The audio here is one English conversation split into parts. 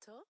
Auto?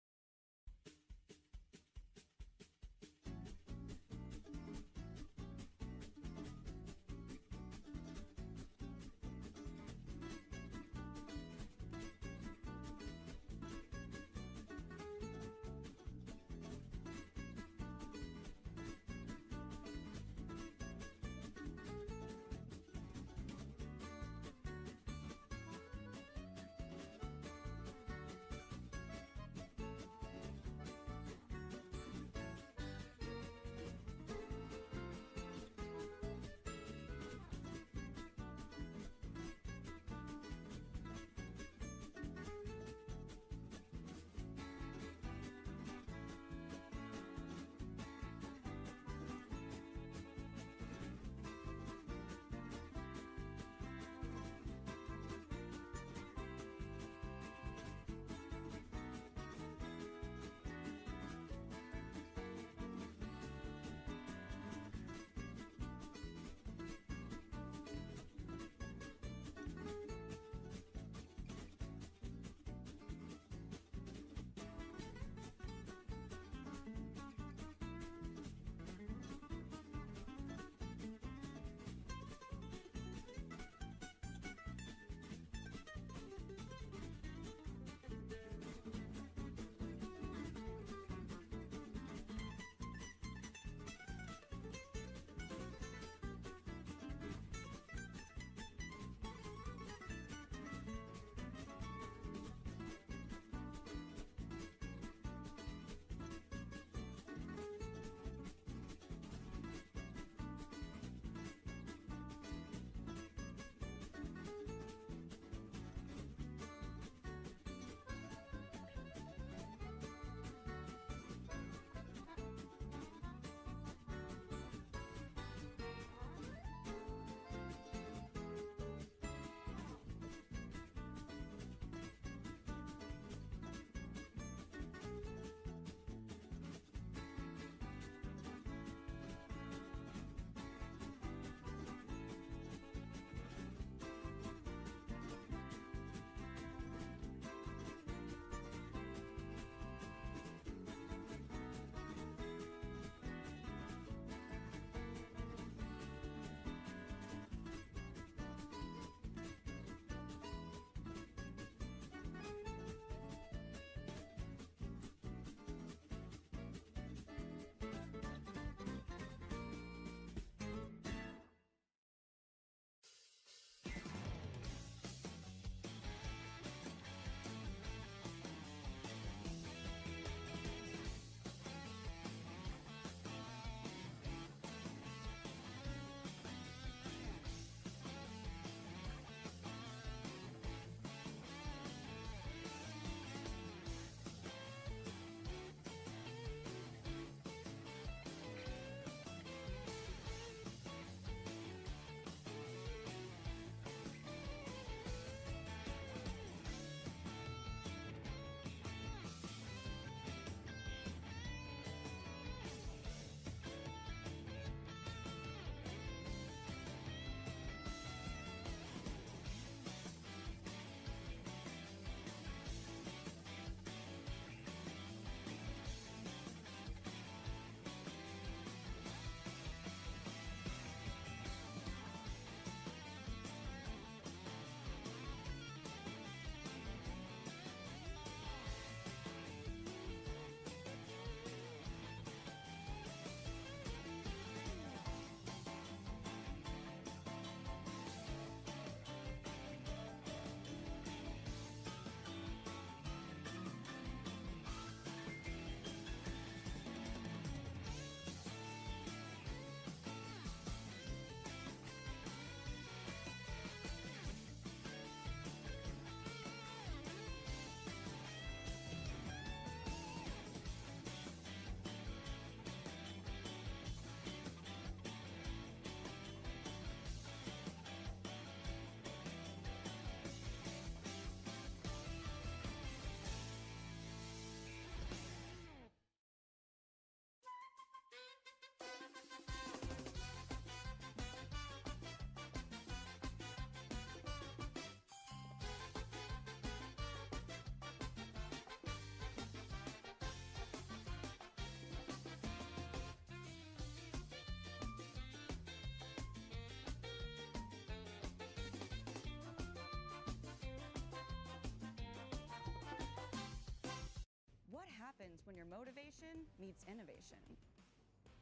happens when your motivation meets innovation.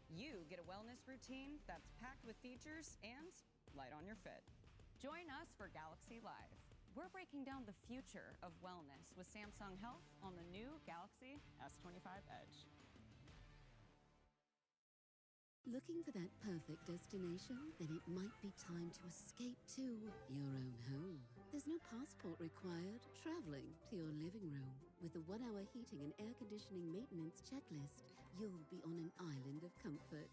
You get a wellness routine that's packed with features and light on your fit. Join us for Galaxy Live. We're breaking down the future of wellness with Samsung Health on the new Galaxy S25 Edge. Looking for that perfect destination? Then it might be time to escape to your own home. There's no passport required. Traveling to your living room. With the 1-hour heating and air conditioning maintenance checklist, you'll be on an island of comfort.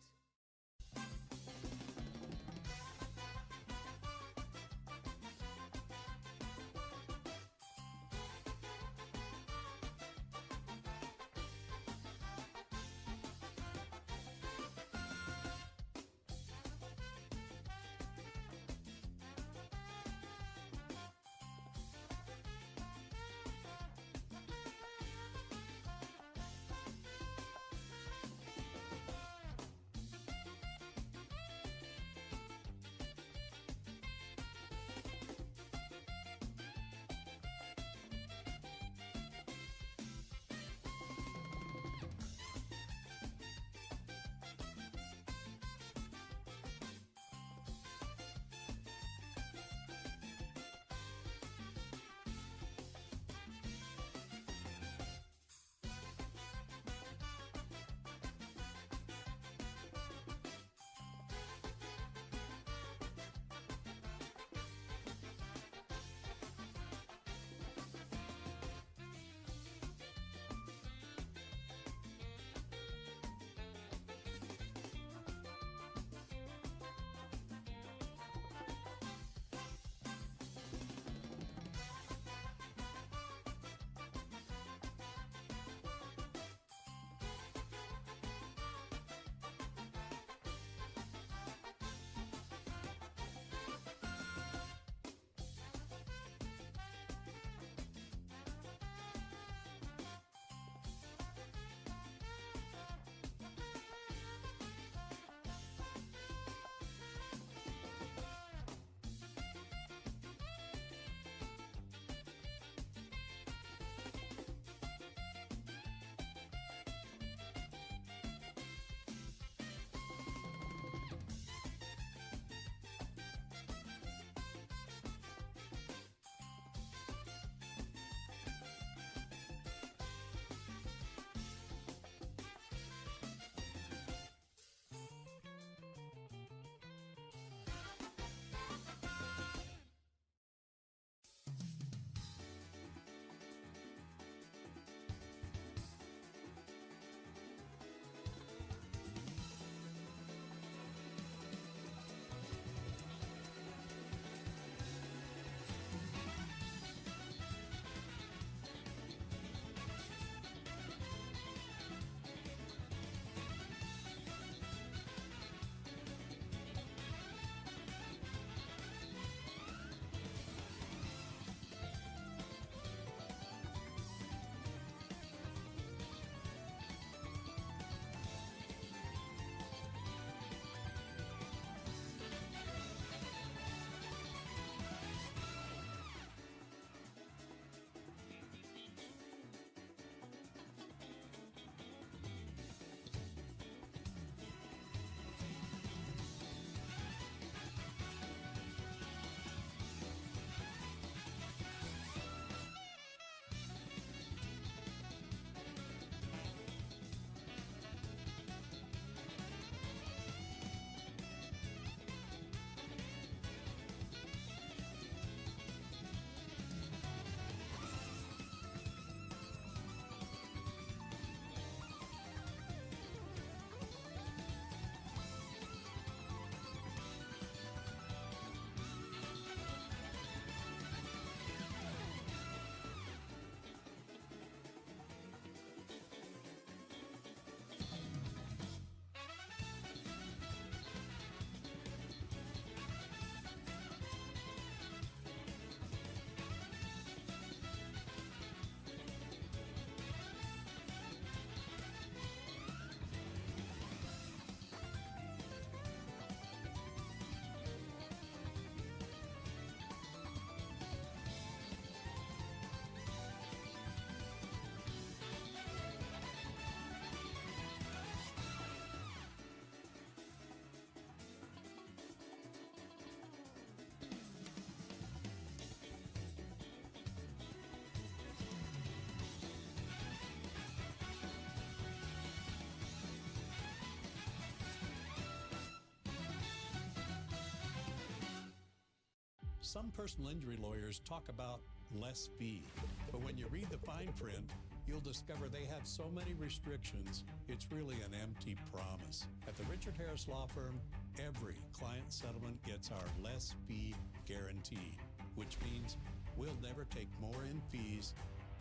some personal injury lawyers talk about less fee, but when you read the fine print, you'll discover they have so many restrictions, it's really an empty promise. At the Richard Harris Law Firm, every client settlement gets our less fee guarantee, which means we'll never take more in fees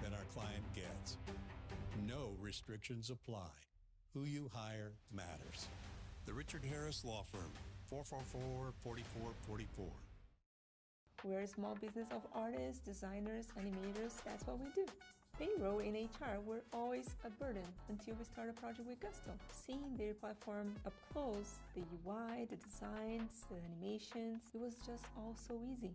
than our client gets. No restrictions apply. Who you hire matters. The Richard Harris Law Firm, 444-4444. We're a small business of artists, designers, animators. That's what we do. Payroll in HR were always a burden until we started a project with Gusto. Seeing their platform up close, the UI, the designs, the animations, it was just all so easy.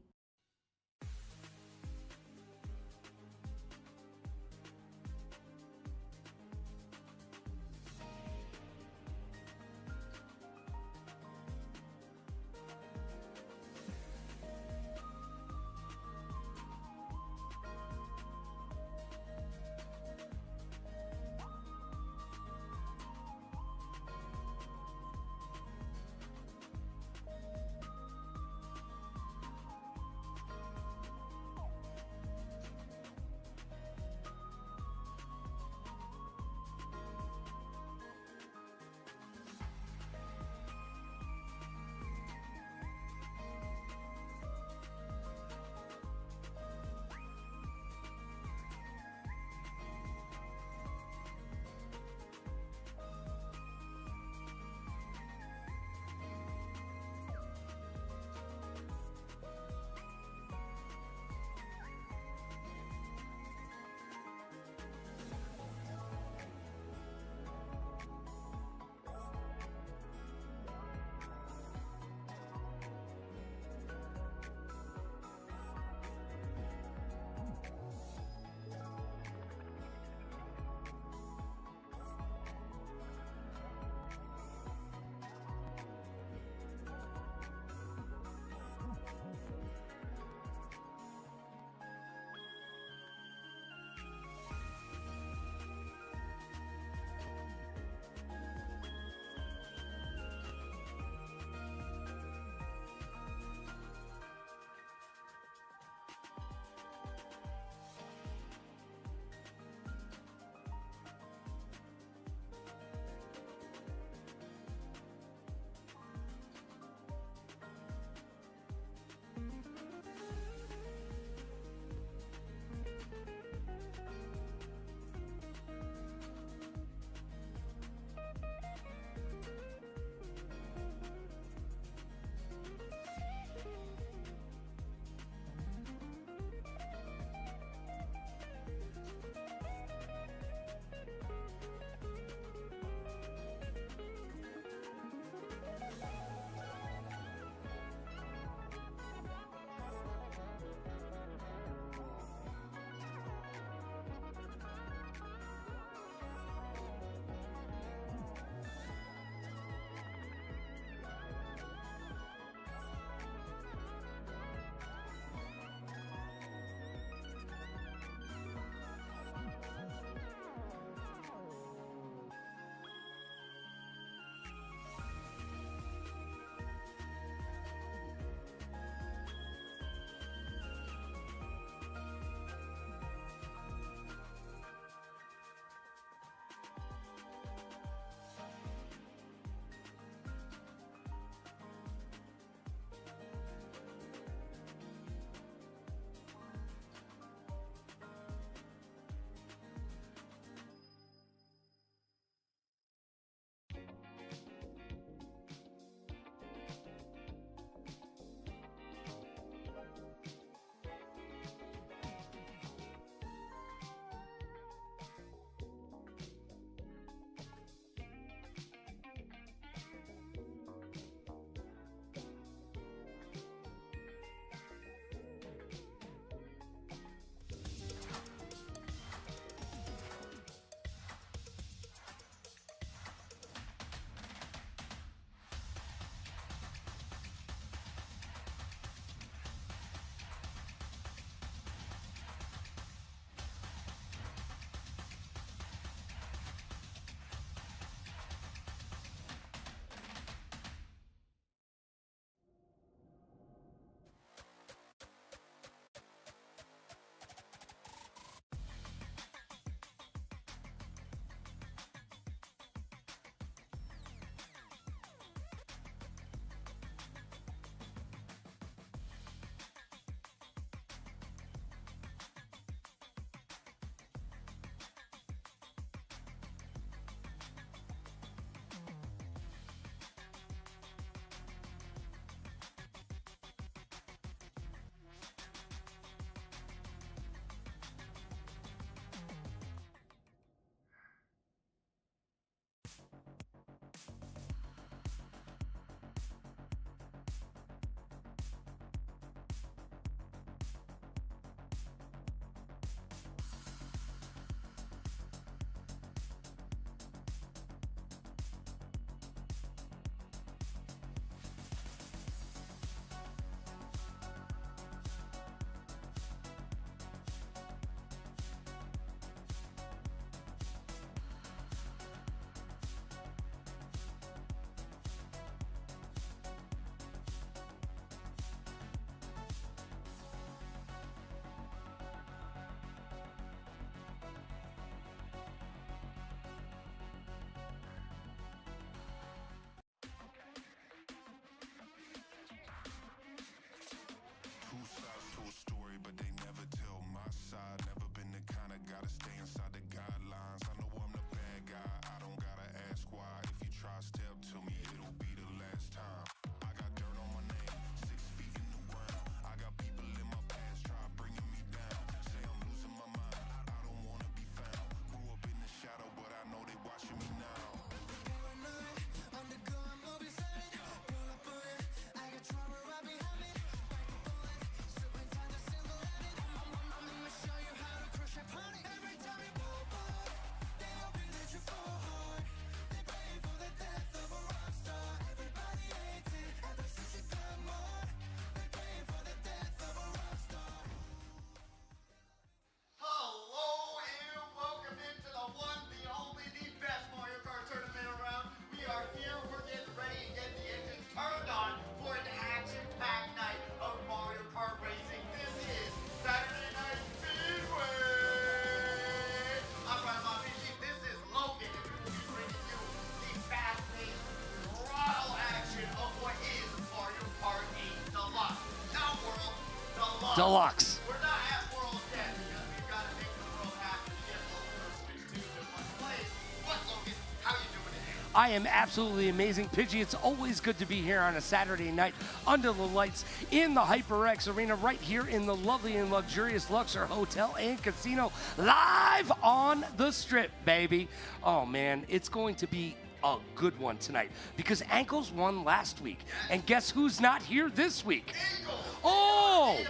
Deluxe. We're not at World yet because we've got to make the world happen to get both of those Switch 2s in one place. But Logan, how you doing today? I am absolutely amazing, Pidgey. It's always good to be here on a Saturday night under the lights in the HyperX Arena right here in the lovely and luxurious Luxor Hotel and Casino, live on the Strip, baby. Oh, man, it's going to be a good one tonight because Ankles won last week. And guess who's not here this week? Ankles! Oh! Came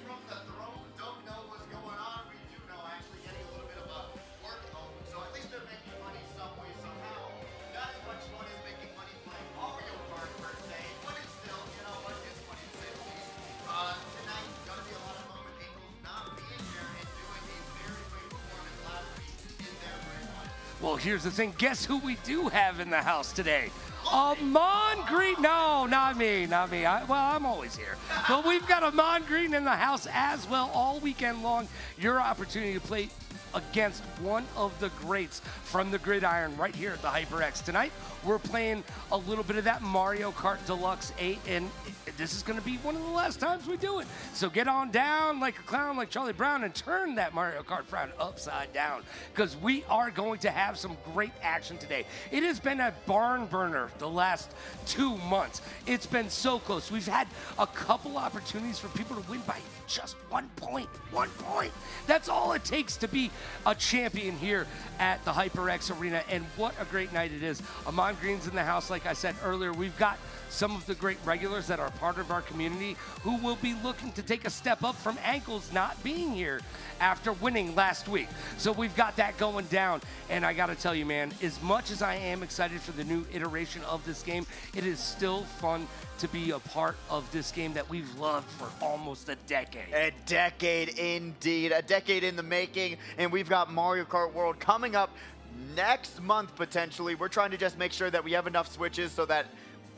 from the throne, don't know what's going on. We do know actually getting a little bit of a work mode, so at least they're making money some way, somehow. Not as much fun as making money playing Mario Kart per se, but it's still, you know what, it's funny to say the least. Tonight, gonna be a lot of fun with Ankles not being here and doing a very great performance last week in their grand final. Well, here's the thing. Guess who we do have in the house today? Amon Green. No, not me. I'm always here. But we've got Amon Green in the house as well all weekend long. Your opportunity to play against one of the greats from the gridiron right here at the HyperX. Tonight, we're playing a little bit of that Mario Kart Deluxe 8, and this is going to be one of the last times we do it. So get on down like a clown like Charlie Brown and turn that Mario Kart frown upside down because we are going to have some great action today. It has been a barn burner the last 2 months. It's been so close. We've had a couple opportunities for people to win by just 1 point. 1 point. That's all it takes to be a champion here at the HyperX Arena, and what a great night it is. Amon Green's in the house, like I said earlier. We've got some of the great regulars that are part of our community who will be looking to take a step up from Ankles not being here after winning last week. So we've got that going down, and I gotta tell you, man, as much as I am excited for the new iteration of this game, it is still fun to be a part of this game that we've loved for almost a decade. A decade indeed, a decade in the making, and we've got Mario Kart World coming up next month potentially. We're trying to just make sure that we have enough Switches so that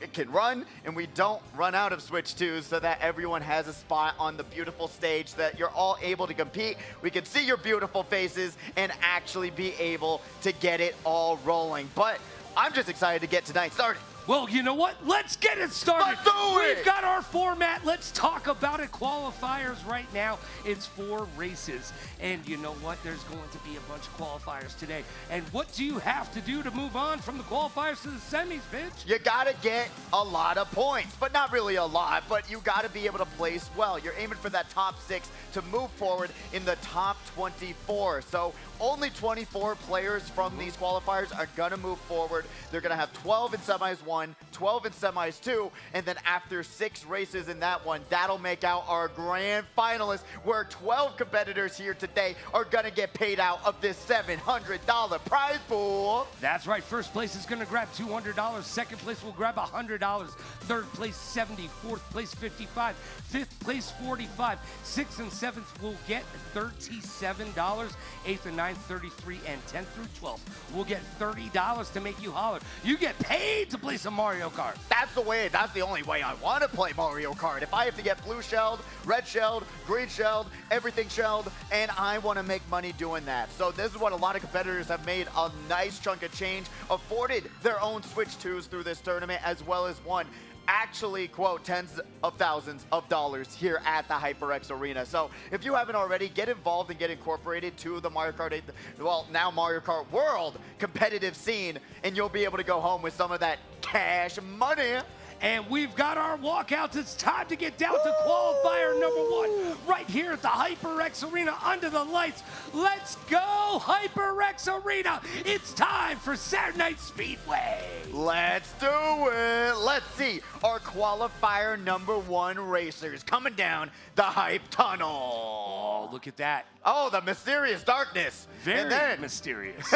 it can run and we don't run out of Switch 2s, so that everyone has a spot on the beautiful stage that you're all able to compete. We can see your beautiful faces and actually be able to get it all rolling. But I'm just excited to get tonight started. Well, you know what? Let's get it started. Let's do it. We've got our format. Let's talk about it. Qualifiers right now. It's 4 races. And you know what? There's going to be a bunch of qualifiers today. And what do you have to do to move on from the qualifiers to the semis, bitch? You gotta get a lot of points, but not really a lot, but you gotta be able to place well. You're aiming for that top 6 to move forward in the top 24. So only 24 players from these qualifiers are gonna move forward. They're gonna have 12 in semis 1, 12 in semis 2, and then after 6 races in that one, that'll make out our grand finalists, where 12 competitors here today are gonna get paid out of this $700 prize pool. That's right. First place is going to grab $200. Second place will grab $100. Third place, 70. Fourth place, 55. Fifth place, 45. Sixth and seventh will get $37. Eighth and ninth, 33. And 10th through 12th will get $30 to make you holler. You get paid to play some Mario Kart. That's the only way I want to play Mario Kart. If I have to get blue shelled, red shelled, green shelled, everything shelled, and I want to make money doing that. So this is what a lot of competitors have made a nice chunk of change, afforded their own Switch 2s through this tournament, as well as won actually, quote, tens of thousands of dollars here at the HyperX Arena. So if you haven't already, get involved and get incorporated to the Mario Kart 8, well, now Mario Kart World competitive scene, and you'll be able to go home with some of that cash money. And we've got our walkouts. It's time to get down to qualifier number 1 right here at the HyperX Arena under the lights. Let's go, HyperX Arena. It's time for Saturday Night Speedway. Let's do it. Let's see our qualifier number 1 racers coming down the hype tunnel. Oh, look at that. Oh, the mysterious darkness. Very and then mysterious.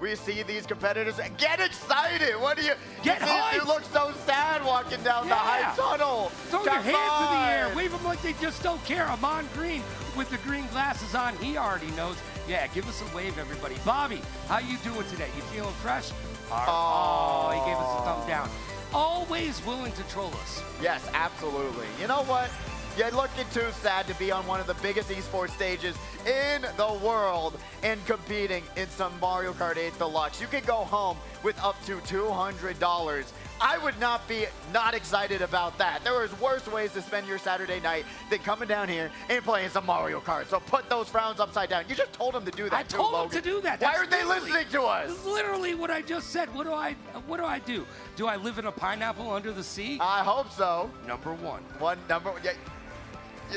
we see these competitors get excited. What do you get hyped? You look so sad walking down the hype tunnel. Throw your hands in the air. Wave them like they just don't care. Amon Green with the green glasses on. He already knows. Yeah, give us a wave, everybody. Bobby, how you doing today? You feeling fresh? Oh, he gave us a thumb down. Always willing to troll us. Yes, absolutely. You know what? You're looking too sad to be on one of the biggest esports stages in the world and competing in some Mario Kart 8 Deluxe. You can go home with up to $200. I would not be not excited about that. There is worse ways to spend your Saturday night than coming down here and playing some Mario Kart. So put those frowns upside down. You just told them to do that. I told them to do that. Why aren't they listening to us? That's literally what I just said. What do I do? Do I live in a pineapple under the sea? I hope so. Number one. Yeah.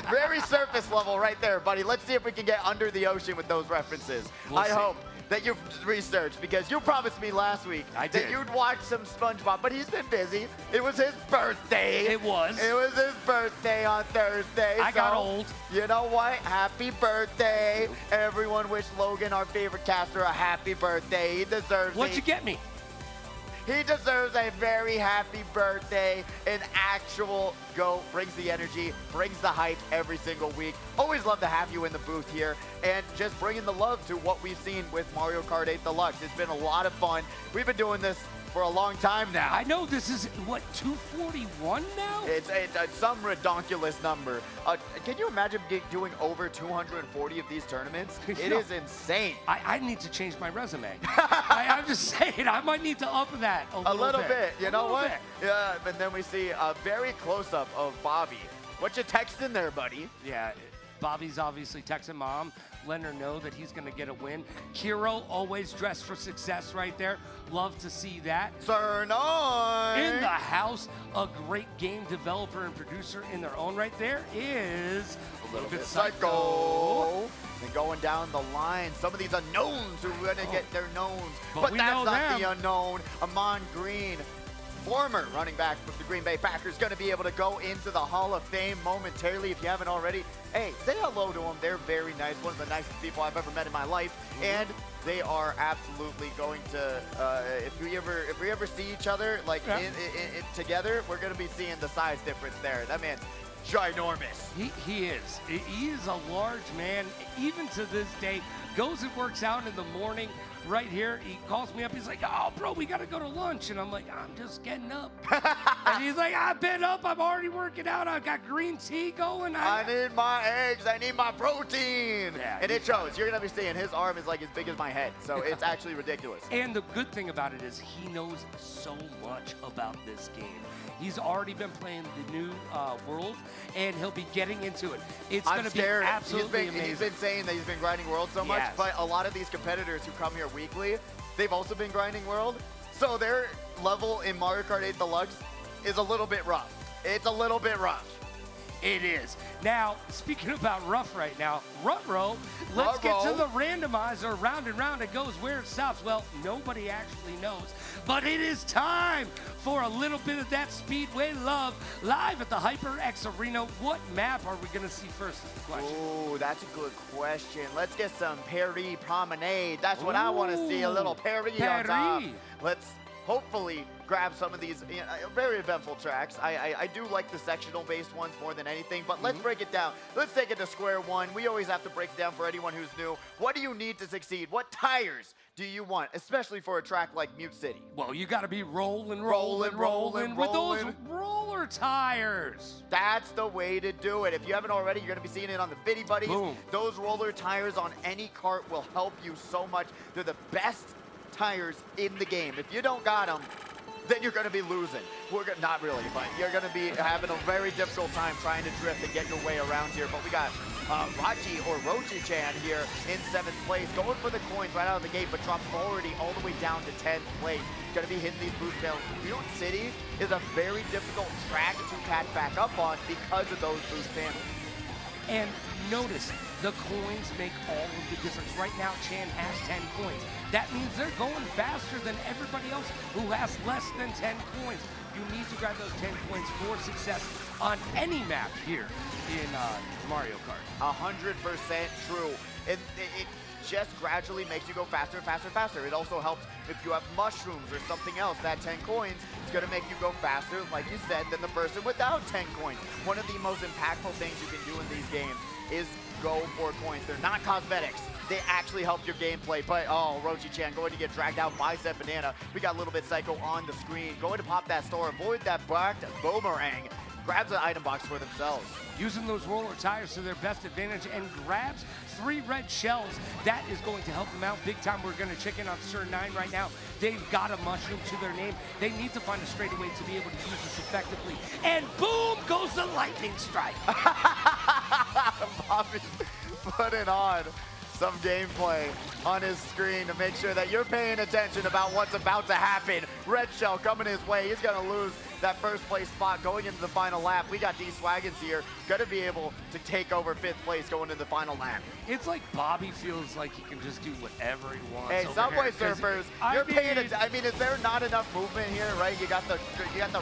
Very surface level right there, buddy. Let's see if we can get under the ocean with those references. We'll see. Hope that you've researched, because you promised me last week that you'd watch some SpongeBob, but he's been busy. It was his birthday. It was. It was his birthday on Thursday. I got old. You know what? Happy birthday. Everyone wish Logan, our favorite caster, a happy birthday. He deserves it. What'd you get me? He deserves a very happy birthday. An actual GOAT, brings the energy, brings the hype every single week. Always love to have you in the booth here and just bringing the love to what we've seen with Mario Kart 8 Deluxe. It's been a lot of fun. We've been doing this for a long time now. I know this is, what, 241 now? It's some redonkulous number. Can you imagine doing over 240 of these tournaments? It is insane. I need to change my resume. I'm just saying, I might need to up that a little bit. You know what? Yeah, and then we see a very close-up of Bobby. What you texting there, buddy? Yeah, Bobby's obviously texting mom, letting her know that he's going to get a win. Kiro, always dressed for success right there. Love to see that. Turn on! In the house, a great game developer and producer in their own right there is a little bit psycho. And going down the line, some of these unknowns who are going to get their knowns. But we that's know not them. the unknown. Amon Green, former running back with the Green Bay Packers, going to be able to go into the Hall of Fame momentarily if you haven't already. Hey, say hello to them. They're very nice. One of the nicest people I've ever met in my life. And they are absolutely going to, if we ever see each other like together, we're going to be seeing the size difference there. That man's ginormous. He is. He is a large man, even to this day. Goes and works out in the morning right here. He calls me up. He's like, oh, bro, we got to go to lunch. And I'm like, I'm just getting up. And he's like, I've been up. I'm already working out. I've got green tea going. I need my eggs. I need my protein. Yeah, and it shows. You're going to be seeing his arm is like as big as my head. So it's actually ridiculous. And the good thing about it is he knows so much about this game. He's already been playing the new world, and he'll be getting into it. It's going to be absolutely amazing. He's been saying that he's been grinding world so much, but a lot of these competitors who come here weekly, they've also been grinding world. So their level in Mario Kart 8 Deluxe is a little bit rough. It's a little bit rough. It is. Now, speaking about rough right now, Rut-Row, let's get to the randomizer. Round and round it goes. Where it stops, well, nobody actually knows. But it is time for a little bit of that Speedway love live at the HyperX Arena. What map are we going to see first is the question. Ooh, that's a good question. Let's get some Paris Promenade. That's what I want to see, a little Paris on top. Let's hopefully grab some of these very eventful tracks. I do like the sectional-based ones more than anything, but let's break it down. Let's take it to square one. We always have to break it down for anyone who's new. What do you need to succeed? What tires do you want, especially for a track like Mute City? Well, you got to be rolling with those roller tires. That's the way to do it. If you haven't already, you're going to be seeing it on the Viddy Buddies. Boom. Those roller tires on any kart will help you so much. They're the best tires in the game. If you don't got them, then you're going to be losing. Not really, but you're going to be having a very difficult time trying to drift and get your way around here. But we got Raji or Rochi-chan here in 7th place, going for the coins right out of the gate, but drops already all the way down to 10th place. Going to be hitting these boost panels. Mute City is a very difficult track to catch back up on because of those boost panels. And notice, the coins make all of the difference. Right now, Chan has 10 coins. That means they're going faster than everybody else who has less than 10 coins. You need to grab those 10 coins for success on any map here in Mario Kart. 100% true. It just gradually makes you go faster and faster and faster. It also helps if you have mushrooms or something else. That 10 coins is going to make you go faster, like you said, than the person without 10 coins. One of the most impactful things you can do in these games is go for coins. They're not cosmetics. They actually help your gameplay. But, oh, Rochi-chan going to get dragged out by Zed Banana. We got a little bit psycho on the screen. Going to pop that store. Avoid that back boomerang. grabs an item box for themselves. Using those roller tires to their best advantage and grabs 3 red shells. That is going to help them out big time. We're going to check in on Sir 9 right now. They've got a mushroom to their name. They need to find a straightaway to be able to use this effectively. And boom goes the lightning strike. Bobby putting on some gameplay on his screen to make sure that you're paying attention about what's about to happen. Red shell coming his way. He's going to lose that first place spot going into the final lap. We got D-Swaggins here, going to be able to take over 5th place going into the final lap. It's like Bobby feels like he can just do whatever he wants. Hey, Subway here, Surfers, you're paying attention. I mean, is there not enough movement here, right? You got the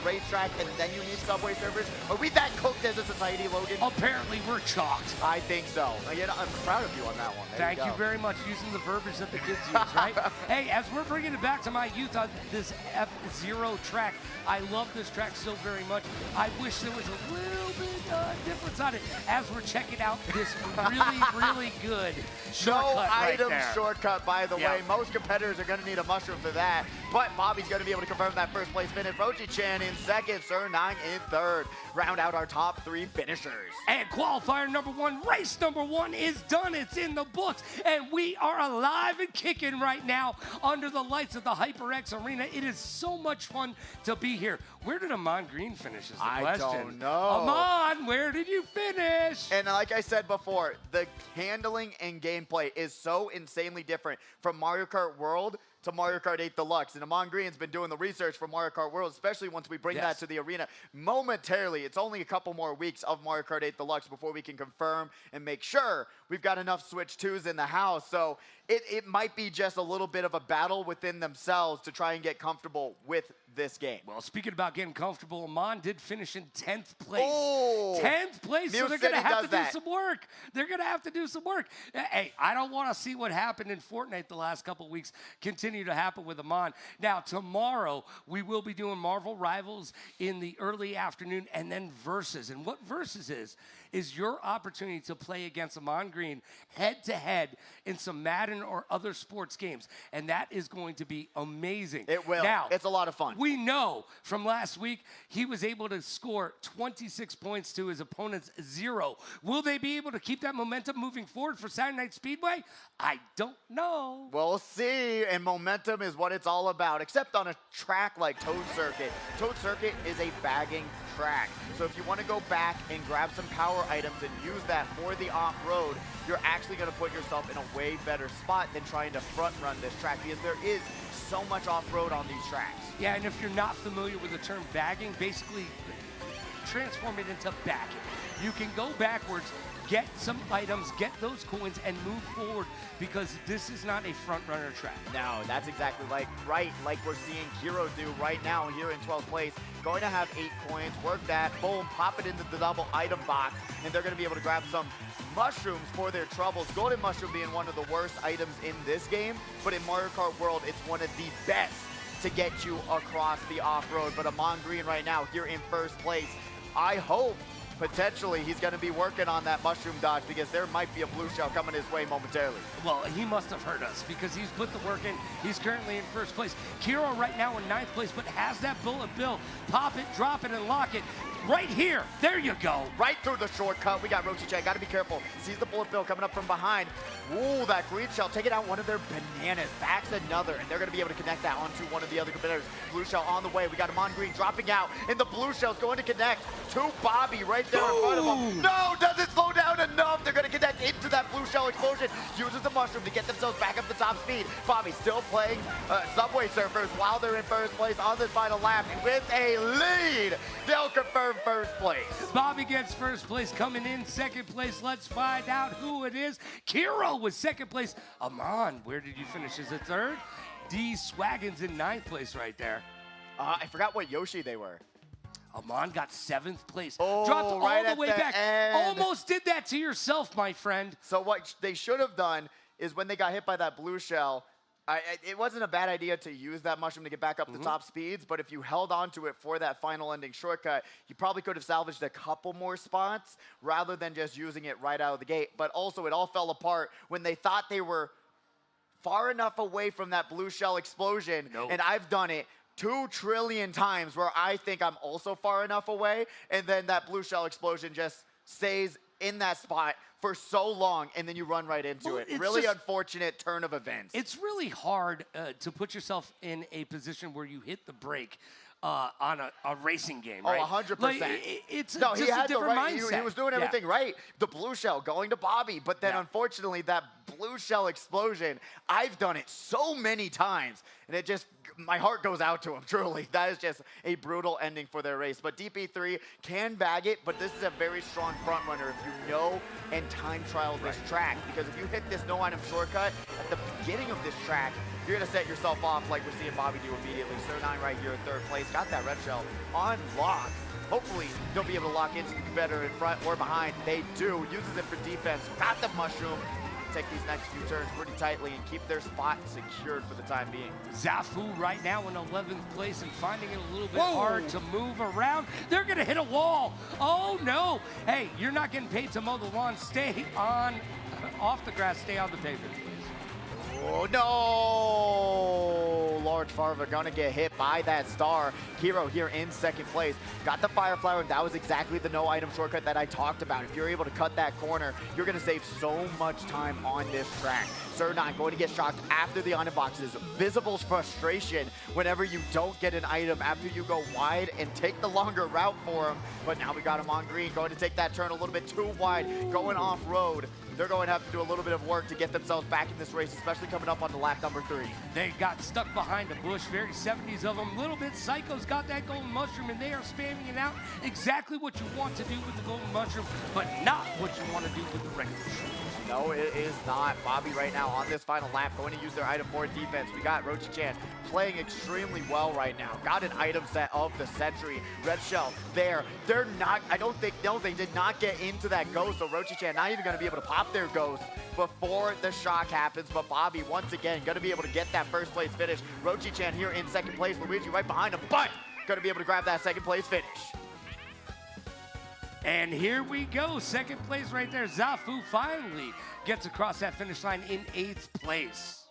racetrack, and then you need Subway Surfers. Are we that cooked as a society, Logan? Apparently, we're chalked. I think so. I'm proud of you on that one. Thank you very much, using the verbiage that the kids use, right? Hey, as we're bringing it back to my youth on this F0 track, I love this track so very much. I wish there was a little bit difference on it as we're checking out this really, really good shortcut right item there. Shortcut, by the way. Most competitors are going to need a mushroom for that, but Bobby's going to be able to confirm that first place finish. Rochi-chan in second, Sir 9 in third. Round out our top 3 finishers. And qualifier number 1, race number 1 is done. It's in the books, and we are alive and kicking right now under the lights of the HyperX Arena. It is so much fun to be here. Where did Amon Green finish is the question. I don't know. Amon, where did you finish? And like I said before, the handling and gameplay is so insanely different from Mario Kart World to Mario Kart 8 Deluxe. And Amon Green's been doing the research for Mario Kart World, especially once we bring that to the arena. Momentarily, it's only a couple more weeks of Mario Kart 8 Deluxe before we can confirm and make sure we've got enough Switch 2s in the house. So it might be just a little bit of a battle within themselves to try and get comfortable with this game. Well, speaking about getting comfortable, Amon did finish in 10th place. Oh, 10th place, so they're going to have to do some work. They're going to have to do some work. Hey, I don't want to see what happened in Fortnite the last couple of weeks continue to happen with Amon. Now, tomorrow, we will be doing Marvel Rivals in the early afternoon and then Versus. And what Versus is your opportunity to play against Amon Green head-to-head in some Madden or other sports games. And that is going to be amazing. It will. Now, it's a lot of fun. We know from last week he was able to score 26 points to his opponent's 0. Will they be able to keep that momentum moving forward for Saturday Night Speedway? I don't know. We'll see, and momentum is what it's all about, except on a track like Toad Circuit. Toad Circuit is a bagging track. So if you want to go back and grab some power items and use that for the off-road, you're actually going to put yourself in a way better spot than trying to front-run this track, because there is so much off-road on these tracks. Yeah, and if you're not familiar with the term bagging, basically transform it into backing. You can go backwards, get some items, get those coins, and move forward, because this is not a front-runner track. No, that's exactly like we're seeing Kiro do right now here in 12th place. Going to have 8 coins, work that, boom, pop it into the double item box, and they're going to be able to grab some mushrooms for their troubles. Golden Mushroom being one of the worst items in this game, but in Mario Kart World, it's one of the best to get you across the off-road. But Amon Green right now here in first place. I hope potentially he's going to be working on that mushroom dodge, because there might be a blue shell coming his way momentarily. Well, he must have heard us, because he's put the work in. He's currently in first place. Kiro right now in 9th place, but has that bullet bill. Pop it, drop it, and lock it. Right here. There you go. Right through the shortcut. We got Rochi-chan. Got to be careful. Sees the bullet bill coming up from behind. Ooh, that green shell taking out one of their bananas. Backs another, and they're going to be able to connect that onto one of the other competitors. Blue shell on the way. We got Amon Green dropping out, and the blue shell's going to connect to Bobby right there in front of him. No, doesn't slow down enough. They're going to connect into that blue shell explosion. Uses the mushroom to get themselves back up to top speed. Bobby still playing Subway Surfers while they're in first place on this final lap with a lead. They'll confirm first place. Bobby gets first place. Coming in second place, let's find out who it is. Kiro was second place. Amon, where did you finish? Is it third? D-Swaggins in 9th place right there. I forgot what Yoshi they were. Amon got 7th place. Oh, dropped all right the way at the back. end. Almost did that to yourself, my friend. So what they should have done is, when they got hit by that blue shell, it wasn't a bad idea to use that mushroom to get back up to top speeds, but if you held on to it for that final ending shortcut, you probably could have salvaged a couple more spots rather than just using it right out of the gate. But also, it all fell apart when they thought they were far enough away from that blue shell explosion. Nope. And I've done it. 2 trillion times where I think I'm also far enough away, and then that blue shell explosion just stays in that spot for so long, and then you run right into it. Really unfortunate turn of events. It's really hard to put yourself in a position where you hit the brake on a racing game, right? Oh, 100%. Like, it's no, just he had a different the right, mindset. he was doing everything right. The blue shell going to Bobby, but then Yeah. unfortunately that blue shell explosion, I've done it so many times, and it just, my heart goes out to him, truly. That is just a brutal ending for their race. But DP3 can bag it, but this is a very strong front runner if you know and time trial this track, because if you hit this no item shortcut at the beginning of this track, you're gonna set yourself off like we're seeing Bobby do immediately. Sir9 right here in 3rd place, got that red shell on lock. Hopefully they'll be able to lock into the competitor in front or behind. They do, uses it for defense, got the mushroom. Take these next few turns pretty tightly and keep their spot secured for the time being. Zafu right now in 11th place and finding it a little bit hard to move around. They're gonna hit a wall. Oh no. Hey, you're not getting paid to mow the lawn. Stay on, off the grass, stay on the pavement, please. Oh no! Large Farva gonna get hit by that star. Kiro here in 2nd place. Got the fire flower, and that was exactly the no item shortcut that I talked about. If you're able to cut that corner, you're gonna save so much time on this track. Sir9 going to get shocked after the item boxes. Visible's frustration whenever you don't get an item after you go wide and take the longer route for him. But now we got him on green, going to take that turn a little bit too wide, going off road. They're going to have to do a little bit of work to get themselves back in this race, especially coming up on the lap number 3. They got stuck behind a bush, very 70s of them. Little bit Psycho's got that golden mushroom, and they are spamming it out. Exactly what you want to do with the golden mushroom, but not what you want to do with the regular mushroom. No, it is not. Bobby right now on this final lap going to use their item for defense. We got Rochi-chan playing extremely well right now. Got an item set of the century. Red Shell there. They're not, I don't think, no, they did not get into that ghost, so Rochi-chan not even going to be able to pop their ghost before the shock happens, but Bobby once again going to be able to get that 1st place finish. Rochi-chan here in 2nd place. Luigi right behind him, but going to be able to grab that 2nd place finish. And here we go, 2nd place right there. Zafu finally gets across that finish line in 8th place.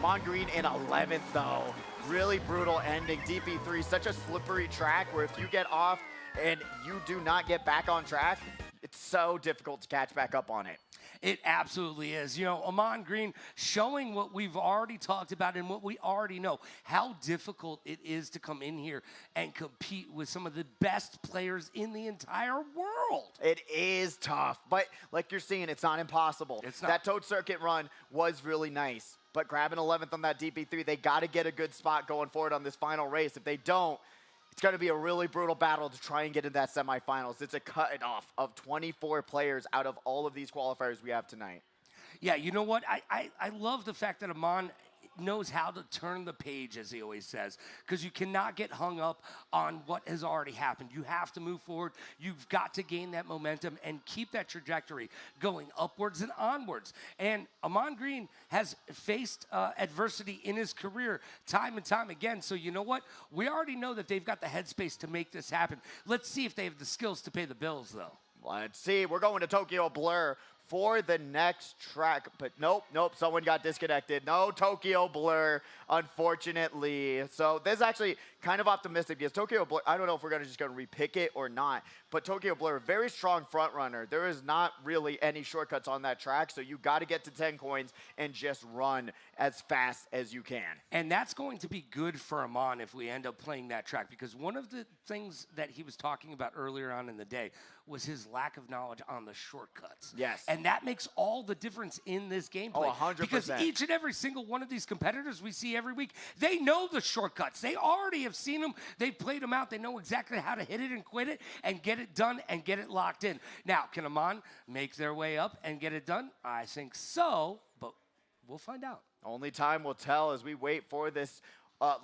Mon Green in 11th though. Really brutal ending. DP3, such a slippery track where if you get off and you do not get back on track, it's so difficult to catch back up on it. It absolutely is. You know, Amon Green showing what we've already talked about and what we already know, how difficult it is to come in here and compete with some of the best players in the entire world. It is tough, but like you're seeing, it's not impossible. It's not. That Toad Circuit run was really nice, but grabbing 11th on that DP3, they got to get a good spot going forward on this final race. If they don't, it's going to be a really brutal battle to try and get into that semifinals. It's a cut-off of 24 players out of all of these qualifiers we have tonight. Yeah, you know what? I love the fact that Amon knows how to turn the page, as he always says, because you cannot get hung up on what has already happened. You have to move forward. You've got to gain that momentum and keep that trajectory going upwards and onwards. And Amon Green has faced adversity in his career time and time again. So you know what? We already know that they've got the headspace to make this happen. Let's see if they have the skills to pay the bills, though. Let's see. We're going to Tokyo Blur for the next track, but nope, someone got disconnected. No Tokyo Blur, unfortunately. So this is actually kind of optimistic because Tokyo Blur, I don't know if we're just gonna repick it or not, but Tokyo Blur, very strong front runner. There is not really any shortcuts on that track, so you gotta get to 10 coins and just run as fast as you can. And that's going to be good for Amon if we end up playing that track, because one of the things that he was talking about earlier on in the day was his lack of knowledge on the shortcuts. Yes. And that makes all the difference in this gameplay. Oh, 100%. Because each and every single one of these competitors we see every week, they know the shortcuts. They already have seen them. They've played them out. They know exactly how to hit it and quit it and get it done and get it locked in. Now, can Amon make their way up and get it done? I think so, but we'll find out. Only time will tell as we wait for this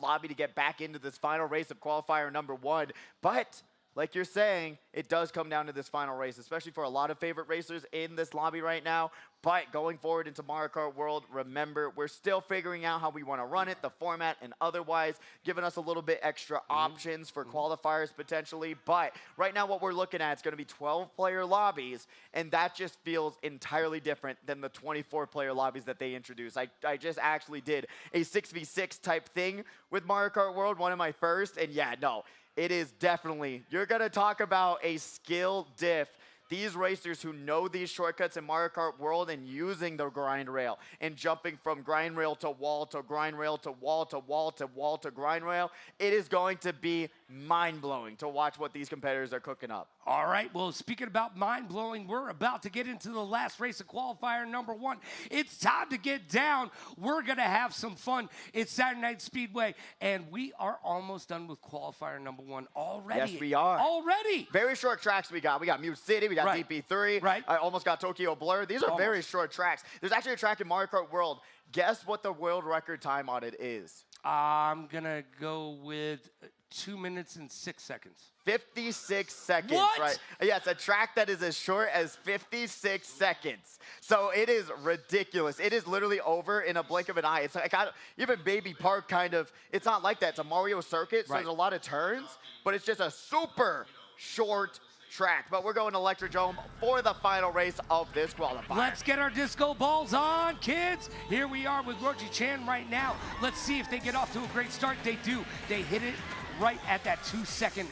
lobby to get back into this final race of qualifier number 1. But like you're saying, it does come down to this final race, especially for a lot of favorite racers in this lobby right now. But going forward into Mario Kart World, remember, we're still figuring out how we want to run it, the format, and otherwise, giving us a little bit extra options for qualifiers potentially. But right now what we're looking at is going to be 12-player lobbies, and that just feels entirely different than the 24-player lobbies that they introduced. I just actually did a 6v6 type thing with Mario Kart World, one of my first, and yeah, no, it is definitely, you're going to talk about a skill diff. These racers who know these shortcuts in Mario Kart World and using the grind rail and jumping from grind rail to wall to grind rail to wall to wall to wall to grind rail, it is going to be mind-blowing to watch what these competitors are cooking up. All right, well, speaking about mind-blowing, we're about to get into the last race of qualifier number 1. It's time to get down. We're going to have some fun. It's Saturday Night Speedway, and we are almost done with qualifier number 1 already. Yes, we are. Already. Very short tracks we got. We got Mute City, we got DP3. Right. I almost got Tokyo Blur. These are very short tracks. There's actually a track in Mario Kart World. Guess what the world record time on it is? I'm going to go with 2 minutes and 6 seconds. 56 seconds, what? Right? Yes, a track that is as short as 56 seconds. So it is ridiculous. It is literally over in a blink of an eye. It's like even Baby Park kind of, it's not like that. It's a Mario circuit, so there's a lot of turns, but it's just a super short track. But we're going to Electrodrome for the final race of this qualifier. Let's get our disco balls on, kids. Here we are with Rochi Chan right now. Let's see if they get off to a great start. They do. They hit it right at that 2-second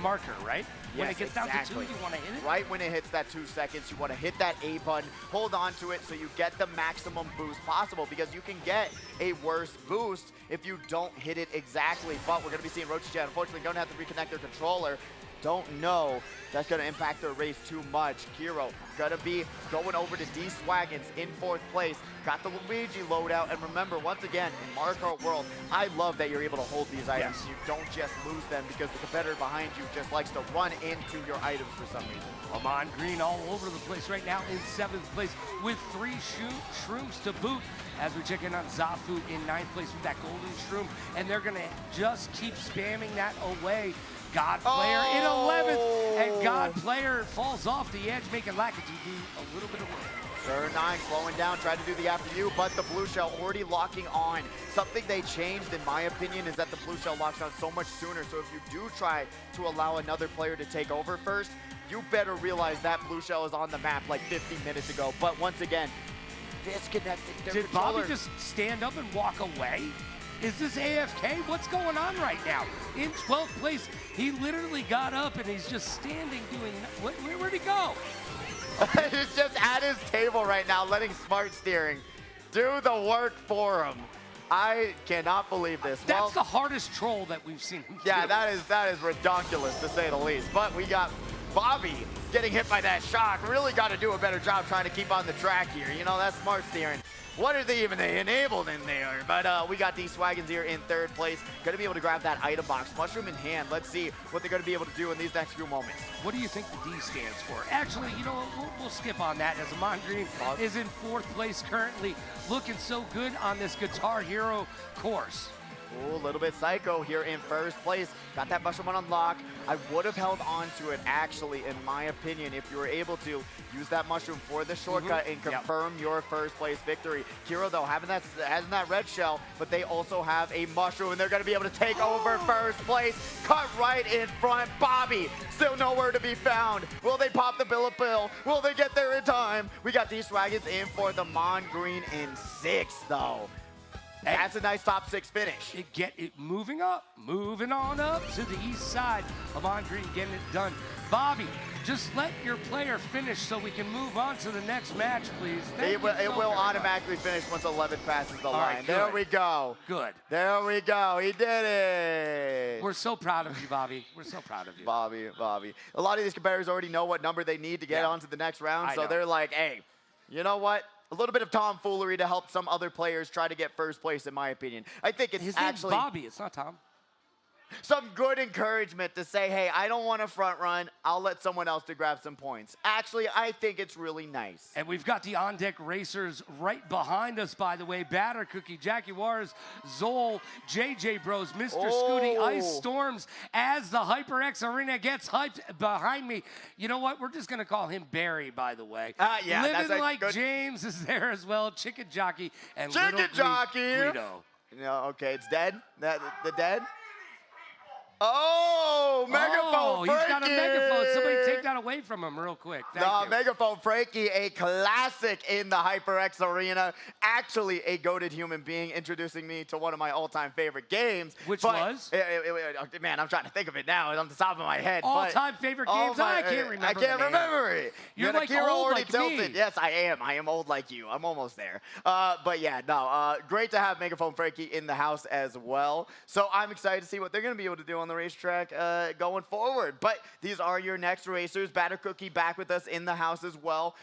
marker, right? When it gets down to 2, you want to hit it? Right when it hits that 2 seconds, you want to hit that A button, hold on to it so you get the maximum boost possible, because you can get a worse boost if you don't hit it exactly. But we're going to be seeing Rochi Chan, unfortunately, going to have to reconnect their controller. Don't know that's going to impact their race too much. Kiro going to be going over to D-Swaggins in 4th place. Got the Luigi loadout. And remember, once again, in Mario Kart World, I love that you're able to hold these items. You don't just lose them because the competitor behind you just likes to run into your items for some reason. Amon Green all over the place right now in 7th place with 3 shrooms to boot. As we check in on Zafu in 9th place with that golden shroom. And they're going to just keep spamming that away. God Player in 11th, and God Player falls off the edge, making Lakitu do a little bit of work. Sir 9 slowing down, tried to do the after you, but the blue shell already locking on. Something they changed, in my opinion, is that the blue shell locks on so much sooner. So if you do try to allow another player to take over first, you better realize that blue shell is on the map like 15 minutes ago. But once again, disconnected their Did controller. Bobby just stand up and walk away? Is this AFK? What's going on right now? In 12th place, he literally got up and he's just standing doing, where'd he go? He's just at his table right now, letting Smart Steering do the work for him. I cannot believe this. That's the hardest troll that we've seen. Yeah, that is ridiculous to say the least. But we got Bobby getting hit by that shock. Really got to do a better job trying to keep on the track here. You know, that's Smart Steering. What are they enabled in there? But we got these Swaggins here in 3rd place. Going to be able to grab that item box. Mushroom in hand. Let's see what they're going to be able to do in these next few moments. What do you think the D stands for? Actually, you know what? We'll skip on that, as Amon Green is in 4th place currently. Looking so good on this Guitar Hero course. Ooh, a little bit psycho here in 1st place. Got that mushroom on unlock. I would have held on to it, actually, in my opinion, if you were able to use that mushroom for the shortcut and confirm your 1st place victory. Kiro, though, having that red shell, but they also have a mushroom, and they're going to be able to take over 1st place. Cut right in front. Bobby, still nowhere to be found. Will they pop the bill? Will they get there in time? We got these Swaggins in for the Mon Green in 6th, though. That's a nice top 6 finish. Get it moving on up to the east side. Amon Green getting it done. Bobby, just let your player finish so we can move on to the next match, please. It will automatically finish once 11 passes the line. Right, there we go. Good. There we go. He did it. We're so proud of you, Bobby. We're so proud of you. Bobby. A lot of these competitors already know what number they need to get on to the next round, so they're like, hey, you know what? A little bit of tomfoolery to help some other players try to get 1st place, in my opinion. I think it's His actually... name's Bobby. It's not Tom. some good encouragement to say, hey, I don't want to front run. I'll let someone else to grab some points. Actually, I think it's really nice. And we've got the on-deck racers right behind us, by the way. Batter Cookie, Jackie Wars, Zol, JJ Bros, Mr. Scooty, Ice Storms, as the HyperX Arena gets hyped behind me. You know what? We're just going to call him Barry, by the way. Yeah, Living that's Like good. James is there as well. Chicken Jockey and Chicken Little Jockey. Guido. No, okay, it's dead. The dead. Oh, Megaphone He's got a megaphone. Somebody Frankie! take that away from him real quick. Thank you. Megaphone Frankie, a classic in the HyperX Arena. Actually, a goated human being introducing me to one of my all-time favorite games. Which was? Man, I'm trying to think of it now. It's on the top of my head. All-time favorite games? I can't remember. I can't remember it. You're like old like me. Yes, I am. I am old like you. I'm almost there. But yeah, no. Great to have Megaphone Frankie in the house as well. So I'm excited to see what they're going to be able to do on the racetrack going forward. But these are your next racers. Batter Cookie back with us in the house as well.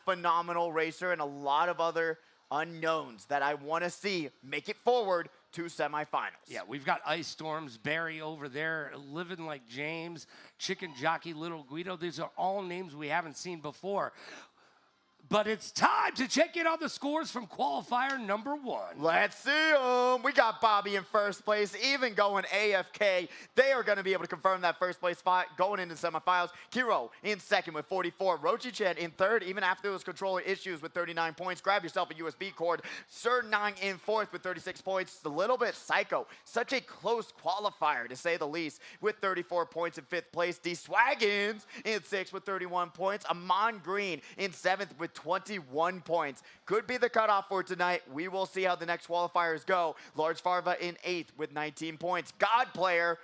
Phenomenal racer and a lot of other unknowns that I want to see make it forward to semifinals. Yeah, we've got Ice Storms, Barry over there, Living Like James, Chicken Jockey, Little Guido. These are all names we haven't seen before. But it's time to check in on the scores from qualifier number 1. Let's see them. We got Bobby in first place, even going AFK. They are going to be able to confirm that first place spot going into semifinals. Kiro in second with 44. Rochi-chan in third, even after those controller issues with 39 points. Grab yourself a USB cord. Sir9 in fourth with 36 points. A little bit psycho. Such a close qualifier, to say the least, with 34 points in fifth place. D-Swaggins in sixth with 31 points. Amon Green in seventh with 21 points. Could be the cutoff for tonight. We will see how the next qualifiers go. Large Farva in 8th with 19 points. God Player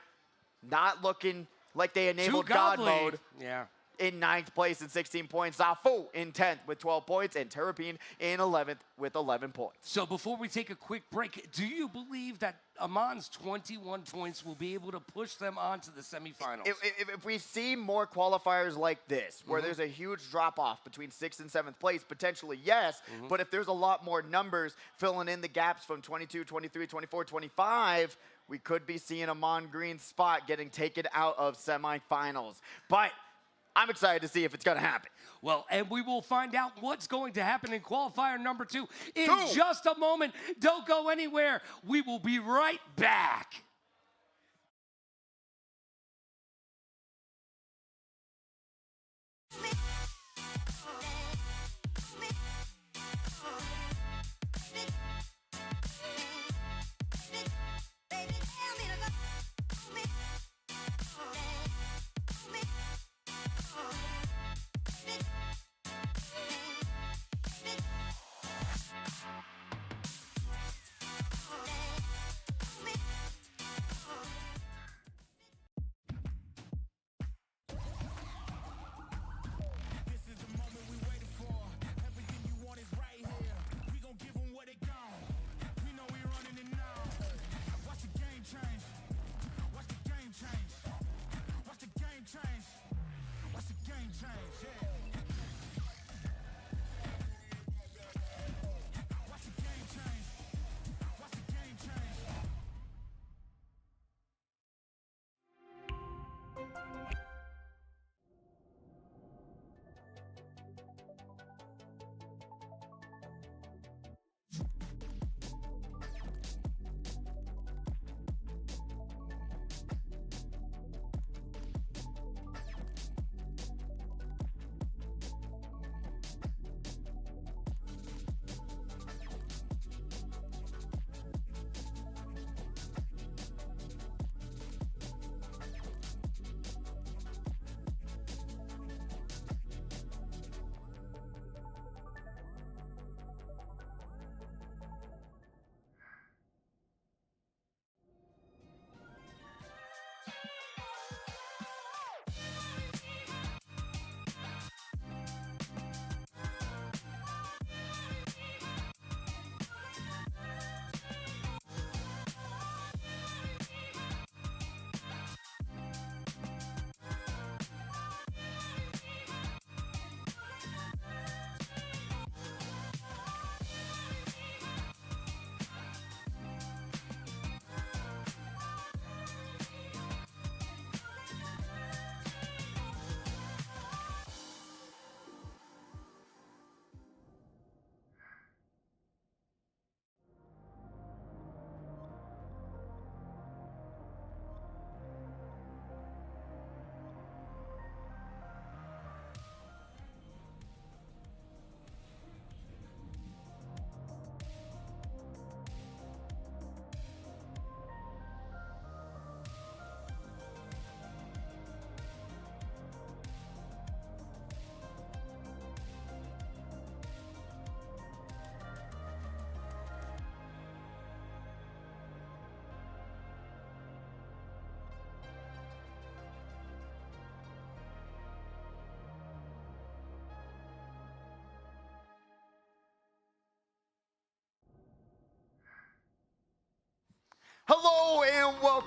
not looking like they enabled God mode. Yeah. In 9th place in 16 points. Zafu in 10th with 12 points. And Terrapine in 11th with 11 points. So before we take a quick break, do you believe that Amon's 21 points will be able to push them on to the semifinals? If we see more qualifiers like this, where there's a huge drop-off between 6th and 7th place, potentially yes, but if there's a lot more numbers filling in the gaps from 22, 23, 24, 25, we could be seeing Amon Green's spot getting taken out of semifinals. But I'm excited to see if it's going to happen. Well, and we will find out what's going to happen in qualifier number 2 in just a moment. Don't go anywhere. We will be right back.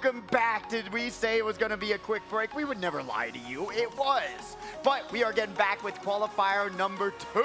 welcome back. Did we say it was going to be a quick break? We would never lie to you. It was. But we are getting back with qualifier number 2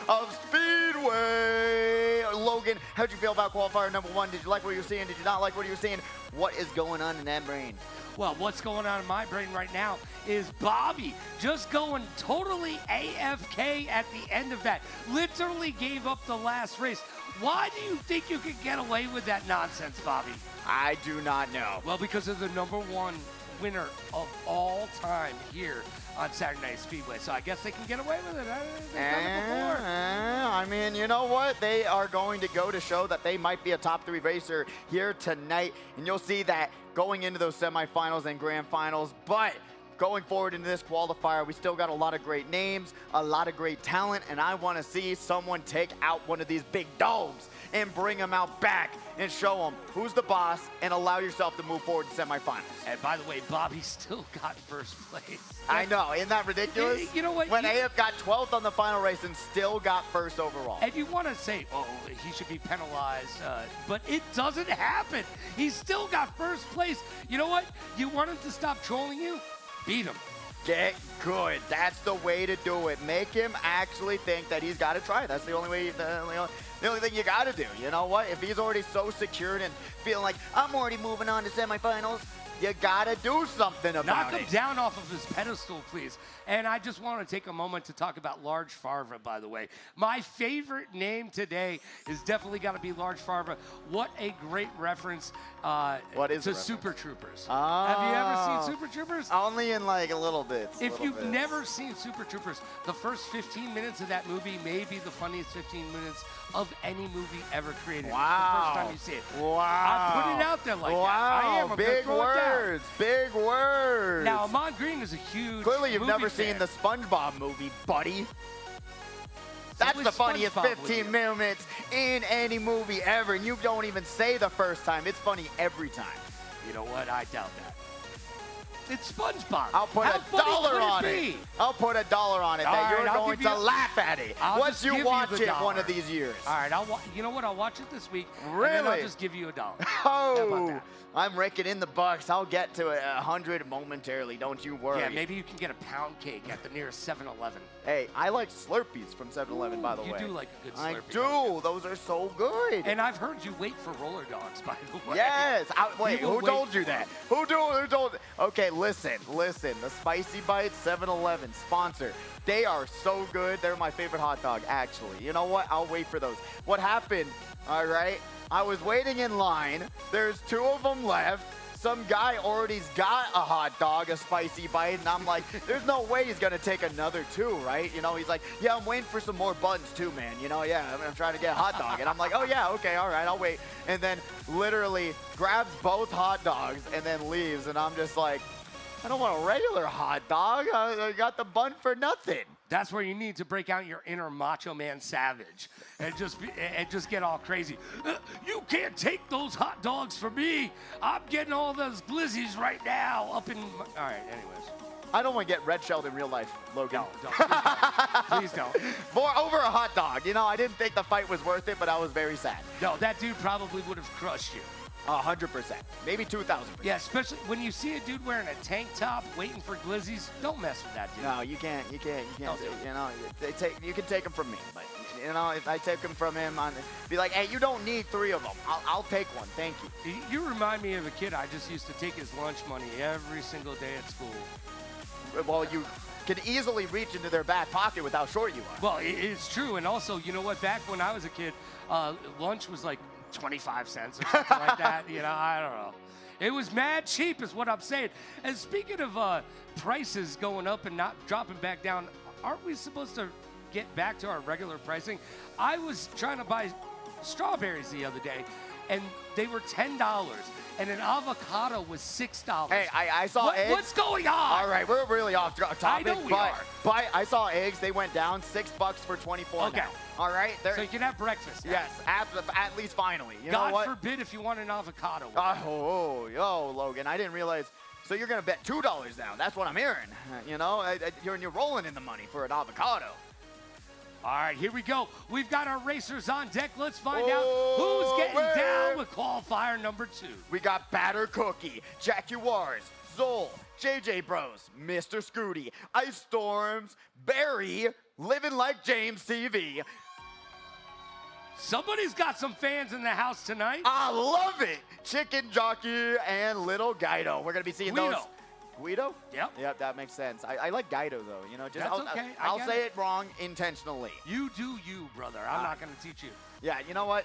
of Speedway. Logan, how'd you feel about qualifier number 1? Did you like what you were seeing? Did you not like what you were seeing? What is going on in that brain? Well, what's going on in my brain right now is Bobby just going totally AFK at the end of that. Literally gave up the last race. Why do you think you could get away with that nonsense, Bobby? I do not know. Well, because of the #1 winner of all time here on Saturday Night Speedway. So I guess they can get away with it. They've done it before. I mean, you know what? They are going to go to show that they might be a top 3 racer here tonight. And you'll see that going into those semifinals and grand finals. But going forward into this qualifier, we still got a lot of great names, a lot of great talent. And I want to see someone take out one of these big dogs and bring them out back and show them who's the boss and allow yourself to move forward to semifinals. And by the way, Bobby still got first place. I know, isn't that ridiculous? You know what? When AF got 12th on the final race and still got first overall. And you want to say, oh, he should be penalized, but it doesn't happen. He's still got first place. You know what? You want him to stop trolling you? Beat him. Get good. That's the way to do it. Make him actually think that he's got to try. That's the only way. The only thing you got to do. You know what? If he's already so secured and feeling like I'm already moving on to semifinals, you got to do something about Knock it. him down off of his pedestal, please. And I just want to take a moment to talk about Large Farva, by the way. My favorite name today is definitely got to be Large Farva. What a great reference to Super Troopers. Oh. Have you ever seen Super Troopers? Only in like a little bit. If you've never seen Super Troopers, the first 15 minutes of that movie may be the funniest 15 minutes of any movie ever created. Wow. The first time you see it. Wow. I'm putting it out there like that. I am. I'm Big words. Big words. Now, Amon Green is a huge Clearly, you've never fan. seen the SpongeBob movie, buddy. That's the funniest 15 minutes in any movie ever, and you don't even say the first time. It's funny every time. You know what? I doubt that. It's SpongeBob. I'll put $1 on it. I'll put $1 on it that you're going to laugh at it once you watch it one of these years. All right, you know what? I'll watch it this week. Really? And then I'll just give you $1. Oh, how about that? I'm raking in the bucks. I'll get to 100 momentarily. Don't you worry. Yeah, maybe you can get a pound cake at the nearest 7-Eleven. Hey, I like Slurpees from 7-Eleven, by the way. You do like a good Slurpee. I do. Those are so good. And I've heard you wait for roller dogs, by the way. Yes. Wait, who told you that? Who told? Okay, listen. The Spicy Bites 7-Eleven sponsor. They are so good. They're my favorite hot dog, actually. You know what? I'll wait for those. What happened, all right? I was waiting in line. There's 2 of them left. Some guy already's got a hot dog, a Spicy Bite, and I'm like, there's no way he's going to take another 2, right? You know, he's like, yeah, I'm waiting for some more buns too, man. You know, yeah, I'm trying to get a hot dog. And I'm like, oh, yeah, okay, all right, I'll wait. And then literally grabs both hot dogs and then leaves. And I'm just like, I don't want a regular hot dog. I got the bun for nothing. That's where you need to break out your inner Macho Man Savage and just get all crazy. You can't take those hot dogs from me. I'm getting all those glizzies right now up in. All right, anyways. I don't want to get red shelled in real life, Logan. No, don't. Please don't. Over a hot dog. You know, I didn't think the fight was worth it, but I was very sad. No, that dude probably would have crushed you. 100%. Maybe 2,000%. Yeah, especially when you see a dude wearing a tank top waiting for glizzies. Don't mess with that dude. No, you can't. You can't. You know, you can take them from me, but you know, if I take them from him, be like, hey, you don't need 3 of them. I'll take one. Thank you. You remind me of a kid. I just used to take his lunch money every single day at school. Well, you can easily reach into their back pocket with how short you are. Well, it's true, and also, you know what? Back when I was a kid, lunch was like 25 cents or something like that. You know, I don't know. It was mad cheap is what I'm saying. And speaking of prices going up and not dropping back down, aren't we supposed to get back to our regular pricing? I was trying to buy strawberries the other day, and they were $10, and an avocado was $6. Hey, I saw eggs. What's going on? All right, we're really off topic. I know we are. But I saw eggs. They went down $6 for 24 Okay. now. All right? So you can have breakfast now. Yes, at least finally. You God know what? forbid if you want an avocado. Logan, I didn't realize. So you're going to bet $2 now. That's what I'm hearing. You know, you're rolling in the money for an avocado. All right, here we go. We've got our racers on deck. Let's find out who's getting down with qualifier. qualifier number 2. We got Batter Cookie, Jaguars, Zol, JJ Bros, Mr. Scooty, Ice Storms, Barry, Living Like James TV. Somebody's got some fans in the house tonight. I love it. Chicken Jockey and Little Guido. We're going to be seeing those. Guido? Yep, that makes sense. I like Guido, though. You know, just that's okay. I'll say it wrong intentionally. You do you, brother. I'm not going to teach you. Yeah, you know what?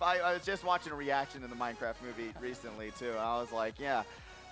I was just watching a reaction to the Minecraft movie recently, too. I was like, yeah.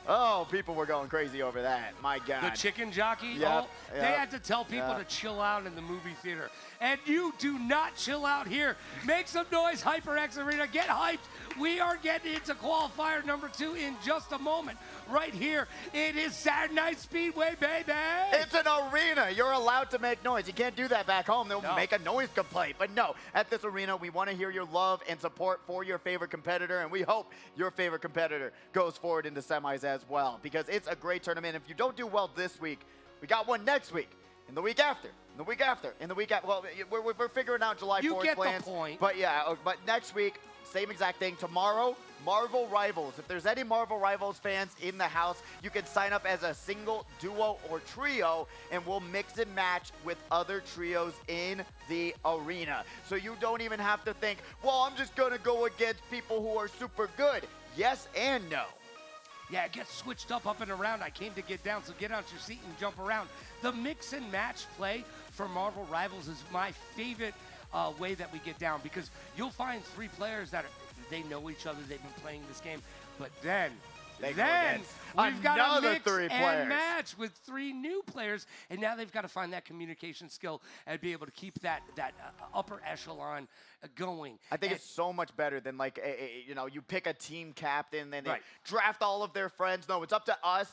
Oh, people were going crazy over that. My God. The chicken jockey? Yep, They had to tell people to chill out in the movie theater. And you do not chill out here. Make some noise, HyperX Arena. Get hyped. We are getting into qualifier number 2 in just a moment. Right here, it is Saturday Night Speedway, baby. It's an arena. You're allowed to make noise. You can't do that back home. They'll make a noise complaint. But no, at this arena, we want to hear your love and support for your favorite competitor. And we hope your favorite competitor goes forward into semis as well, because it's a great tournament. If you don't do well this week, we got one next week, and the week after, and the week after, and the week after. Well, we're figuring out July 4th plans. You get the point. But yeah, but next week, same exact thing. Tomorrow, Marvel Rivals. If there's any Marvel Rivals fans in the house, you can sign up as a single, duo, or trio, and we'll mix and match with other trios in the arena. So you don't even have to think, well, I'm just going to go against people who are super good. Yes and no. Yeah, it gets switched up and around. I came to get down, so get out your seat and jump around. The mix and match play for Marvel Rivals is my favorite way that we get down, because you'll find 3 players that they know each other, they've been playing this game, but then we've got a mix and match with 3 new players, and now they've got to find that communication skill and be able to keep that upper echelon going. I think it's so much better than like you pick a team captain and they draft all of their friends. No, it's up to us.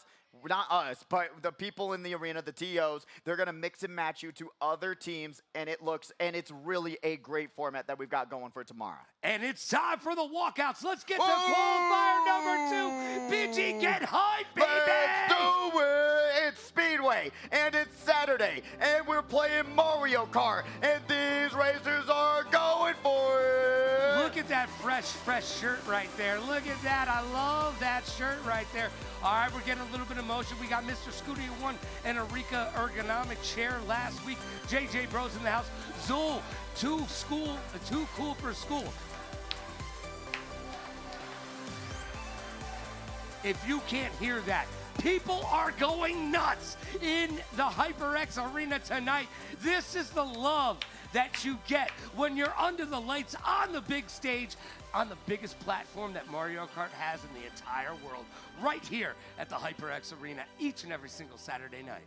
Not us, but the people in the arena, the TOs, they're going to mix and match you to other teams, and it's really a great format that we've got going for tomorrow. And it's time for the walkouts. Let's get to qualifier number 2. PG, get hyped, baby! Let's do it! It's Speedway, and it's Saturday, and we're playing Mario Kart, and these racers are going for it! Look at that fresh shirt right there. Look at that. I love that shirt right there. All right, we're getting a little bit of motion. We got Mr. Scooty who won an Eureka ergonomic chair last week. JJ Bros in the house. Zool, too cool for school. If you can't hear that, people are going nuts in the HyperX Arena tonight. This is the love that you get when you're under the lights on the big stage, on the biggest platform that Mario Kart has in the entire world, right here at the HyperX Arena each and every single Saturday night.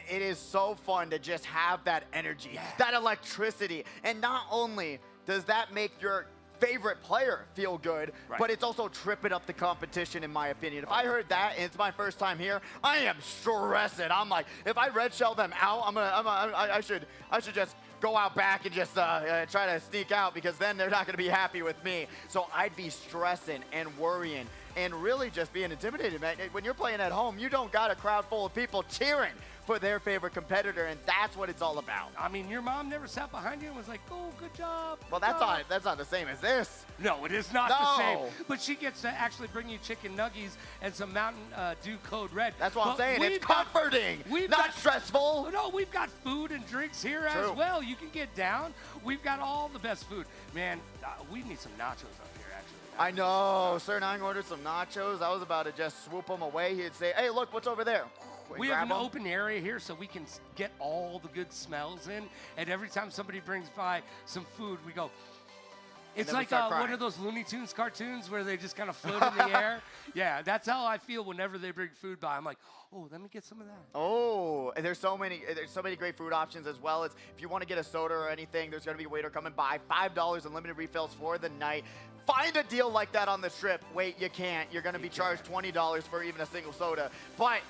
It is so fun to just have that energy, that electricity, and not only does that make your favorite player feel good, but it's also tripping up the competition, in my opinion. If I heard that and it's my first time here, I am stressing. I'm like, if I red shell them out, I should just go out back and just try to sneak out, because then they're not going to be happy with me. So I'd be stressing and worrying and really just being intimidated, man. When you're playing at home, you don't got a crowd full of people cheering for their favorite competitor, and that's what it's all about. I mean, your mom never sat behind you and was like, oh, good job. Well, that's not the same as this. No, it is not the same. But she gets to actually bring you chicken nuggies and some Mountain Dew Code Red. That's what I'm saying. It's comforting, not stressful. No, we've got food and drinks here as well. You can get down. We've got all the best food. Man, we need some nachos up here, actually. I know. Sir Nine ordered some nachos. I was about to just swoop them away. He'd say, hey, look, what's over there? We have an open area here so we can get all the good smells in. And every time somebody brings by some food, we go, it's like one of those Looney Tunes cartoons where they just kind of float in the air. Yeah, that's how I feel whenever they bring food by. I'm like, oh, let me get some of that. Oh, and there's so many great food options, as well as if you want to get a soda or anything, there's going to be a waiter coming by. $5 unlimited refills for the night. Find a deal like that on the Strip. Wait, you can't. You're going to be charged $20 for even a single soda. But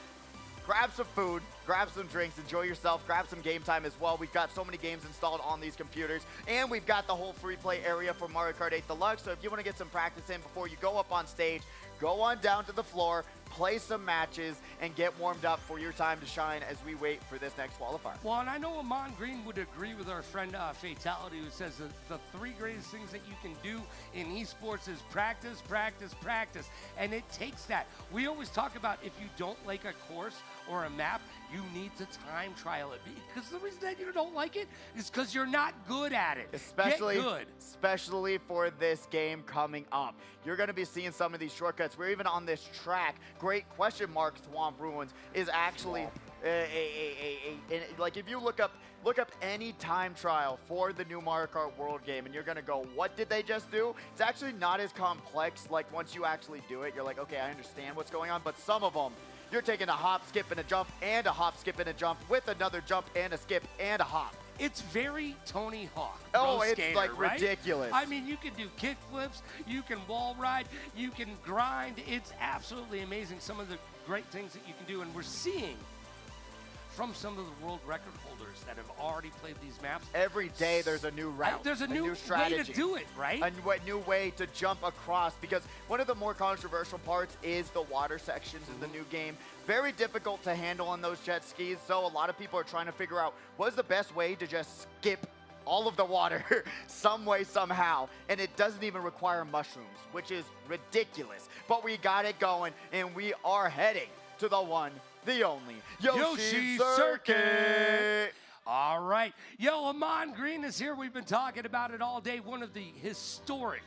grab some food, grab some drinks, enjoy yourself, grab some game time as well. We've got so many games installed on these computers, and we've got the whole free play area for Mario Kart 8 Deluxe. So if you want to get some practice in before you go up on stage, go on down to the floor, play some matches, and get warmed up for your time to shine as we wait for this next qualifier. Well, and I know Amon Green would agree with our friend Fatality, who says that the 3 greatest things that you can do in esports is practice, practice, practice. And it takes that. We always talk about if you don't like a course or a map, you need to time trial it. Because the reason that you don't like it is because you're not good at it. Especially for this game coming up. You're going to be seeing some of these shortcuts. We're even on this track. Great question mark, Swamp Ruins is actually like if you look up any time trial for the new Mario Kart World game and you're going to go, what did they just do? It's actually not as complex. Like once you actually do it, you're like, okay, I understand what's going on. But some of them, you're taking a hop, skip, and a jump, and a hop, skip, and a jump with another jump and a skip and a hop. It's very Tony Hawk. Oh, it's Skater, like right? ridiculous. I mean, you can do kick flips, you can wall ride, you can grind. It's absolutely amazing some of the great things that you can do. And we're seeing from some of the world record holders that have already played these maps. Every day there's a new route. There's a new strategy. way to do it, right? A new way to jump across, because one of the more controversial parts is the water sections in the new game. Very difficult to handle on those jet skis, so a lot of people are trying to figure out what's the best way to just skip all of the water some way, somehow. And it doesn't even require mushrooms, which is ridiculous. But we got it going, and we are heading to the one, the only Yoshi Circuit. All right. Yo, Amon Green is here. We've been talking about it all day. One of the historic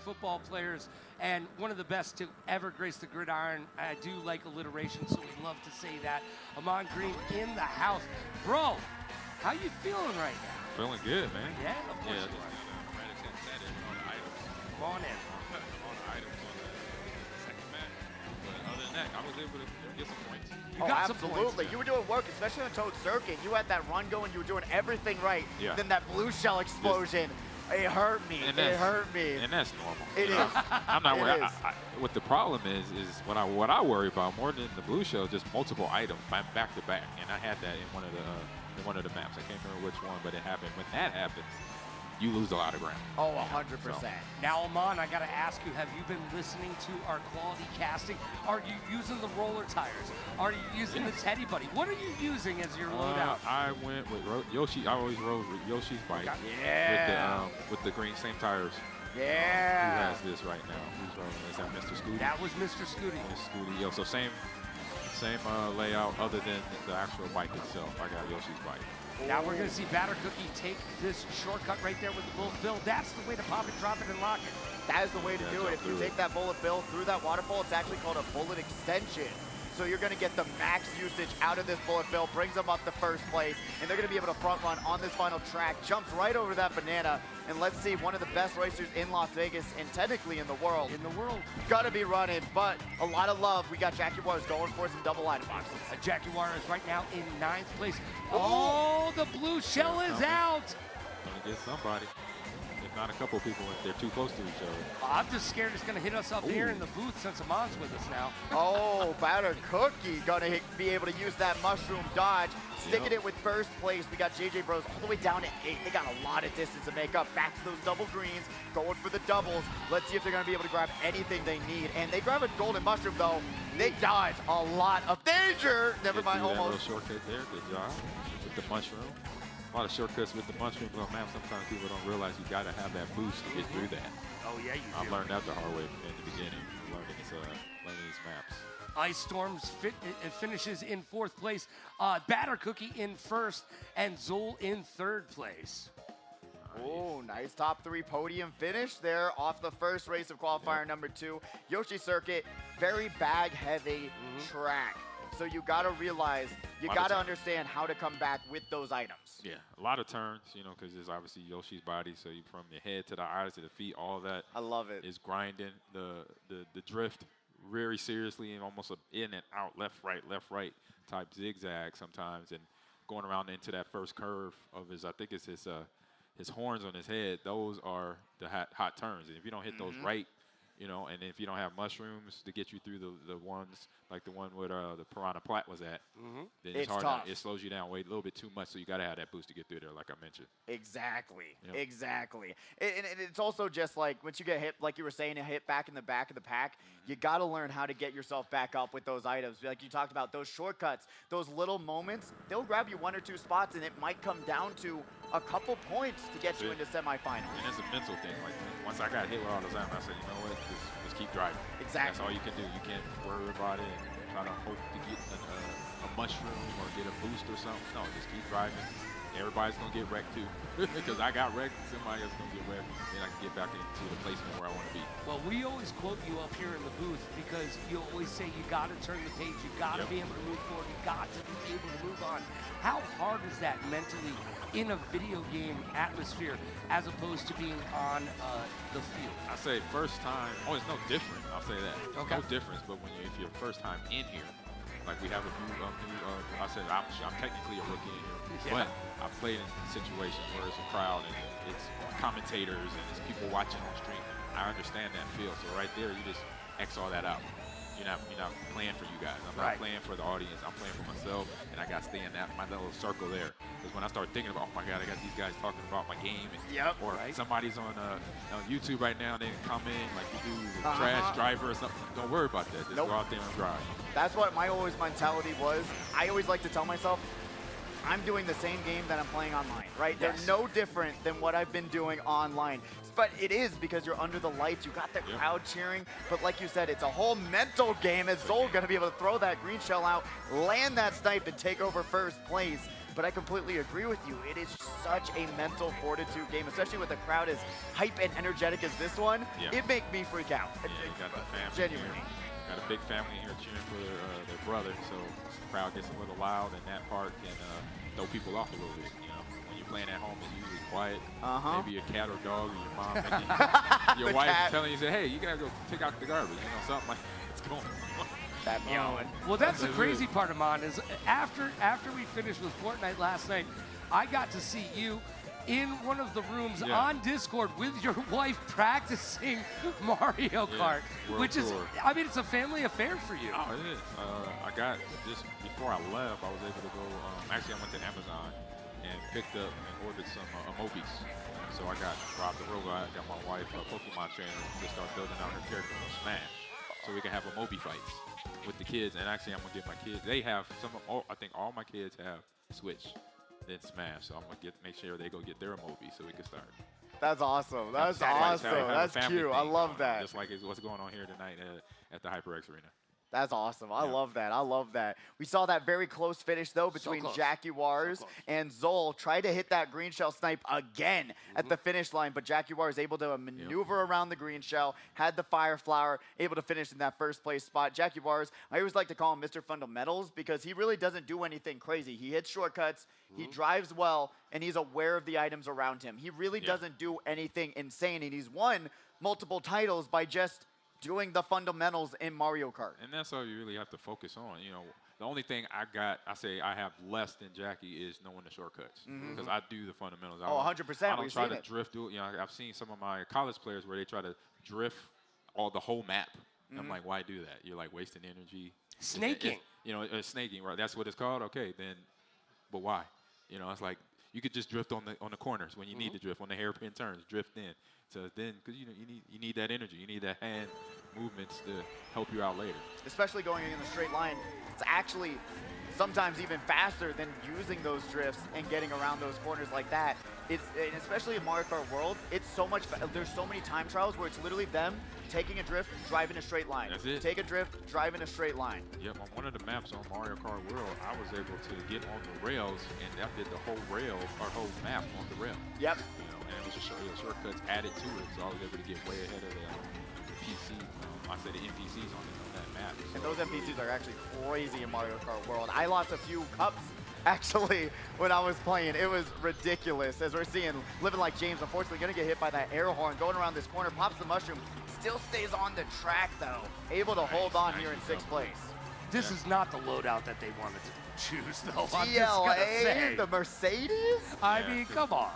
football players and one of the best to ever grace the gridiron. I do like alliteration, so we love to say that. Amon Green in the house. Bro, how you feeling right now? Feeling good, man. Yeah, of course you are. Come on in. On the items on the second match. But other than that, I was able to get some points. You got some absolutely. points. You were doing work, especially on Toad Circuit. You had that run going. You were doing everything right. Yeah. Then that blue shell explosion. It hurt me. It hurt me. And that's normal. It is. I'm not worried. What the problem is what I worry about more than the blue shell, just multiple items back to back. And I had that in one of the maps. I can't remember which one, but it happened. When that happens, you lose a lot of ground. Oh, 100%. So, now, Amon, I got to ask you, have you been listening to our quality casting? Are you using the roller tires? Are you using the Teddy Buddy? What are you using as your loadout? I went with Yoshi. I always rode with Yoshi's bike. Yeah. With the green, same tires. Yeah. Who has this right now? Who's rolling? Is that Mr. Scooty? That was Mr. Scooty. Scooty. Yo, so same layout other than the actual bike itself. I got Yoshi's bike. Now we're going to see Batter Cookie take this shortcut right there with the bullet bill. That's the way to pop it, drop it, and lock it. That is the way to do it. If you take that bullet bill through that waterfall, it's actually called a bullet extension. So you're going to get the max usage out of this bullet bill, brings them up to first place, and they're going to be able to front run on this final track, jumps right over that banana, and let's see, one of the best racers in Las Vegas and technically in the world. Got to be running, but a lot of love. We got Jackie Waters going for some double item boxes. Jackie Waters right now in 9th place. Oh, the blue shell is out. Gonna get somebody. If not a couple people, if they're too close to each other. I'm just scared it's going to hit us up here in the booth since Amon's with us now. Oh, Batter Cookie gonna be able to use that mushroom dodge. Sticking it with first place. We got JJ Bros all the way down to 8. They got a lot of distance to make up. Back to those double greens, going for the doubles. Let's see if they're gonna be able to grab anything they need. And they grab a golden mushroom though. They dodge a lot of danger. Never mind, almost. Little shortcut there. Good job with the mushroom. A lot of shortcuts with the mushroom on map. Sometimes people don't realize you got to have that boost to get through that. Oh yeah, you do. I learned that the hard way in the beginning, learning these maps. Ice Storms finishes in 4th place. Batter Cookie in 1st, and Zool in 3rd place. Oh, nice top 3 podium finish there off the first race of qualifier number 2. Yoshi Circuit, very bag heavy track. So you got to realize, you got to understand how to come back with those items. Yeah, a lot of turns, you know, because there's obviously Yoshi's body. So you, from the head to the eyes to the feet, all that. I love it. Is grinding the drift very seriously and almost in and out, left, right type zigzag sometimes. And going around into that first curve of his, I think it's his horns on his head. Those are the hot turns. And if you don't hit those right, You know, and if you don't have mushrooms to get you through the ones like the one where the Piranha Plat was at, then it's hard. Tough. It slows you down way a little bit too much, so you got to have that boost to get through there, like I mentioned. Exactly. Yep. Exactly. And it's also just like once you get hit, like you were saying, a hit back in the back of the pack, you got to learn how to get yourself back up with those items. Like you talked about, those shortcuts, those little moments, they'll grab you 1 or 2 spots, and it might come down to a couple points to get you into semifinals. And it's a mental thing. Like once I got hit with all those items, I said, you know what, just keep driving. Exactly. That's all you can do. You can't worry about it and try to hope to get a mushroom or get a boost or something. No, just keep driving. Everybody's going to get wrecked too. Because I got wrecked, somebody else is going to get wrecked, and I can get back into the placement where I want to be. Well, we always quote you up here in the booth because you always say you got to turn the page, you got to be able to move forward, you got to be able to move on. How hard is that mentally in a video game atmosphere as opposed to being on the field? I say first time, it's no different. I'll say that. Okay. No difference, but if you're first time in here, like we have a few I said I'm technically a rookie in here, but I've played in situations where it's a crowd and it's commentators and it's people watching on stream. I understand that feel. So right there, you just X all that out. You're not playing for you guys. I'm not playing for the audience. I'm playing for myself, and I got to stay in my little circle there. Because when I start thinking about, oh my God, I got these guys talking about my game, and or somebody's on YouTube right now, and they come in like you do with Trash Driver or something. Don't worry about that. Just go out there and drive. That's what my always mentality was. I always like to tell myself, I'm doing the same game that I'm playing online, right? They're no different than what I've been doing online. But it is because you're under the lights, you got the crowd cheering, but like you said, it's a whole mental game as Zol gonna be able to throw that green shell out, land that snipe, and take over first place. But I completely agree with you. It is such a mental fortitude game, especially with a crowd as hype and energetic as this one. It makes me freak out. Yeah, you got the family genuinely. Here. Got a big family here cheering for their brother, so the crowd gets a little loud, and that part can throw people off a little bit. You know, when you're playing at home, it's usually quiet. Maybe a cat or dog, or your mom, your wife telling you, say, "Hey, you gotta go take out the garbage." You know, something like that's going on. That meowing. Well, that's the crazy part, Amon, is after we finished with Fortnite last night, I got to see you in one of the rooms on Discord with your wife practicing Mario Kart, which is, I mean, it's a family affair for you. Oh, it is. I got, just before I left, I was able to go, actually I went to Amazon and picked up and ordered some emojis. So I robbed the robot, got my wife a Pokemon trainer to start building out her character on Smash. So we can have emoji fights with the kids. And actually I'm gonna get my kids, they have I think all my kids have Switch, then Smash. So I'm gonna make sure they go get their emoji so we can start. That's awesome. That's awesome. That's cute. I love that. Just like what's going on here tonight at the HyperX Arena. That's awesome. I love that. I love that. We saw that very close finish, though, between Jaguars and Zol. Tried to hit that green shell snipe again at the finish line, but Jaguar is able to maneuver around the green shell, had the fire flower, able to finish in that first place spot. Jaguars, I always like to call him Mr. Fundamentals because he really doesn't do anything crazy. He hits shortcuts, he drives well, and he's aware of the items around him. He really doesn't do anything insane, and he's won multiple titles by just doing the fundamentals in Mario Kart. And that's all you really have to focus on. You know, the only thing I say I have less than Jackie is knowing the shortcuts. Because I do the fundamentals. 100%. I don't try to drift. You know, I've seen some of my college players where they try to drift the whole map. And I'm like, why do that? You're like wasting energy. Snaking. You know, snaking, right? That's what it's called? Okay, then, but why? You know, it's like, you could just drift on the corners when you need to drift, on the hairpin turns, drift in. So then, because you need that energy, you need that hand movements to help you out later. Especially going in a straight line, it's actually sometimes even faster than using those drifts and getting around those corners like that. And especially in Mario Kart World, it's so much. There's so many time trials where it's literally them taking a drift, driving a straight line. That's it. Take a drift, drive in a straight line. Yep, on one of the maps on Mario Kart World, I was able to get on the rails, and that did the whole map on the rail. Yep. You know, and it was just shortcuts added to it, so I was able to get way ahead of the PC. I said the NPCs on that map. So. And those NPCs are actually crazy in Mario Kart World. I lost a few cups actually when I was playing. It was ridiculous. As we're seeing, Living Like James, unfortunately going to get hit by that air horn, going around this corner, pops the mushroom, still stays on the track though, able to hold on here in 6th place. This is not the loadout that they wanted to choose though. GLA, the Mercedes? I mean, come on.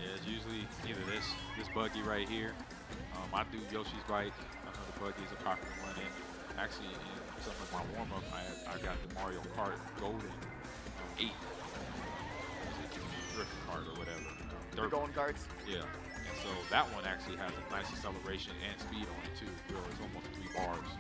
Yeah, it's usually either this buggy right here, I do Yoshi's Bike. I know the buggy is a popular one. And actually, in some of my warm-up, I got the Mario Kart Golden 8. Drift kart or whatever. The golden carts? Yeah. And so that one actually has a nice acceleration and speed on it too. Really, it's almost 3 bars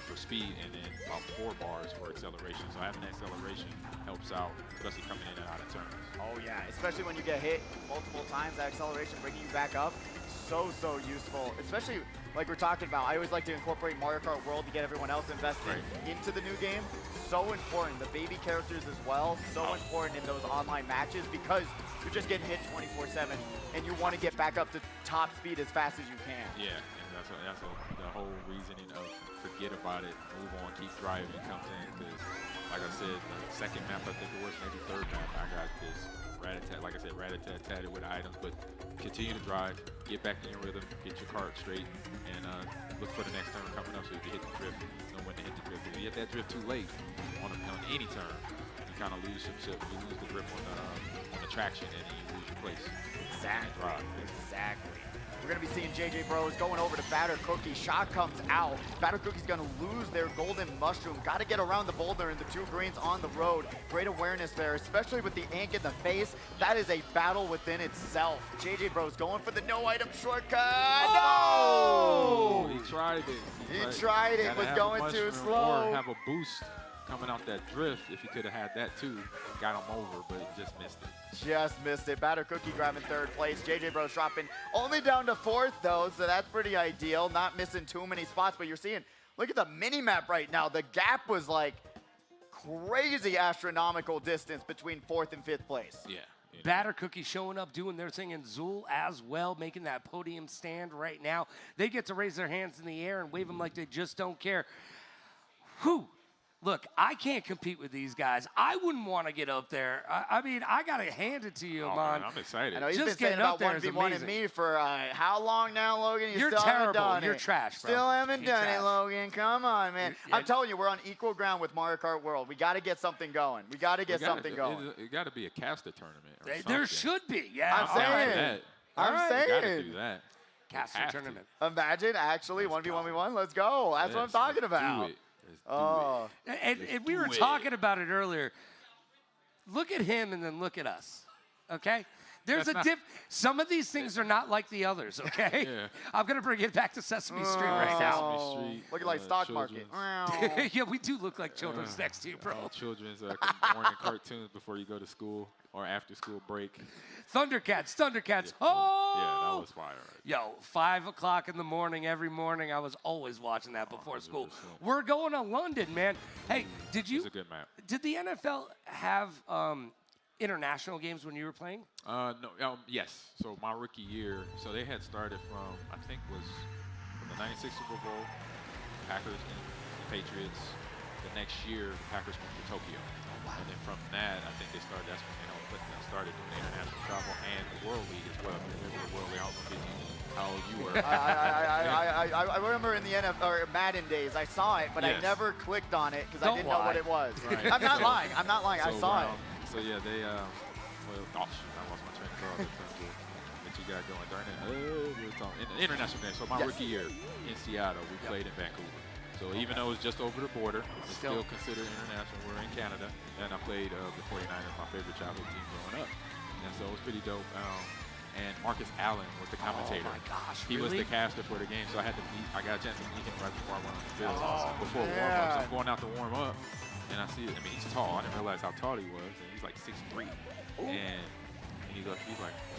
for speed, and then about 4 bars for acceleration. So having that acceleration helps out, especially coming in and out of turns. Oh yeah, especially when you get hit multiple times, that acceleration bringing you back up, so useful. Especially like we're talking about, I always like to incorporate Mario Kart World to get everyone else invested into the new game. So important, the baby characters as well, so important in those online matches because you're just getting hit 24/7 and you want to get back up to top speed as fast as you can. Yeah, and that's the whole reasoning of forget about it, move on, keep driving comes in, because like I said, the second map I think it was, maybe third map, I got this rat-a-tat, like I said, rat-a-tat-tatted with items, but continue to drive, get back in your rhythm, get your cart straight, and look for the next turn coming up so if you hit the drift, you know when to hit the drift. If you hit that drift too late on any turn, you kind of lose some shit. You lose the grip on the traction and then you lose your place. Exactly. We're going to be seeing JJ Bros going over to Batter Cookie. Shot comes out. Batter Cookie's going to lose their golden mushroom. Got to get around the boulder and the 2 greens on the road. Great awareness there, especially with the ink in the face. That is a battle within itself. JJ Bros going for the no item shortcut. Oh! He tried it. He tried it, was going too slow. Or have a boost coming out that drift. If he could have had that too, got him over, but he just missed it. Just missed it. Batter Cookie grabbing 3rd place. JJ Bros dropping only down to 4th though, so that's pretty ideal. Not missing too many spots, but you're seeing, look at the mini map right now. The gap was like crazy astronomical distance between 4th and 5th place. Yeah. Batter Cookie showing up, doing their thing, and Zool as well, making that podium stand right now. They get to raise their hands in the air and wave them like they just don't care. Whew. Look, I can't compete with these guys. I wouldn't want to get up there. I mean, I got to hand it to you, man. I'm excited. I know he's just been saying about 1v1 and me for how long now, Logan? You're still terrible. haven't done You're it. trash, bro. Still haven't You're done trash. it, Logan. Come on, man. I'm telling you, we're on equal ground with Mario Kart World. We got to get something going. We got to get something going. It got to be a caster tournament or There something. should be, yeah. I'm saying. That. I'm saying. You got to do that. Caster tournament. Imagine, actually, 1v1v1. Let's go. That's what I'm talking about. Do it. And we were talking about it earlier. Look at him and then look at us, okay? There's a some of these things are not like the others, okay? Yeah. I'm going to bring it back to Sesame Street right now. Sesame Street, Looking like stock market. Yeah, we do look like children's next to you, bro. Children's morning cartoons before you go to school or after school break. Thundercats. Yeah. Oh! Yeah, that was fire. Right? Yo, 5 o'clock in the morning, every morning, I was always watching that before school. 100%. We're going to London, man. Hey, did It's a good map. the NFL have international games when you were playing? No, yes. So my rookie year, so they had started from, I think was from the 96 Super Bowl, Packers and the Patriots. The next year, the Packers went to Tokyo. And then from that, I think that's when they started doing the international travel and the World League as well. Remember the World League? I don't know how old you were. I remember in the NFL or Madden days, I saw it, but I never clicked on it because I didn't know what it was. Right. I'm not lying. I'm not lying. I saw it. So yeah, they well, shoot, I lost my train of thought in terms of what you got going. Darn it. We were talking international game. So my rookie year in Seattle, we played in Vancouver. So even though it's just over the border, it's still considered international. We're in Canada, and I played the 49ers, my favorite childhood team growing up. And so it was pretty dope. And Marcus Allen was the commentator. Oh my gosh, he was the caster for the game, so I got a chance to meet him right before I went on the field. Before warm-up, so I'm going out to warm up, and I see it. I mean, he's tall. I didn't realize how tall he was, and he's like 6'3". And he's like,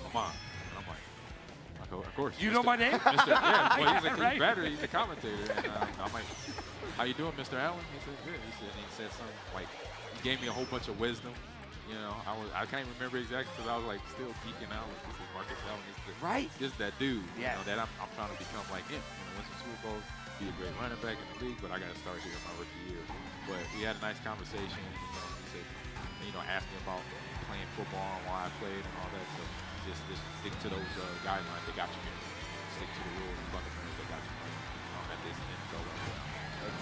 come on. And I'm like, of course. You know my name? Mr. Yeah, well, he's right. he's a commentator. And I'm like, how you doing, Mr. Allen? He said, good. He said something like, he gave me a whole bunch of wisdom. You know, I can't remember exactly because I was like still geeking out. Like, this is Marcus Allen. This is that dude. Yeah. You know, that I'm trying to become like him. You know, win some Super Bowls, be a great running back in the league, but I got to start here in my rookie year. But we had a nice conversation. You know, he said, asked me about playing football and why I played and all that. So just stick to those guidelines that got you here. Stick to the rules and fundamentals that got you here at this NFL level.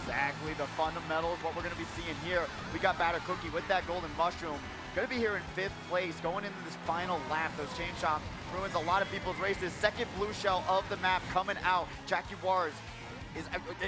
Exactly, the fundamentals, what we're going to be seeing here. We got Batter Cookie with that golden mushroom. Going to be here in 5th place, going into this final lap. Those chain shots ruins a lot of people's races. Second blue shell of the map coming out. Jaguars is,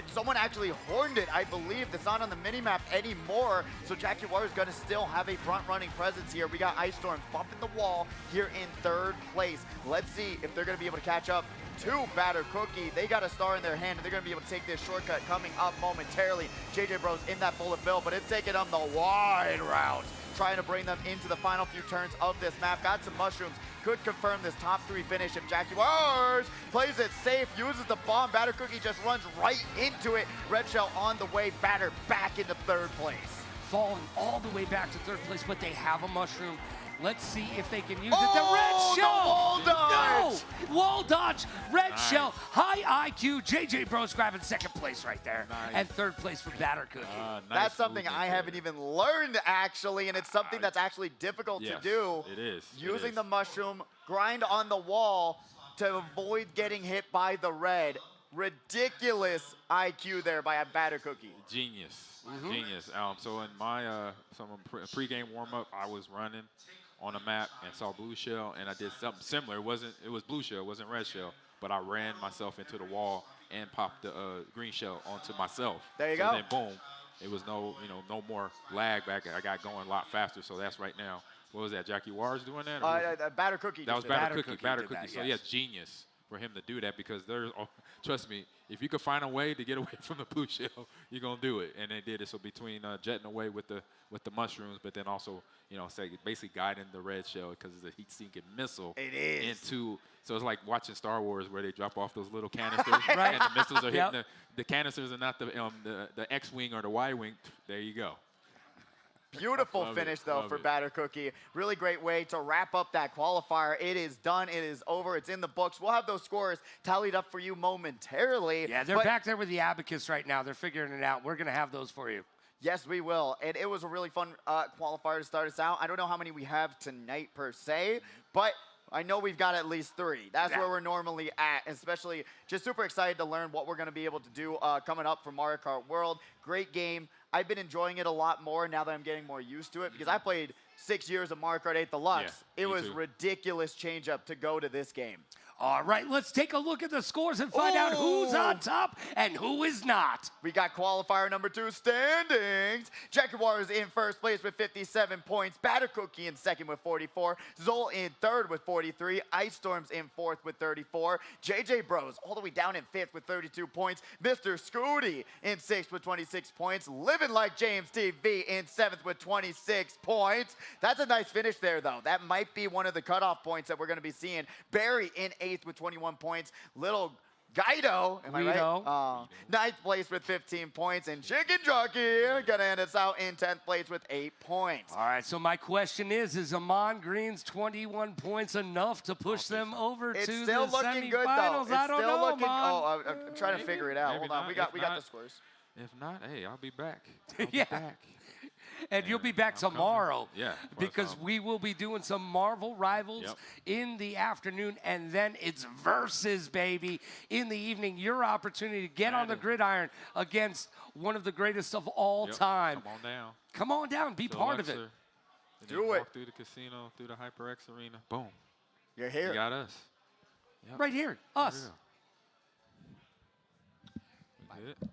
someone actually horned it, I believe. That's not on the mini-map anymore. So Jaguar is going to still have a front-running presence here. We got Ice Storms bumping the wall here in 3rd place. Let's see if they're going to be able to catch up to Batter Cookie. They got a star in their hand, and they're going to be able to take this shortcut coming up momentarily. JJ Bros in that bullet bill, but it's taking them the wide route, trying to bring them into the final few turns of this map. Got some mushrooms. Could confirm this top 3 finish if Jaguars plays it safe, uses the bomb. Batter Cookie just runs right into it. Red Shell on the way. Batter back into 3rd place. Falling all the way back to 3rd place, but they have a mushroom. Let's see if they can use it. The Red Shell! Wall dodge! No! Wall dodge! Red Shell, high IQ. JJ Bros grabbing 2nd place right there. Nice. And 3rd place for Batter Cookie. Nice That's something I movement haven't there. even learned, actually, and it's something that's actually difficult to do. It is. Using the mushroom, grind on the wall to avoid getting hit by the red. Ridiculous IQ there by a Batter Cookie. Genius. Genius. So in my pre-game warm-up, I was running on a map and saw blue shell, and I did something similar. It was blue shell, it wasn't red shell, but I ran myself into the wall and popped the green shell onto myself. There you so go. Then boom, it was no more lag back. I got going a lot faster. So that's right now. What was that? Jackie Wars doing that? Batter Cookie. That was just did Batter Cookie. Batter did Cookie. that, So yes. yeah, genius for him to do that, because there's, trust me, if you could find a way to get away from the blue shell, you're gonna do it. And they did it. So between jetting away with the mushrooms, but then also basically guiding the red shell, because it's a heat-seeking missile. It is. So it's like watching Star Wars where they drop off those little canisters, Right. and the missiles are hitting Yep. the canisters, and not the X-wing or the Y-wing. There you go. Beautiful Love finish, it, though, love for it. Batter Cookie. Really great way to wrap up that qualifier. It is done. It is over. It's in the books. We'll have those scores tallied up for you momentarily. Yeah, they're but back there with the abacus right now. They're figuring it out. We're going to have those for you. Yes, we will. And it was a really fun qualifier to start us out. I don't know how many we have tonight per se, but I know we've got at least 3. That's where we're normally at, especially just super excited to learn what we're going to be able to do coming up for Mario Kart World. Great game. I've been enjoying it a lot more now that I'm getting more used to it, because I played 6 years of Mario Kart 8 Deluxe. Yeah, it me was too. ridiculous change up to go to this game. All right, let's take a look at the scores and find out who's on top and who is not. We got qualifier number 2 standings. Jaguars in 1st place with 57 points. Batter Cookie in 2nd with 44. Zol in 3rd with 43. Ice Storms in 4th with 34. JJ Bros all the way down in 5th with 32 points. Mr. Scooty in 6th with 26 points. Living Like James TV in 7th with 26 points. That's a nice finish there, though. That might be one of the cutoff points that we're going to be seeing. Barry in 8th with 21 points. Little Guido, am I right? 9th place with 15 points. And Chicken Jockey gonna end us out in 10th place with 8 points. All right, so my question is Amon Green's 21 points enough to push them over It's to the still looking good, though. semifinals? It's I don't still know, looking. Amon. Oh, I'm trying to figure it out. Maybe Hold on, not. we got If the not- scores. If not, hey, I'll be back. I'll be Yeah. back. And you'll be back I'm coming. tomorrow. Yeah, of course, Because we will be doing some Marvel Rivals Yep. in the afternoon, and then it's Versus, baby, in the evening. Your opportunity to get on the Madden. gridiron against one of the greatest of all Yep. time. Come on down. Come on down, be to part of it. Luxor, and Do then it. Walk through the casino, through the HyperX arena. Boom. You're You here. got us. Yep. Right here, For us. real. We good?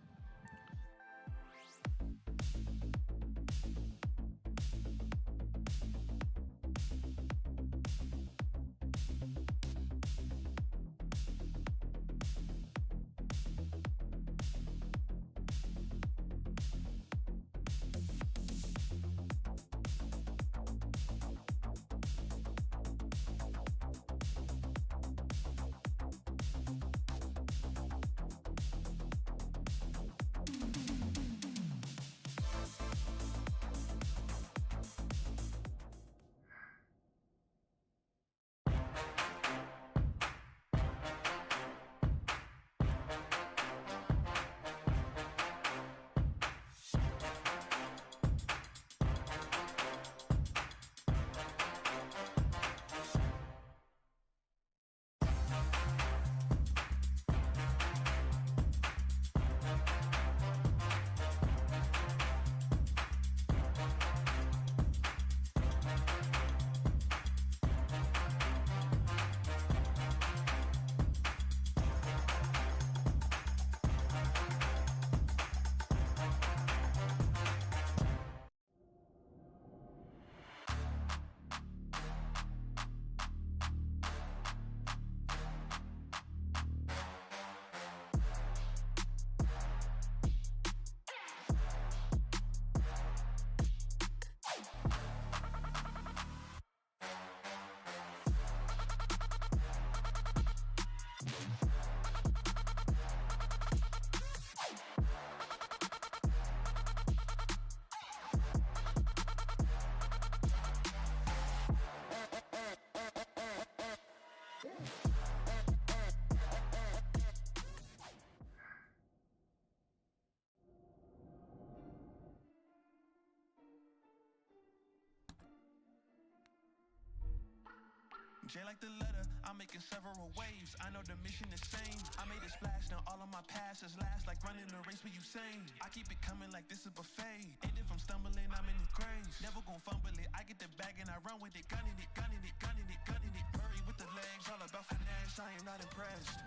J like the letter, I'm making several waves. I know the mission is same. I made a splash, now all of my passes last like running a race with Usain. I keep it coming like this is buffet. And if I'm stumbling, I'm in the craze. Never gon' fumble it. I get the bag and I run with it, gunning it, gunning it, gunning it, gunning it. Murray with the legs, all about finesse. I am not impressed.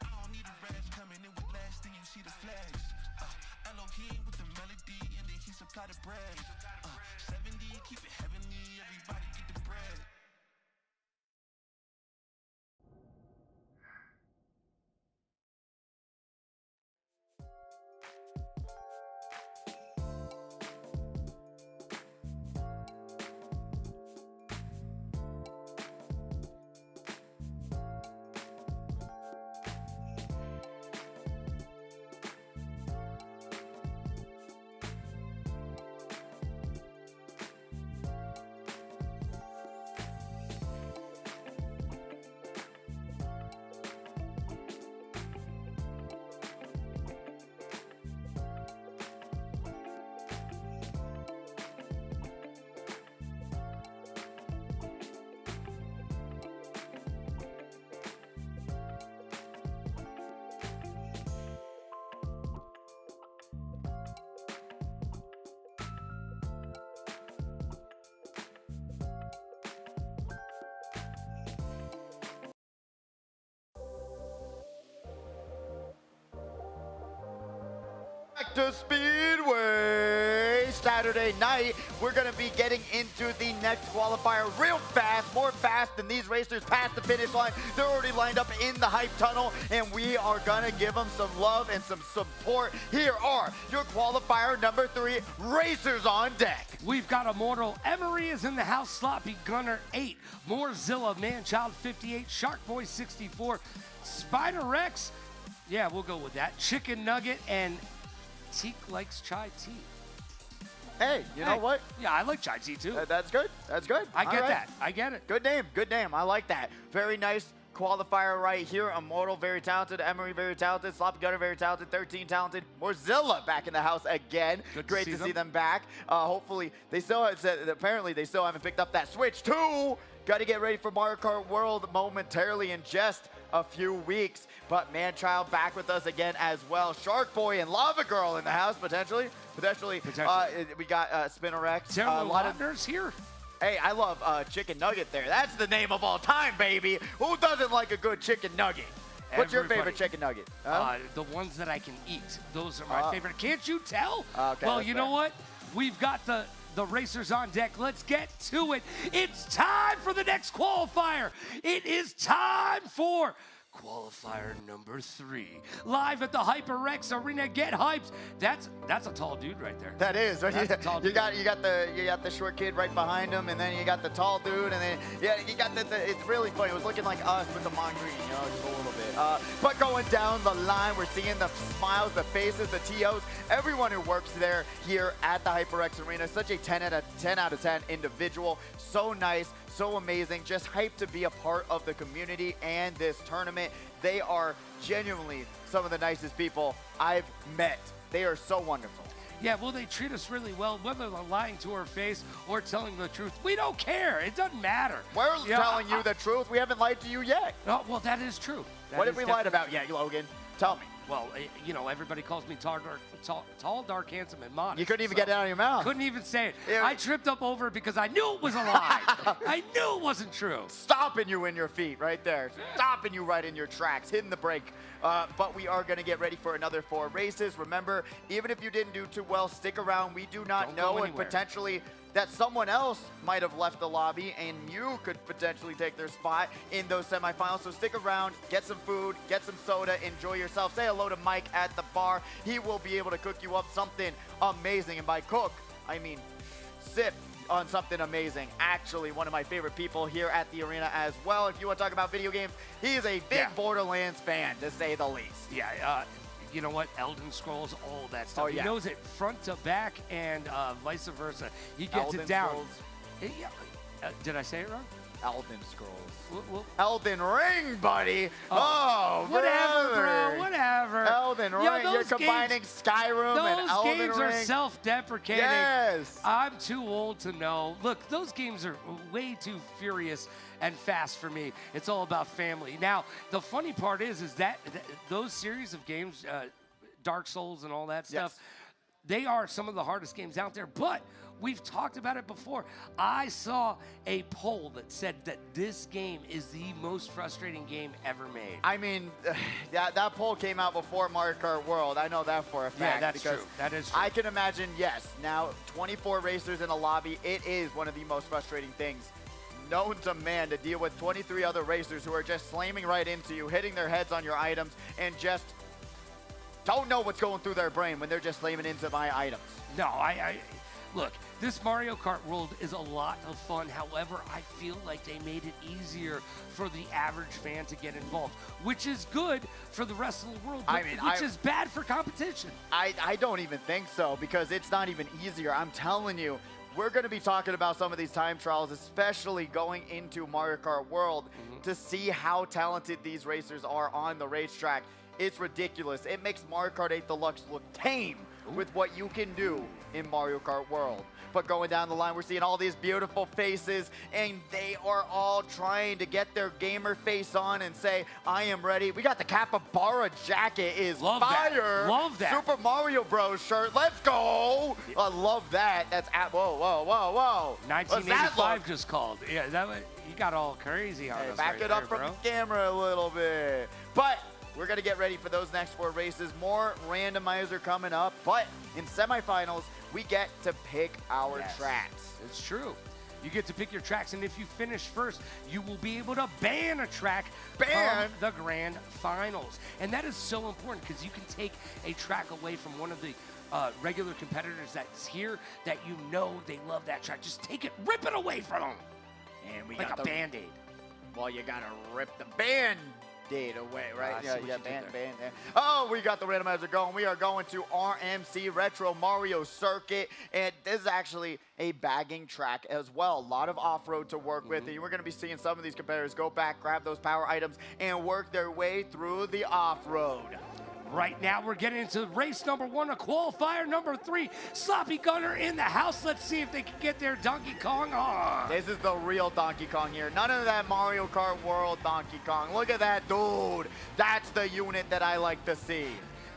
I don't need a rest, coming in with less, then you see the flags. Elohim with the melody, and then he supply the bread. 70, keep it heavenly, everybody get the bread. Back to Speedway Saturday night. We're going to be getting into the next qualifier real fast, more fast than these racers past the finish line. They're already lined up in the hype tunnel, and we are going to give them some love and some support. Here are your qualifier number 3 racers on deck. We've got Immortal. Emery is in the house. Sloppy Gunner 8. Moorzilla Manchild 58. Sharkboy 64. SpiderX. Yeah, we'll go with that. Chicken Nugget and Teak likes chai tea. Hey, you know what? Yeah, I like chai tea too. That's good. That's good. I get that. I get it. Good name. Good name. I like that. Very nice qualifier right here. Immortal, very talented. Emery, very talented. Sloppy Gunner, very talented. 13, talented. Moorzilla back in the house again. Great to see them back. Hopefully, they still apparently they still haven't picked up that Switch too. Got to get ready for Mario Kart World momentarily in just a few weeks. But Manchild back with us again as well. Shark Boy and Lava Girl in the house potentially. We got SpiderX. A lot of here. Hey, I love chicken nugget there. That's the name of all time, baby. Who doesn't like a good chicken nugget? What's your favorite chicken nugget? Huh? The ones that I can eat. Those are my favorite. Can't you tell? Okay, well, you know what? We've got the racers on deck. Let's get to it. It's time for the next qualifier. It is time for qualifier number 3. Live at the HyperX Arena. Get hyped. That's a tall dude right there. That is. That's a tall dude. You got the short kid right behind him, and then you got the tall dude, and then you got the it's really funny. It was looking like us with the Mon Green, just a little bit. But going down the line, we're seeing the smiles, the faces, the TOs, everyone who works there here at the HyperX Arena. Such a 10 out of 10 individual. So nice. So amazing, just hyped to be a part of the community and this tournament. They are genuinely some of the nicest people I've met. They are so wonderful. Yeah, well, they treat us really well, whether they're lying to our face or telling the truth. We don't care. It doesn't matter. We're telling you the truth. We haven't lied to you yet. Oh, well, that is true. What have we lied about yet, Logan? Tell me. Well, everybody calls me tall, dark, handsome, and modest. You couldn't even get it out of your mouth. Couldn't even say it. I tripped up over it because I knew it was a lie. I knew it wasn't true. Stopping you in your feet right there. Stopping you right in your tracks, hitting the brake. But we are going to get ready for another 4 races. Remember, even if you didn't do too well, stick around. We do not know, and potentially that someone else might have left the lobby and you could potentially take their spot in those semifinals. So stick around, get some food, get some soda, enjoy yourself. Say hello to Mike at the bar. He will be able to cook you up something amazing. And by cook, I mean sip on something amazing. Actually, one of my favorite people here at the arena as well. If you want to talk about video games, he is a big Borderlands fan, to say the least. Yeah, you know what? Elden Scrolls, all that stuff. He knows it front to back and vice versa. He gets it down. Did I say it wrong? Elden Scrolls. Well, Elden Ring, buddy. Oh, whatever, brother. bro. Whatever. Elden Ring. You're combining Skyrim and Elden Ring. Those games are self-deprecating. Yes. I'm too old to know. Look, those games are way too furious and fast for me. It's all about family. Now, the funny part is that those series of games, Dark Souls and all that stuff, they are some of the hardest games out there. But we've talked about it before. I saw a poll that said that this game is the most frustrating game ever made. I mean, that poll came out before Mario Kart World. I know that for a fact. Yeah, that's true. That is true. I can imagine, yes, now 24 racers in a lobby, it is one of the most frustrating things known to man, to deal with 23 other racers who are just slamming right into you, hitting their heads on your items, and just don't know what's going through their brain when they're just slamming into my items. No, look, this Mario Kart World is a lot of fun. However, I feel like they made it easier for the average fan to get involved, which is good for the rest of the world, which is bad for competition. I don't even think so, because it's not even easier. I'm telling you, we're going to be talking about some of these time trials, especially going into Mario Kart World, to see how talented these racers are on the racetrack. It's ridiculous. It makes Mario Kart 8 Deluxe look tame with what you can do in Mario Kart World. But going down the line, we're seeing all these beautiful faces, and they are all trying to get their gamer face on and say, I am ready. We got the Capybara jacket is fire. Love that. Super Mario Bros shirt. Let's go. I love that. That's whoa, whoa, whoa, whoa. 1985 just called. Yeah, you got all crazy on us. Back it up from the camera a little bit. But we're going to get ready for those next 4 races. More randomizer coming up. But in semifinals, we get to pick our tracks. It's true. You get to pick your tracks, and if you finish first, you will be able to ban a track from the grand finals. And that is so important, because you can take a track away from one of the regular competitors that's here that you know they love that track. Just take it, rip it away from them. And we got a Band-Aid. Well, you got to rip the Band-Aid away, right? Band. Oh, we got the randomizer going. We are going to RMC Retro Mario Circuit, and this is actually a bagging track as well. A lot of off-road to work with, and we're going to be seeing some of these competitors go back, grab those power items, and work their way through the off-road. Right now, we're getting into race number 1, a qualifier number 3. Sloppy Gunner in the house. Let's see if they can get their Donkey Kong on. This is the real Donkey Kong here. None of that Mario Kart World Donkey Kong. Look at that dude. That's the unit that I like to see.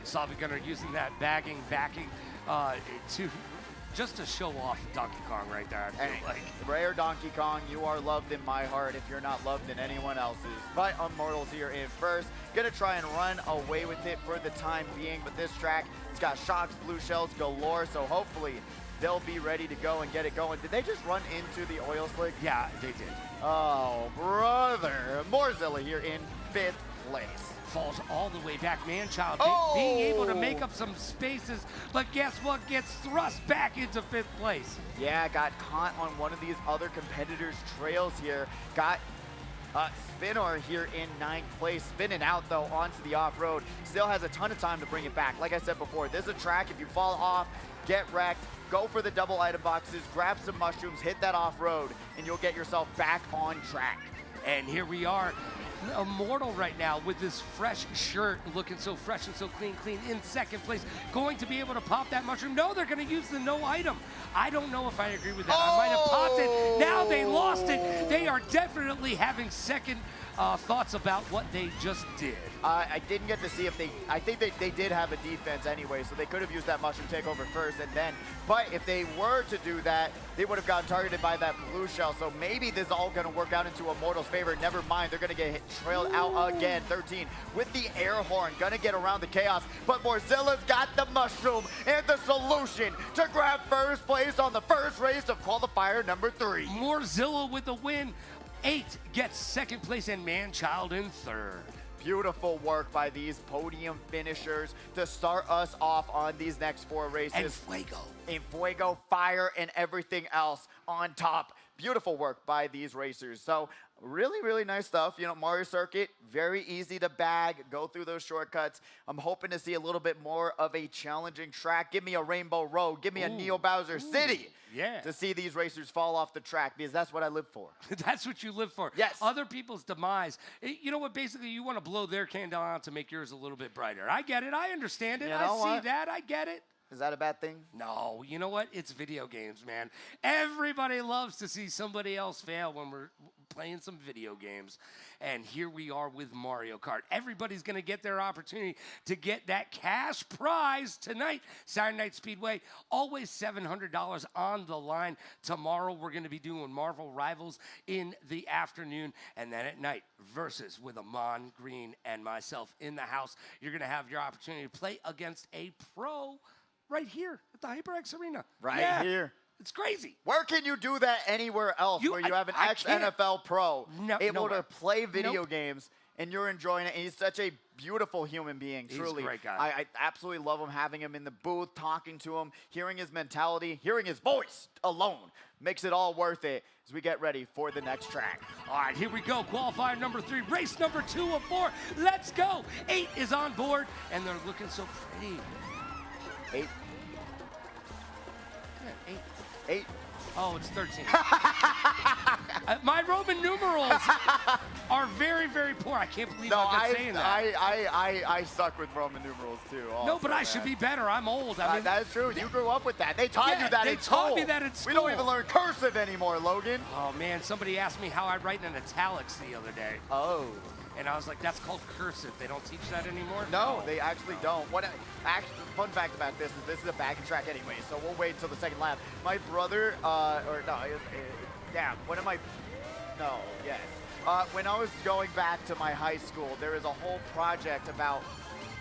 Sloppy Gunner using that backing just to show off Donkey Kong right there, I feel like. Rare Donkey Kong, you are loved in my heart if you're not loved in anyone else's. But Immortals here in first. Gonna try and run away with it for the time being, but this track, it's got shocks, blue shells galore, so hopefully they'll be ready to go and get it going. Did they just run into the oil slick? Yeah, they did. Oh, brother. Morzilla here in 5th place. Falls all the way back. Manchild being able to make up some spaces, but guess what? Gets thrust back into 5th place. Yeah, got caught on one of these other competitors' trails here. Got Spinner here in 9th place, spinning out though onto the off-road. Still has a ton of time to bring it back. Like I said before, this is a track, if you fall off, get wrecked, go for the double item boxes, grab some mushrooms, hit that off-road, and you'll get yourself back on track. And here we are, Immortal right now with this fresh shirt, looking so fresh and so clean in 2nd place, going to be able to pop that mushroom. No, they're going to use the no item. I don't know if I agree with that. I might have popped it. Now they lost it. They are definitely having second thoughts about what they just did. I didn't get to see if I think they did have a defense anyway, so they could have used that mushroom takeover first and then, but if they were to do that, they would have gotten targeted by that blue shell, so maybe this is all going to work out into Immortal's favor. Never mind, they're going to get trailed out again. 13 with the air horn, going to get around the chaos, but Morzilla's got the mushroom and the solution to grab first place on the first race of qualifier number 3. Morzilla with the win. 8 gets 2nd place, and Manchild in 3rd. Beautiful work by these podium finishers to start us off on these next 4 races. And Fuego. In Fuego, fire, and everything else on top. Beautiful work by these racers. So really, really nice stuff. You know, Mario Circuit, very easy to bag, go through those shortcuts. I'm hoping to see a little bit more of a challenging track. Give me a Rainbow Road. Give me a Neo Bowser City. Yeah. To see these racers fall off the track, because that's what I live for. That's what you live for. Yes. Other people's demise. You know what? Basically, you want to blow their candle out to make yours a little bit brighter. I get it. I understand it. You know I see what? that. I get it. Is that a bad thing? No, you know what? It's video games, man. Everybody loves to see somebody else fail when we're playing some video games. And here we are with Mario Kart. Everybody's going to get their opportunity to get that cash prize tonight. Saturday Night Speedway, always $700 on the line. Tomorrow we're going to be doing Marvel Rivals in the afternoon. And then at night, Versus with Amon Green and myself in the house. You're going to have your opportunity to play against a pro right here at the HyperX Arena. Right here. It's crazy. Where can you do that anywhere else where you have an ex-NFL pro able to play video games and you're enjoying it? And he's such a beautiful human being, truly. He's a great guy. I absolutely love him, having him in the booth, talking to him, hearing his mentality, hearing his voice alone makes it all worth it as we get ready for the next track. All right, here we go. Qualifier number 3, race number 2 of 4. Let's go. 8 is on board, and they're looking so pretty. 8. Yeah, 8. 8. Oh, it's 13. My Roman numerals are very, very poor. I can't believe I've been saying that. I suck with Roman numerals too. Also, no, but I should be better. I'm old. I mean, that is true. You grew up with that. They taught you that in school. They taught me that in school. We don't even learn cursive anymore, Logan. Oh, man. Somebody asked me how I write in italics the other day. Oh. And I was like, that's called cursive. They don't teach that anymore? No, they actually don't. Fun fact about this is a bagging track anyway, so we'll wait until the second lap. My brother, when I was going back to my high school, there is a whole project about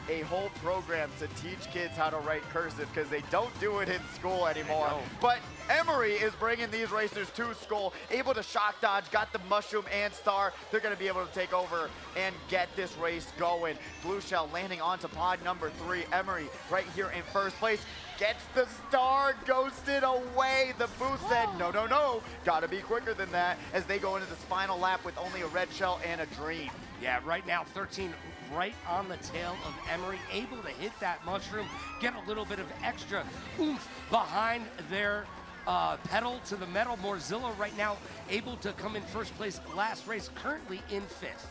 a whole program to teach kids how to write cursive because they don't do it in school anymore. But Emery is bringing these racers to school, able to shock dodge, got the mushroom and star. They're going to be able to take over and get this race going. Blue Shell landing onto pod number 3. Emery right here in first place. Gets the star, ghosted away. The boost said, no, gotta be quicker than that as they go into this final lap with only a red shell and a dream. Yeah, right now 13 right on the tail of Emery, able to hit that mushroom, get a little bit of extra oomph behind their pedal to the metal. Morzilla right now able to come in first place last race, currently in 5th.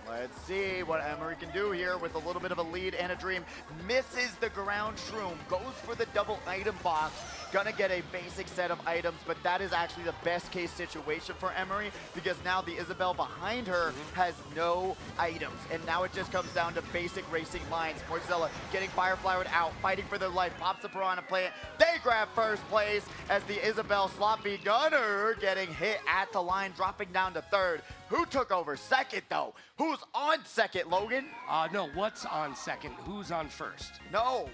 Let's see what Emery can do here with a little bit of a lead and a dream. Misses the ground shroom, goes for the double item box. Gonna get a basic set of items, but that is actually the best case situation for Emery because now the Isabel behind her has no items. And now it just comes down to basic racing lines. Morzilla getting Fireflowered out, fighting for their life, pops the Piranha plant. They grab first place as the Isabel Sloppy Gunner getting hit at the line, dropping down to 3rd. Who took over 2nd though? Who's on 2nd, Logan? No, what's on 2nd? Who's on 1st? No.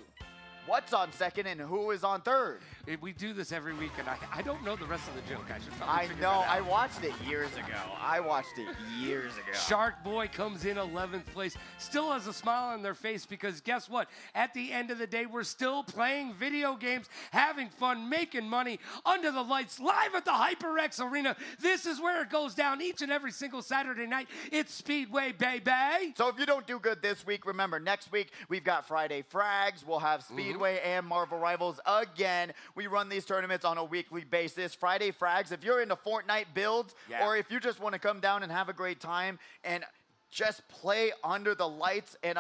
What's on 2nd and who is on 3rd? We do this every week, and I don't know the rest of the joke. I should probably figure that out. I watched it years ago. Shark Boy comes in 11th place, still has a smile on their face because guess what? At the end of the day, we're still playing video games, having fun, making money under the lights, live at the HyperX Arena. This is where it goes down each and every single Saturday night. It's Speedway, baby. So if you don't do good this week, remember, next week we've got Friday Frags. We'll have Speedway and Marvel Rivals again. We run these tournaments on a weekly basis. Friday Frags, if you're into Fortnite builds, or if you just want to come down and have a great time and just play under the lights and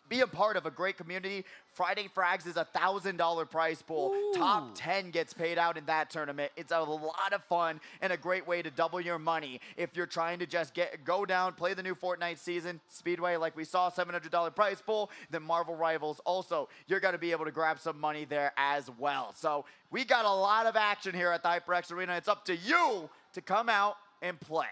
be a part of a great community, Friday Frags is a $1,000 prize pool. Ooh. Top 10 gets paid out in that tournament. It's a lot of fun and a great way to double your money. If you're trying to just go down, play the new Fortnite season, Speedway, like we saw, $700 prize pool, then Marvel Rivals also, you're going to be able to grab some money there as well. So we got a lot of action here at the HyperX Arena. It's up to you to come out and play.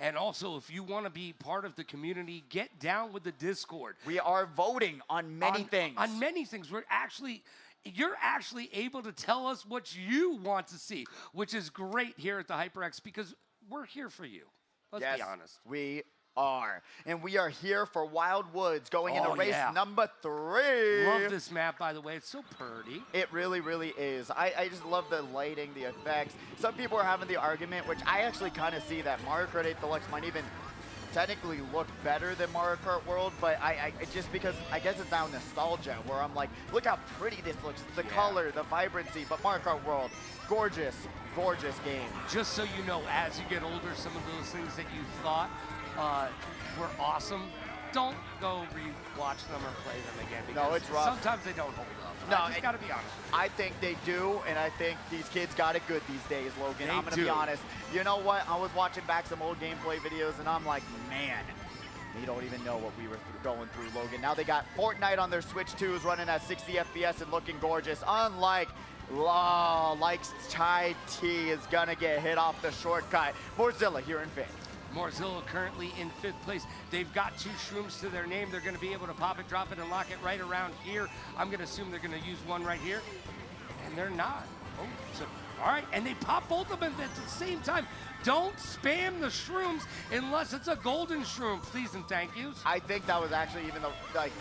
And also, if you want to be part of the community, get down with the Discord. We are voting on many things. On many things. You're actually able to tell us what you want to see, which is great here at the HyperX because we're here for you. Let's be honest. We are. And we are here for Wild Woods going into race number 3. Love this map, by the way. It's so pretty. It really, really is. I just love the lighting, the effects. Some people are having the argument, which I actually kind of see, that Mario Kart 8 Deluxe might even technically look better than Mario Kart World, but I just because I guess it's now nostalgia where I'm like, look how pretty this looks, the color, the vibrancy. But Mario Kart World, gorgeous, gorgeous game. Just so you know, as you get older, some of those things that you thought were awesome, don't go re-watch them or play them again, because it's rough. Sometimes they don't hold up. No, I just gotta be honest with you. I think they do, and I think these kids got it good these days, Logan. I'm gonna be honest. You know what? I was watching back some old gameplay videos, and I'm like, man, you don't even know what we were going through, Logan. Now they got Fortnite on their Switch 2s running at 60 FPS and looking gorgeous. Unlike Chai T is gonna get hit off the shortcut. Morzilla here in 5th. Morzilla currently in 5th place. They've got 2 shrooms to their name. They're going to be able to pop it, drop it, and lock it right around here. I'm going to assume they're going to use one right here. And they're not. Oh, so, all right. And they pop both of them at the same time. Don't spam the shrooms unless it's a golden shroom, please and thank yous. I think that was actually even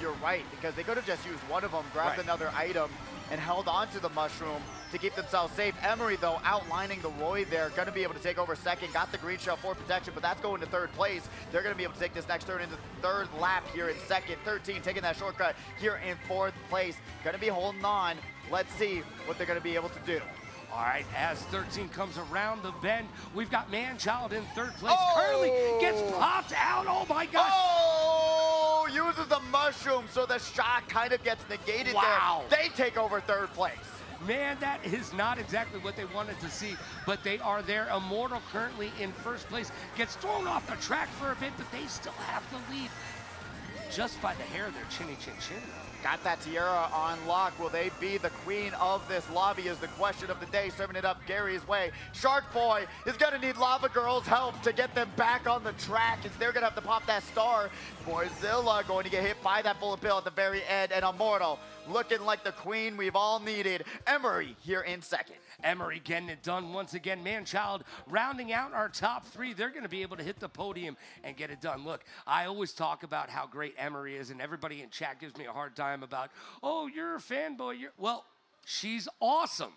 you're right, because they could have just used one of them, grabbed another item, and held on to the mushroom to keep themselves safe. Emery, though, outlining the Roy there, going to be able to take over second. Got the green shell for protection, but that's going to 3rd place. They're going to be able to take this next turn into 3rd lap here in 2nd. 13 taking that shortcut here in 4th place. Going to be holding on. Let's see what they're going to be able to do. All right, as 13 comes around the bend, we've got Manchild in 3rd place. Currently gets popped out. Oh, my gosh. Oh, uses the mushroom, so the shot kind of gets negated there. They take over 3rd place. Man, that is not exactly what they wanted to see, but they are there. Immortal currently in 1st place. Gets thrown off the track for a bit, but they still have the lead. Just by the hair of their chinny chin chin. Got that tiara on lock. Will they be the queen of this lobby is the question of the day. Serving it up Gary's way. Shark Boy is going to need Lava Girl's help to get them back on the track, as they're going to have to pop that star. Morzilla going to get hit by that bullet bill at the very end, and Immortal looking like the queen we've all needed. Emery here in 2nd. Emery getting it done once again. Manchild rounding out our top 3. They're going to be able to hit the podium and get it done. Look, I always talk about how great Emery is, and everybody in chat gives me a hard time about, oh, you're a fanboy. Well, she's awesome.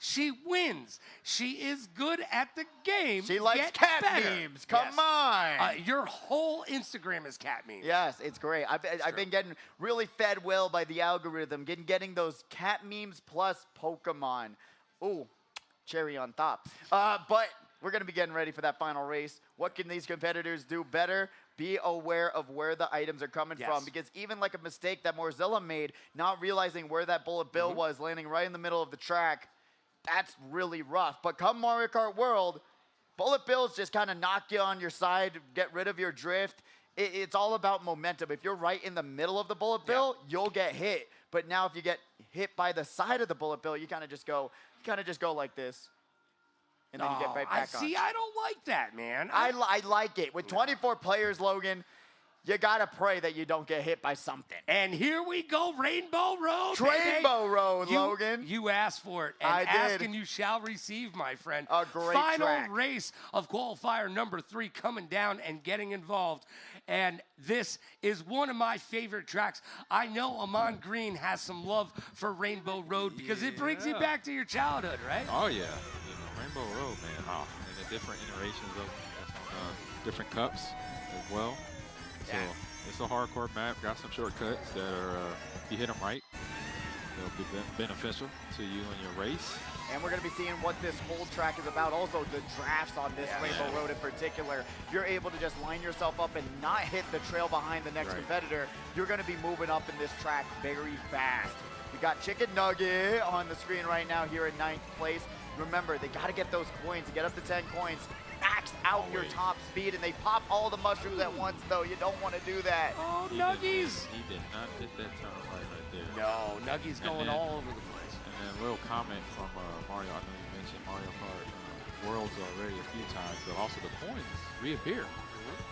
She wins. She is good at the game. She likes cat memes. Come on. Your whole Instagram is cat memes. Yes, it's great. I've been getting really fed well by the algorithm, getting those cat memes plus Pokemon. Ooh, cherry on top. But we're going to be getting ready for that final race. What can these competitors do better? Be aware of where the items are coming from, because even like a mistake that Morzilla made, not realizing where that bullet bill was, landing right in the middle of the track, that's really rough. But come Mario Kart World, bullet bills just kind of knock you on your side, get rid of your drift. It's all about momentum. If you're right in the middle of the bullet bill, you'll get hit. But now if you get hit by the side of the bullet bill, you kind of just go like this. And then you get right back on. See, I don't like that, man. I like it. With 24 players, Logan, you got to pray that you don't get hit by something. And here we go, Rainbow Road. Rainbow Road, Logan. You asked for it. And I did. Ask and you shall receive, my friend. A great Final track. race of qualifier number 3 coming down and getting involved. And this is one of my favorite tracks. I know Amon Green has some love for Rainbow Road because it brings you back to your childhood, right? Oh, yeah. Rainbow Road, man. Oh, and the different iterations of different cups as well. So it's a hardcore map. Got some shortcuts that are, if you hit them right, they'll be beneficial to you in your race. And we're going to be seeing what this whole track is about. Also, the drafts on this Rainbow Road in particular. If you're able to just line yourself up and not hit the trail behind the next competitor, you're going to be moving up in this track very fast. We got Chicken Nugget on the screen right now here in 9th place. Remember, they got to get those coins, get up to 10 coins. Max out your top speed, and they pop all the mushrooms at once, though. You don't want to do that. Oh, Nuggies! He did not hit that turn right there. No, Nuggies going all over the place. And then a little comment from Mario. I know you mentioned Mario Kart Worlds already a few times, but also the coins reappear.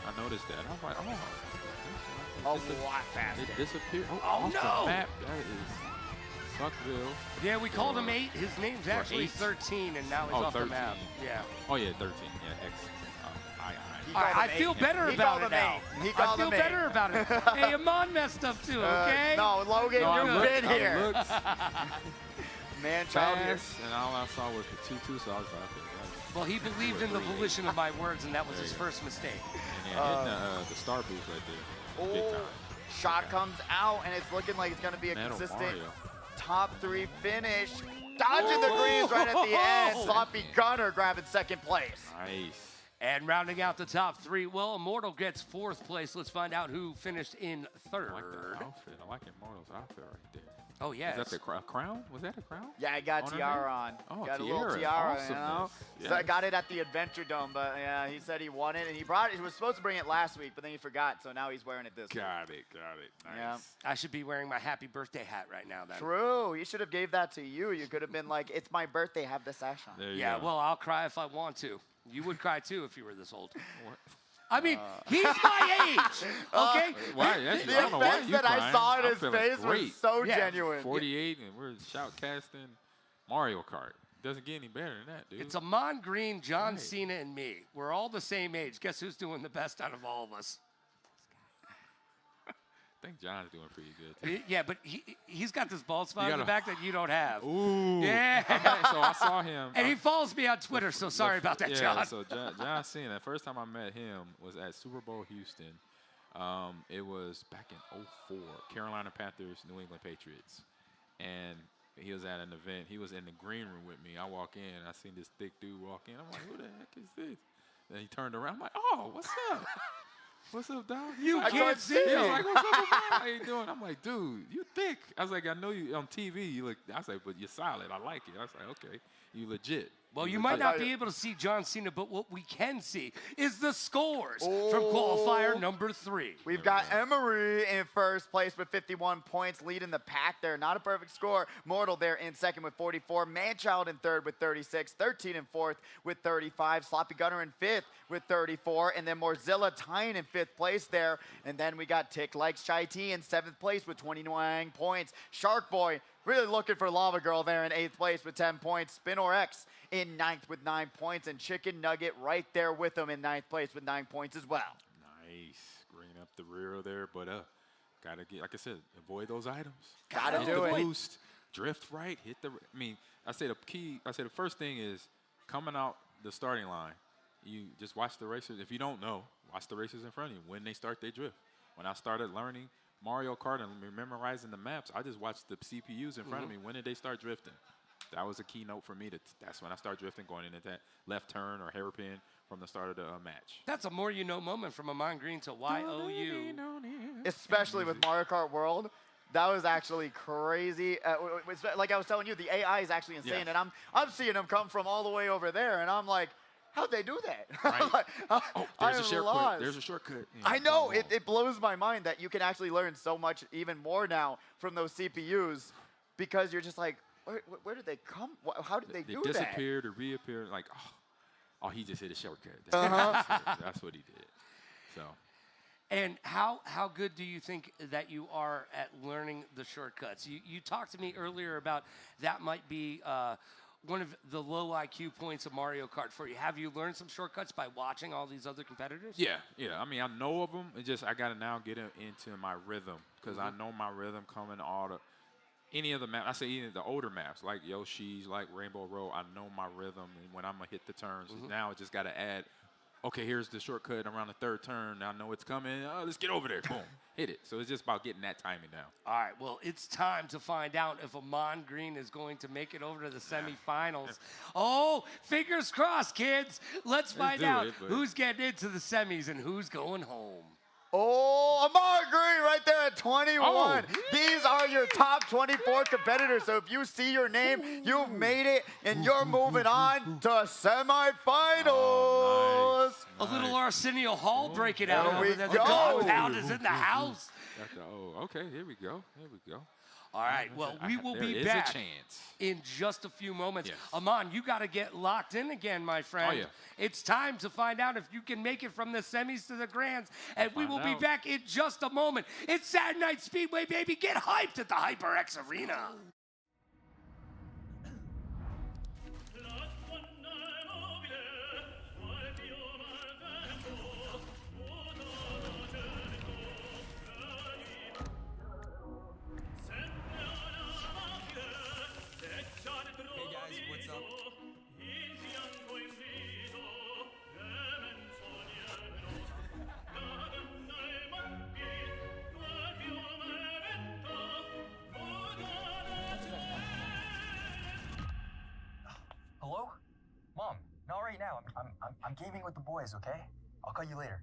I noticed that. I was like, a lot faster. It disappeared. Oh, off no! The map. That is Suckville. Yeah, we called him 8. His name's actually 13, and now he's off 13. the map. Yeah. Oh, yeah, 13. Yeah, X. All right, I feel better about it now. I feel better about it. Hey, Amon messed up too, okay? No, Logan, you've been here. Man-child here. And all I saw was the 2-2, so I was like, okay. Well, he believed in the volition of my words, and that was his first mistake. And hitting the star boost right there. Big time. Shot comes out, and it's looking like it's going to be a consistent top 3 finish. Dodging the greens right at the end. Sloppy Gunner grabbing second place. Nice. And rounding out the top 3, well, Immortal gets 4th place. Let's find out who finished in 3rd. I like that outfit. I like Immortal's outfit right there. Oh, yeah. Is that the crown? Was that a crown? Yeah, I got tiara on. Oh, got a little tiara, you know? Yes. So I got it at the Adventure Dome, but yeah, he said he won it, and he brought it. He was supposed to bring it last week, but then he forgot, so now he's wearing it this week. Got it. Nice. Yeah. I should be wearing my happy birthday hat right now, then. True. He should have gave that to you. You could have been like, it's my birthday, have the sash on. There you Yeah, go. well, I'll cry if I want to. You would cry, too, if you were this old. I mean, he's my age, okay? Why? The offense that I saw in his face was so genuine. 48, and we're shoutcasting Mario Kart. Doesn't get any better than that, dude. It's Amon Green, John Cena, and me. We're all the same age. Guess who's doing the best out of all of us? I think John's doing pretty good, too. Yeah, but he's got this bald spot in the back that you don't have. Ooh. Yeah. So I saw him. And he follows me on Twitter, so sorry about that, John. Yeah, so John Cena, the first time I met him was at Super Bowl Houston. It was back in 2004, Carolina Panthers, New England Patriots. And he was at an event. He was in the green room with me. I walk in, I seen this thick dude walk in. I'm like, who the heck is this? Then he turned around. I'm like, oh, what's up? What's up, dog? You can't see him. He was like, what's up, man? How you doing? I'm like, dude, you thick. I was like, I know you on TV. You look. I was like, but you're solid. I like it. I was like, okay, you legit. Well, you might not be able to see John Cena, but what we can see is the scores from qualifier number 3. We've got Emery in first place with 51 points, leading the pack there. Not a perfect score. Mortal there in second with 44. Manchild in third with 36. 13 in fourth with 35. Sloppy Gunner in fifth with 34. And then Morzilla tying in fifth place there. And then we got Tick Likes Chai Tea in seventh place with 29 points. Shark Boy really looking for Lava Girl there in 8th place with 10 points. Spinor X in 9th with 9 points. And Chicken Nugget right there with him in 9th place with 9 points as well. Nice. Green up the rear there, but gotta get, like I said, avoid those items. Gotta do it. Boost, drift right, hit the, I mean, I say the first thing is coming out the starting line, you just watch the racers. If you don't know, watch the racers in front of you. When they start, they drift. When I started learning Mario Kart and memorizing the maps, I just watched the CPUs in front of me. When did they start drifting? That was a keynote for me. That's when I started drifting, going into that left turn or hairpin from the start of the match. That's a more you know moment from Amon Green to YOU. Especially with Mario Kart World. That was actually crazy. Like I was telling you, the AI is actually insane. Yeah. And I'm seeing them come from all the way over there. And I'm like, how'd they do that? Right. Like, there's a shortcut. There's a shortcut. Yeah, I know. It blows my mind that you can actually learn so much, even more now, from those CPUs, because you're just like, where did they come? How did they do that? They disappeared or reappeared. Like, oh, he just hit a shortcut. That's what he did. So. And how good do you think that you are at learning the shortcuts? You talked to me earlier about that might be one of the low IQ points of Mario Kart for you. Have you learned some shortcuts by watching all these other competitors? Yeah. I mean, I know of them. It's just I got to now get into my rhythm because I know my rhythm coming any of the maps. I say even the older maps like Yoshi's, like Rainbow Road. I know my rhythm and when I'm gonna hit the turns. Now I just got to add. Okay, here's the shortcut around the third turn. I know it's coming. Let's get over there. Boom, hit it. So it's just about getting that timing down. All right, well, it's time to find out if Amon Green is going to make it over to the semifinals. Oh, fingers crossed, kids. Let's find out who's getting into the semis and who's going home. Oh, Amon Green right there at 21. Oh. These are your top 24 competitors. So if you see your name, you've made it, and you're moving on to semifinals. Oh, nice. A little Arsenio Hall breaking out over there. The go. dog pound is in the house. Okay, here we go. All right, well, we will be back in just a few moments. Yes. Amon, you got to get locked in again, my friend. Oh, yeah. It's time to find out if you can make it from the semis to the grands, and we will be back in just a moment. It's Saturday Night Speedway, baby. Get hyped at the HyperX Arena. I'm gaming with the boys, okay? I'll call you later.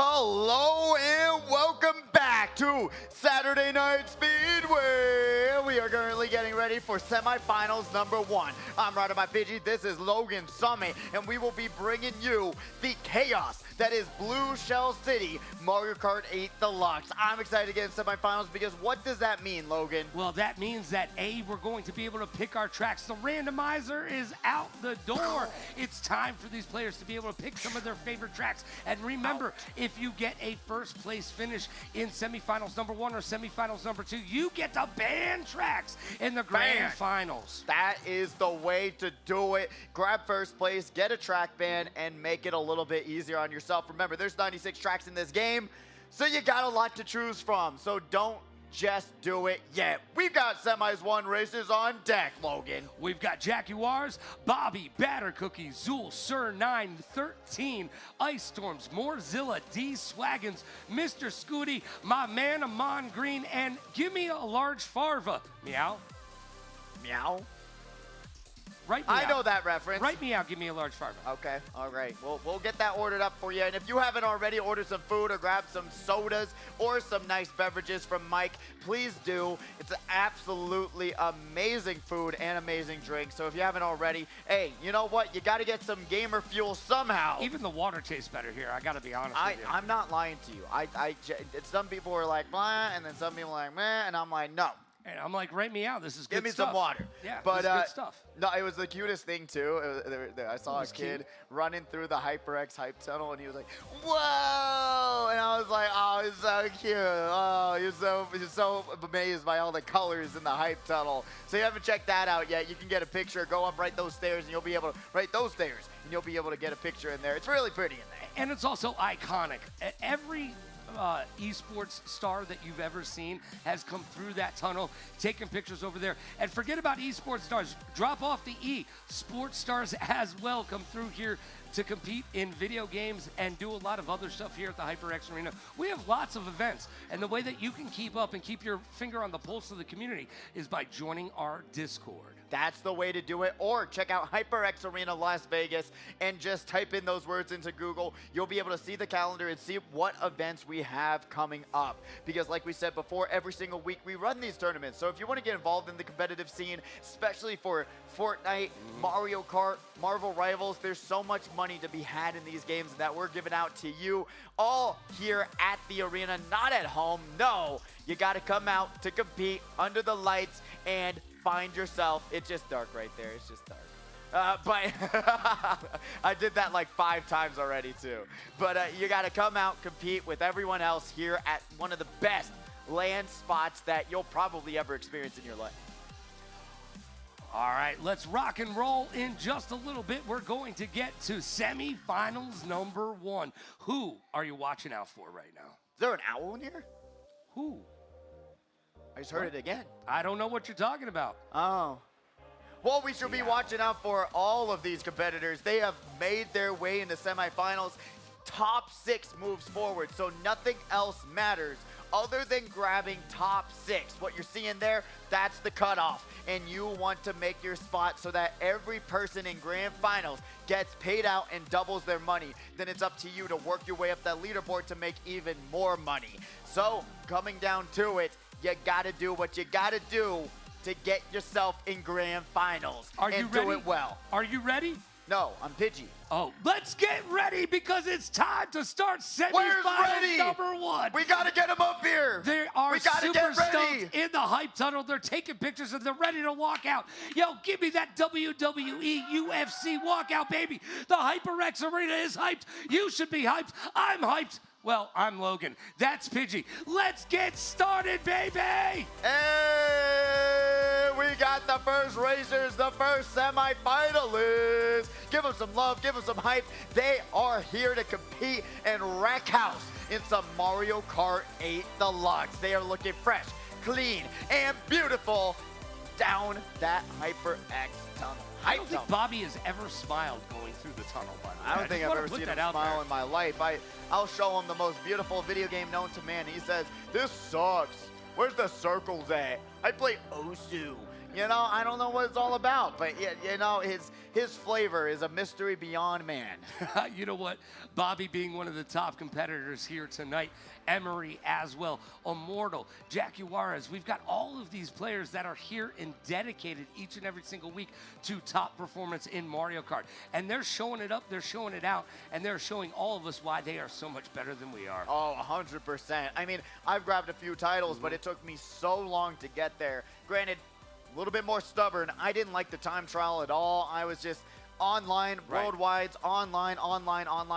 Hello and welcome back to Saturday Night Speedway. We are currently getting ready for semifinals number 1. I'm Ryder My Pidgey, this is Logan Summit, and we will be bringing you the chaos that is Blue Shell City Mario Kart 8 Deluxe. I'm excited to get in semifinals because what does that mean, Logan? Well, that means that we're going to be able to pick our tracks. The randomizer is out the door. It's time for these players to be able to pick some of their favorite tracks. And remember, if you get a first place finish in semifinals number 1 or semifinals number 2, you get to ban tracks in the grand finals. That is the way to do it. Grab first place, get a track ban, and make it a little bit easier on yourself. Remember, there's 96 tracks in this game, so you got a lot to choose from. So don't just do it yet. We've got semis 1 races on deck, Logan. We've got Jaguars, Bobby, Batter Cookie, Zool, Sir 913, Ice Storms, Morzilla, D Swaggins, Mr. Scooty, my man Amon Green, and give me a large Farva. Meow. Meow. Right me I out. know that reference. Right me out, give me a large Farva. Okay, all right. We'll get that ordered up for you. And if you haven't already, ordered some food or grab some sodas or some nice beverages from Mike, please do. It's absolutely amazing food and amazing drink. So if you haven't already, hey, you know what? You got to get some gamer fuel somehow. Even the water tastes better here. I got to be honest with you. I'm not lying to you. Some people are like, blah, and then some people are like, meh, and I'm like, no. And I'm like, write me out. This is good Give me stuff. some water. Yeah, but this is good stuff. No, it was the cutest thing too. I saw a kid cute. running through the HyperX hype tunnel, and he was like, "Whoa!" And I was like, "Oh, it's so cute. Oh, you're so amazed by all the colors in the hype tunnel." So you haven't checked that out yet? You can get a picture. Go up right those stairs, and you'll be able to you'll be able to get a picture in there. It's really pretty in there. And it's also iconic. Every esports star that you've ever seen has come through that tunnel, taking pictures over there. And forget about esports stars. Drop off the E. Sports stars as well come through here to compete in video games and do a lot of other stuff here at the HyperX Arena. We have lots of events, and the way that you can keep up and keep your finger on the pulse of the community is by joining our Discord. That's the way to do it. Or check out HyperX Arena Las Vegas and just type in those words into Google. You'll be able to see the calendar and see what events we have coming up. Because like we said before, every single week we run these tournaments. So if you want to get involved in the competitive scene, especially for Fortnite, Mario Kart, Marvel Rivals, there's so much money to be had in these games that we're giving out to you all here at the arena, not at home. No, you got to come out to compete under the lights and find yourself. It's just dark right there. It's just dark. But I did that like 5 times already too. But you got to come out, compete with everyone else here at one of the best LAN spots that you'll probably ever experience in your life. All right, let's rock and roll in just a little bit. We're going to get to semifinals number 1. Who are you watching out for right now? Is there an owl in here? Who? I just heard it again. I don't know what you're talking about. Oh. Well, we should be watching out for all of these competitors. They have made their way into semifinals. Top 6 moves forward, so nothing else matters other than grabbing top 6. What you're seeing there, that's the cutoff. And you want to make your spot so that every person in grand finals gets paid out and doubles their money. Then it's up to you to work your way up that leaderboard to make even more money. So, coming down to it, you gotta do what you gotta do to get yourself in grand finals. Are you ready? Do it well. Are you ready? No, I'm Pidgey. Oh, let's get ready because it's time to start semifinals number 1. We gotta get them up here. They are gotta super get ready. stoked in the hype tunnel. They're taking pictures and they're ready to walk out. Yo, give me that WWE UFC walkout, baby. The HyperX Arena is hyped. You should be hyped. I'm hyped. Well, I'm Logan. That's Pidgey. Let's get started, baby! Hey, we got the first racers, the first semifinalists. Give them some love, give them some hype. They are here to compete and wreck house in some Mario Kart 8 Deluxe. They are looking fresh, clean, and beautiful down that HyperX tunnel. I don't think Bobby has ever smiled going through the tunnel, by the way. I don't think I've ever seen him smile in my life. I'll show him the most beautiful video game known to man. He says, "This sucks. Where's the circles at? I play Osu. You know, I don't know what it's all about, but you know, his flavor is a mystery beyond man. You know what? Bobby being one of the top competitors here tonight, Emery as well, Immortal, Jackie Juarez. We've got all of these players that are here and dedicated each and every single week to top performance in Mario Kart. And they're showing it up, they're showing it out, and they're showing all of us why they are so much better than we are. Oh, 100%. I mean, I've grabbed a few titles, but it took me so long to get there. Granted, a little bit more stubborn. I didn't like the time trial at all. I was just online, worldwide, online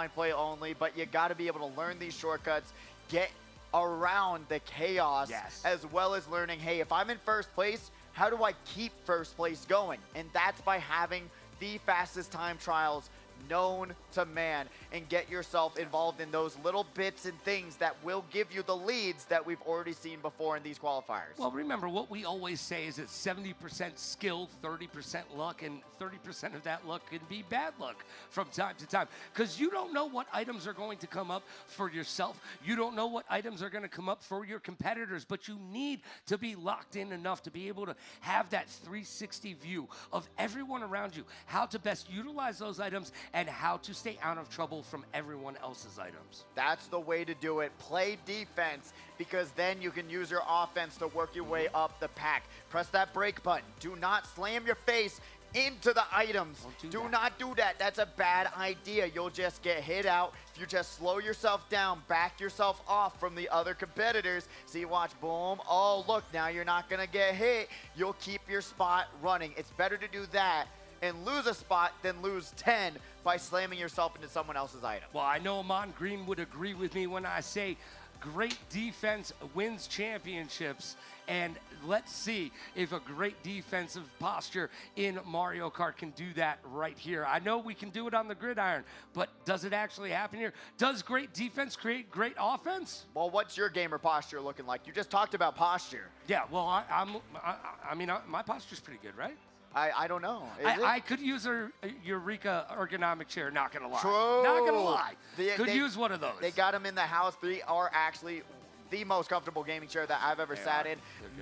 play only, but you got to be able to learn these shortcuts, get around the chaos, as well as learning, hey, if I'm in first place, how do I keep first place going? And that's by having the fastest time trials known to man, and get yourself involved in those little bits and things that will give you the leads that we've already seen before in these qualifiers. Well, remember, what we always say is it's 70% skill, 30% luck, and 30% of that luck can be bad luck from time to time, because you don't know what items are going to come up for yourself. You don't know what items are going to come up for your competitors, but you need to be locked in enough to be able to have that 360 view of everyone around you, how to best utilize those items, and how to stay out of trouble from everyone else's items. That's the way to do it. Play defense, because then you can use your offense to work your way up the pack. Press that brake button. Do not slam your face into the items. Do not do that. That's a bad idea. You'll just get hit out. If you just slow yourself down, back yourself off from the other competitors. See, watch, boom. Oh, look, now you're not going to get hit. You'll keep your spot running. It's better to do that and lose a spot than lose 10 by slamming yourself into someone else's item. Well, I know Amon Green would agree with me when I say great defense wins championships, and let's see if a great defensive posture in Mario Kart can do that right here. I know we can do it on the gridiron, but does it actually happen here? Does great defense create great offense? Well, what's your gamer posture looking like? You just talked about posture. Yeah, well, I mean, my posture's pretty good, right? I don't know. I could use a Eureka ergonomic chair, not gonna lie. True. Not gonna lie. Could use one of those. They got them in the house. They are actually the most comfortable gaming chair that I've ever sat in.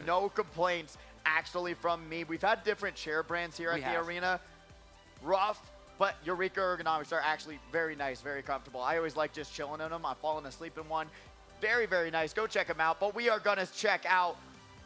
No complaints actually from me. We've had different chair brands here at the arena. Rough, but Eureka ergonomics are actually very nice, very comfortable. I always like just chilling in them. I've fallen asleep in one. Very, very nice. Go check them out. But we are gonna check out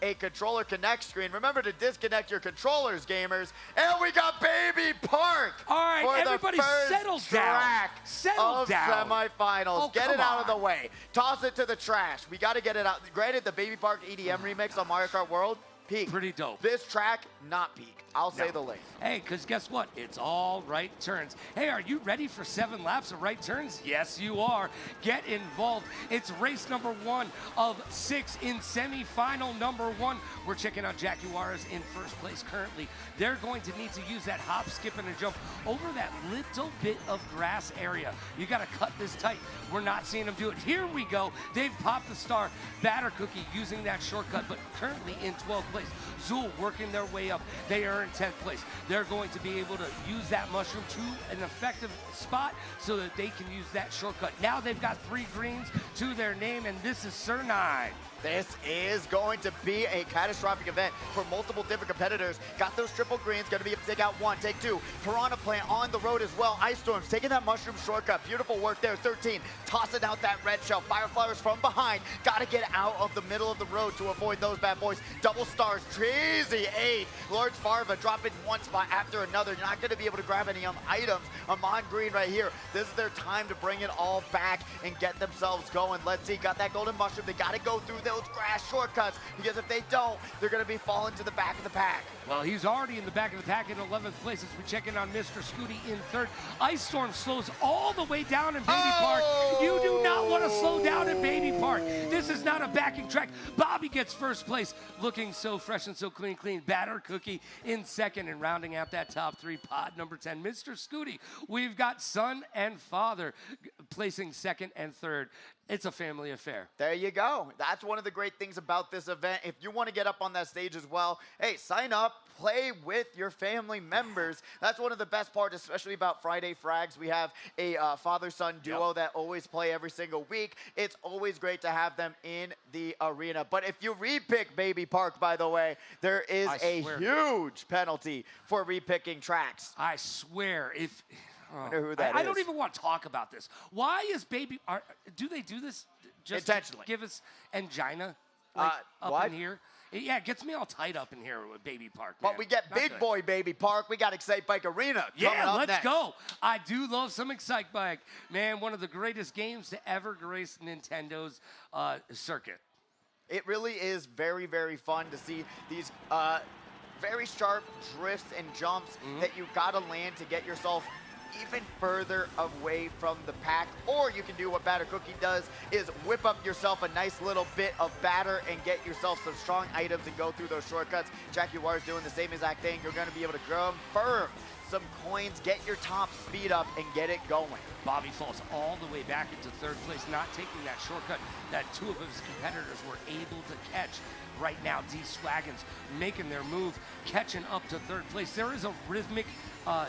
a controller connect screen. Remember to disconnect your controllers, gamers. And we got Baby Park. All right, for everybody the first settle track down. Settle down. Semifinals. Oh, get it out of the way. Toss it to the trash. We got to get it out. Granted, the Baby Park EDM remix on Mario Kart World, peak. Pretty dope. This track, not peak. I'll say the least. Hey, because guess what? It's all right turns. Hey, are you ready for 7 laps of right turns? Yes, you are. Get involved. It's race number 1 of 6 in semifinal number 1. We're checking out Jackie Juarez in first place currently. They're going to need to use that hop, skip, and a jump over that little bit of grass area. You got to cut this tight. We're not seeing them do it. Here we go. They've popped the star. Batter Cookie using that shortcut, but currently in 12th place. Zool working their way up. They are in 10th place. They're going to be able to use that mushroom to an effective spot so that they can use that shortcut. Now they've got 3 greens to their name, and this is Sir 9. This is going to be a catastrophic event for multiple different competitors. Got those triple greens, going to be able to take out 1, take 2. Piranha Plant on the road as well. Ice Storms taking that mushroom shortcut. Beautiful work there, 13. Tossing out that red shell. Fireflowers from behind. Got to get out of the middle of the road to avoid those bad boys. Double stars, Treasy 8. Lord Farva dropping one spot after another. You're not going to be able to grab any items. Amon Green right here. This is their time to bring it all back and get themselves going. Let's see, got that golden mushroom. They got to go through those grass shortcuts, because if they don't, they're going to be falling to the back of the pack. Well, he's already in the back of the pack in 11th place as we check in on Mr. Scooty in 3rd. Ice Storm slows all the way down in Baby Park. You do not want to slow down in Baby Park. This is not a backing track. Bobby gets first place, looking so fresh and so clean. Batter Cookie in 2nd, and rounding out that top 3, pod number 10, Mr. Scooty. We've got son and father placing second and third. It's a family affair. There you go. That's one of the great things about this event. If you want to get up on that stage as well, hey, sign up, play with your family members. That's one of the best parts, especially about Friday Frags. We have a father-son duo that always play every single week. It's always great to have them in the arena. But if you repick Baby Park, by the way, there is a huge penalty for repicking tracks. I swear, if... I wonder who that is. I don't even want to talk about this. Why is do they do this just intentionally? To give us angina up what? in here? Yeah, it gets me all tied up in here with Baby Park. But man. we get Not Big good. Boy Baby Park. We got Excite Bike Arena coming up let's next. go. I do love some Excite Bike. Man, one of the greatest games to ever grace Nintendo's circuit. It really is very, very fun to see these very sharp drifts and jumps that you gotta land to get yourself even further away from the pack. Or you can do what Batter Cookie does, is whip up yourself a nice little bit of batter and get yourself some strong items and go through those shortcuts. Jackie War's doing the same exact thing. You're gonna be able to confirm some coins, get your top speed up, and get it going. Bobby falls all the way back into third place, not taking that shortcut that two of his competitors were able to catch. Right now, D-Swaggins making their move, catching up to third place. There is a rhythmic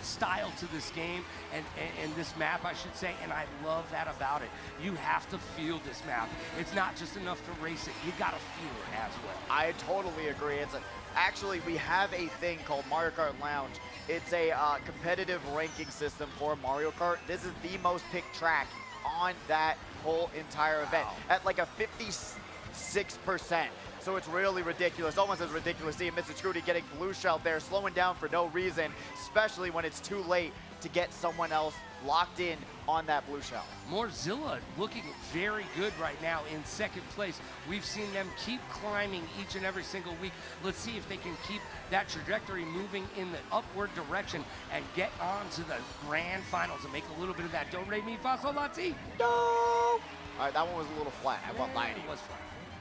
style to this game and this map, I should say, and I love that about it. You have to feel this map. It's not just enough to race it. You got to feel it as well. I totally agree. Actually, we have a thing called Mario Kart Lounge. It's a competitive ranking system for Mario Kart. This is the most picked track on that whole entire event at like a 56%. So it's really ridiculous, almost as ridiculous seeing Mr. Scooty getting blue shelled there, slowing down for no reason, especially when it's too late to get someone else locked in on that blue shell. Mozilla looking very good right now in second place. We've seen them keep climbing each and every single week. Let's see if they can keep that trajectory moving in the upward direction and get on to the grand finals and make a little bit of that do re mi fa sol la ti. No! All right, that one was a little flat. I won't lie to you. It was flat.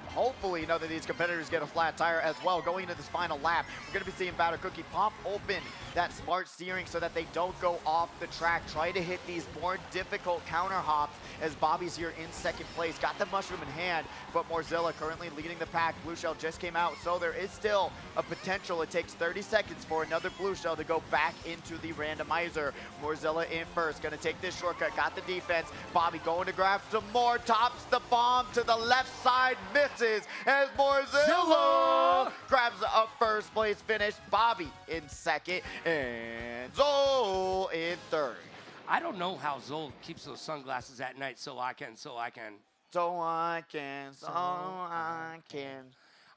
Hopefully none of these competitors get a flat tire as well. Going into this final lap, we're going to be seeing Batter Cookie pop open that smart steering so that they don't go off the track. Try to hit these more difficult counter hops as Bobby's here in second place. Got the mushroom in hand, but Mozilla currently leading the pack. Blue shell just came out, so there is still a potential. It takes 30 seconds for another blue shell to go back into the randomizer. Mozilla in first, going to take this shortcut. Got the defense. Bobby going to grab some more. Tops the bomb to the left side, misses. As Mozilla grabs a first place finish. Bobby in second and Zol in third. I don't know how Zol keeps those sunglasses at night so I can.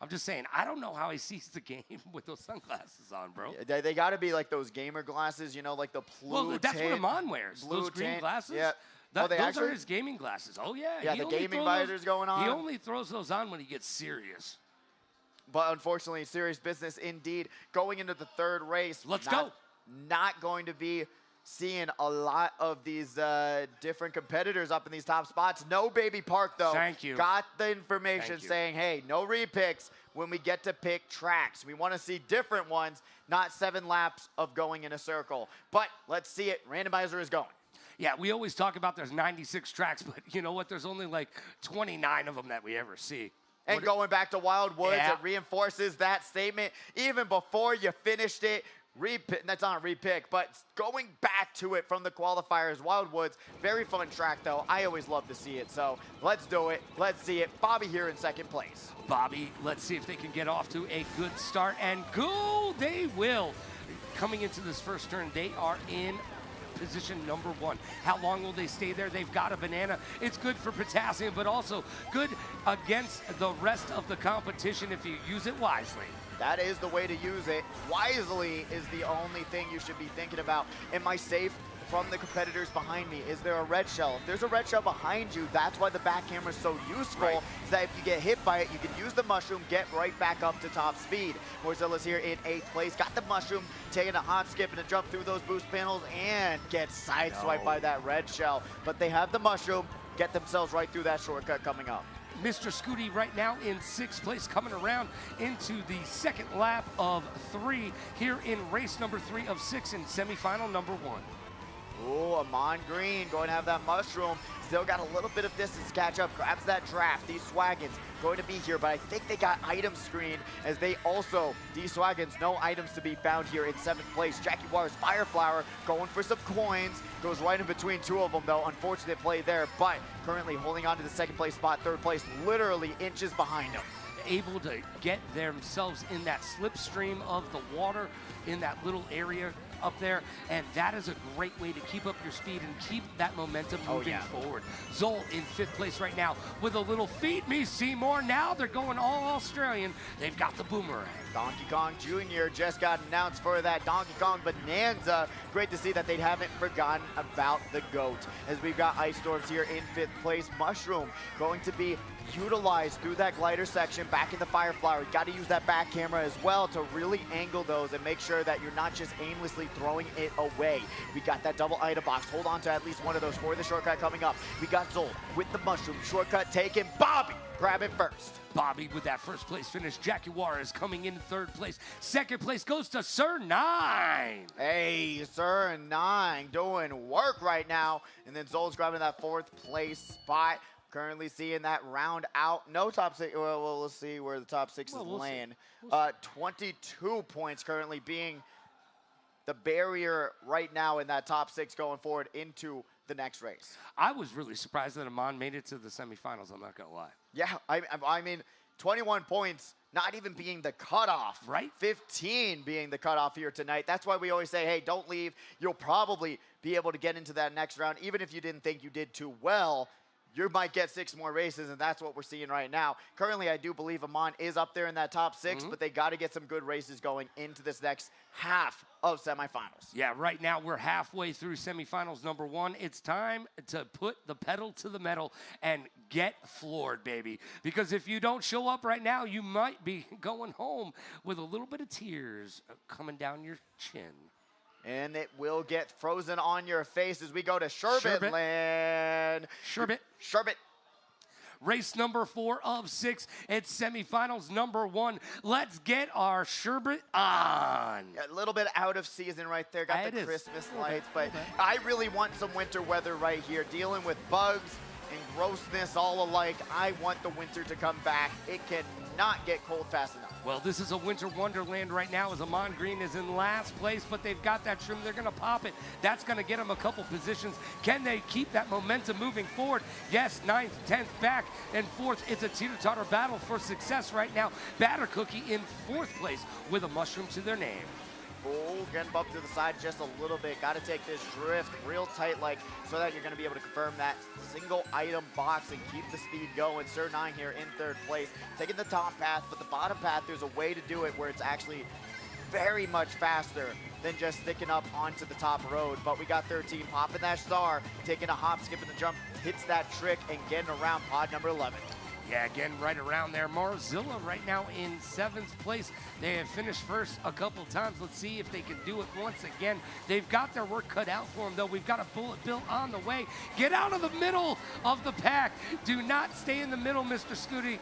I'm just saying, I don't know how he sees the game with those sunglasses on, bro. They got to be like those gamer glasses, you know, like the blue Well, that's what Amon wears. Those green glasses. Yeah. Those are his gaming glasses. Oh, yeah. Yeah, the gaming visors going on. He only throws those on when he gets serious. But unfortunately, serious business indeed. Going into the third race. Let's go. Not going to be seeing a lot of these different competitors up in these top spots. No Baby Park, though. Thank you. Got the information saying, hey, no repicks when we get to pick tracks. We want to see different ones, not 7 laps of going in a circle. But let's see it. Randomizer is going. Yeah, we always talk about there's 96 tracks, but you know what? There's only like 29 of them that we ever see. And going back to Wildwoods, it reinforces that statement. Even before you finished it, that's not a repick, but going back to it from the qualifiers, Wildwoods, very fun track though. I always love to see it, so let's do it. Let's see it. Bobby here in second place. Bobby, let's see if they can get off to a good start, and go they will. Coming into this first turn, they are in position number 1. How long will they stay there? They've got a banana. It's good for potassium, but also good against the rest of the competition if you use it wisely. That is the way to use it. Wisely is the only thing you should be thinking about. Am I safe from the competitors behind me? Is there a red shell? If there's a red shell behind you, that's why the back camera is so useful, is that if you get hit by it, you can use the mushroom, get right back up to top speed. Morzilla's here in 8th place, got the mushroom, taking a hop, skip, and a jump through those boost panels, and gets sideswiped by that red shell. But they have the mushroom, get themselves right through that shortcut coming up. Mr. Scooty right now in 6th place, coming around into the second lap of 3 here in race number 3 of 6 in semifinal number 1. Ooh, Amon Green going to have that mushroom. Still got a little bit of distance to catch up. Grabs that draft. These Swaggins going to be here, but I think they got item screened as they also, these Swaggins, no items to be found here in 7th place. Jaguars Fire Flower going for some coins. Goes right in between two of them, though. Unfortunate play there, but currently holding on to the 2nd place spot. 3rd place literally inches behind him. Able to get themselves in that slipstream of the water in that little area up there, and that is a great way to keep up your speed and keep that momentum moving forward. Zol in 5th place right now with a little feed me Seymour. Now they're going all Australian. They've got the boomerang. Donkey Kong Jr. just got announced for that Donkey Kong Bonanza. Great to see that they haven't forgotten about the GOAT. As we've got Ice Storms here in 5th place. Mushroom going to be utilized through that glider section back in the Fire Flower. You got to use that back camera as well to really angle those and make sure that you're not just aimlessly throwing it away. We got that double item box. Hold on to at least one of those for the shortcut coming up. We got Zol with the mushroom. Shortcut taken. Bobby grabbing first. Bobby with that 1st place finish. Jaguar is coming in 3rd place. 2nd place goes to Sir 9. Hey, Sir 9 doing work right now. And then Zol's grabbing that 4th place spot. Currently seeing that round out. No top 6. Well, let's see where the top 6 is laying. 22 points currently being the barrier right now in that top 6 going forward into the next race. I was really surprised that Amon made it to the semifinals, I'm not going to lie. Yeah, I mean, 21 points not even being the cutoff. Right. 15 being the cutoff here tonight. That's why we always say, hey, don't leave. You'll probably be able to get into that next round. Even if you didn't think you did too well, you might get 6 more races, and that's what we're seeing right now. Currently, I do believe Amon is up there in that top 6, but they got to get some good races going into this next half of semifinals. Yeah, right now we're halfway through semifinals number 1. It's time to put the pedal to the metal and get floored, baby. Because if you don't show up right now, you might be going home with a little bit of tears coming down your chin. And it will get frozen on your face as we go to Sherbet Land. Sherbet. Race number 4 of 6. It's semifinals number 1. Let's get our sherbet on. A little bit out of season right there. Got the Christmas lights, but I really want some winter weather right here. Dealing with bugs and grossness all alike. I want the winter to come back. It cannot get cold fast enough. Well, this is a winter wonderland right now as Amon Green is in last place, but they've got that trim. They're going to pop it. That's going to get them a couple positions. Can they keep that momentum moving forward? Yes, 9th, 10th back, and 4th. It's a teeter-totter battle for success right now. Batter Cookie in 4th place with a mushroom to their name. Oh, getting bumped to the side just a little bit. Got to take this drift real tight, like, so that you're going to be able to confirm that single item box and keep the speed going. Sir 9 here in 3rd place, taking the top path, but the bottom path, there's a way to do it where it's actually very much faster than just sticking up onto the top road. But we got 13 popping that star, taking a hop, skipping the jump, hits that trick, and getting around pod number 11. Yeah, again, right around there. Marzilla right now in 7th place. They have finished first a couple times. Let's see if they can do it once again. They've got their work cut out for them, though. We've got a Bullet Bill on the way. Get out of the middle of the pack. Do not stay in the middle, Mr. Scooty.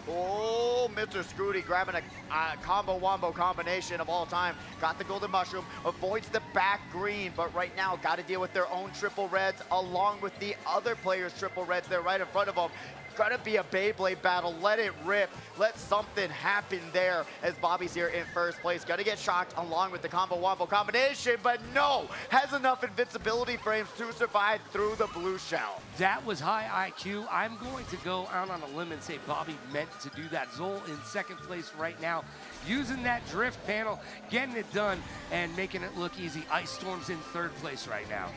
Oh, Mr. Scooty grabbing a combo wombo combination of all time. Got the golden mushroom, avoids the back green, but right now got to deal with their own triple reds along with the other players' triple reds. They're right in front of them. Gotta be a Beyblade battle. Let it rip. Let something happen there as Bobby's here in 1st place. Gotta get shocked along with the combo wombo combination, but no, has enough invincibility frames to survive through the blue shell. That was high IQ. I'm going to go out on a limb and say Bobby meant to do that. Zol in 2nd place right now, using that drift panel, getting it done, and making it look easy. Ice Storm's in 3rd place right now.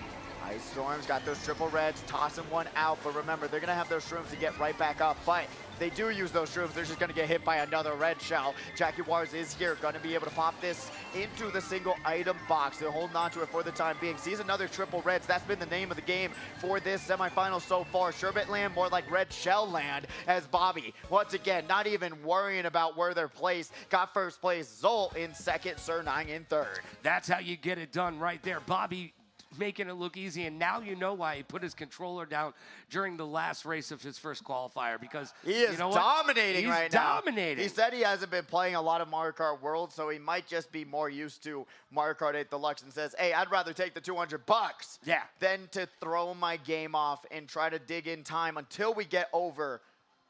Ice Storm's got those triple reds, tossing one out, but remember, they're gonna have those shrooms to get right back up, but if they do use those shrooms, they're just gonna get hit by another red shell. Jaguars is here, gonna be able to pop this into the single item box. They're holding on to it for the time being. Sees another triple reds. That's been the name of the game for this semifinal so far. Sherbet Land, more like Red Shell Land, as Bobby, once again, not even worrying about where they're placed. Got 1st place, Zol in 2nd, Sir 9 in 3rd. That's how you get it done right there. Bobby making it look easy, and now you know why he put his controller down during the last race of his first qualifier, because he is dominating right now. He's dominating. He said he hasn't been playing a lot of Mario Kart World, so he might just be more used to Mario Kart 8 Deluxe and says, hey, I'd rather take the $200 than to throw my game off and try to dig in time until we get over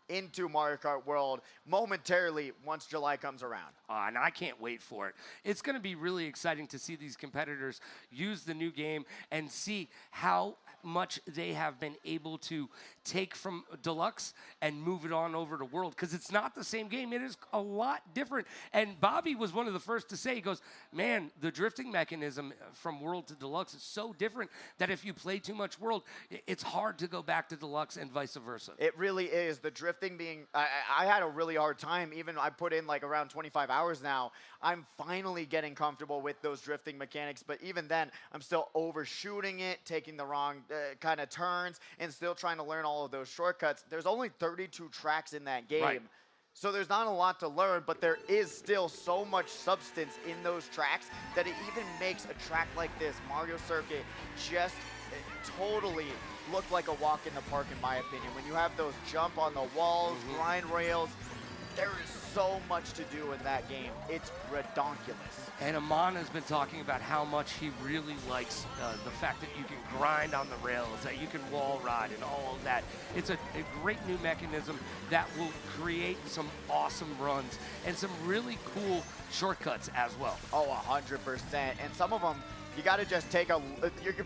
into Mario Kart World momentarily once July comes around. And I can't wait for it. It's going to be really exciting to see these competitors use the new game and see how much they have been able to take from Deluxe and move it on over to World, because it's not the same game. It is a lot different. And Bobby was one of the first to say, he goes, man, the drifting mechanism from World to Deluxe is so different that if you play too much World, it's hard to go back to Deluxe and vice versa. It really is. The drifting being, I had a really hard time. Even I put in like around 25 hours now. I'm finally getting comfortable with those drifting mechanics, but even then, I'm still overshooting it, taking the wrong kind of turns, and still trying to learn all of those shortcuts. There's only 32 tracks in that game. Right. So there's not a lot to learn, but there is still so much substance in those tracks that it even makes a track like this, Mario Circuit, just totally look like a walk in the park, in my opinion. When you have those jump on the walls, grind rails, there is so much to do in that game. It's redonkulous. And Amon has been talking about how much he really likes the fact that you can grind on the rails, that you can wall ride and all of that. It's a great new mechanism that will create some awesome runs and some really cool shortcuts as well. Oh, 100%. And some of them, you got to just take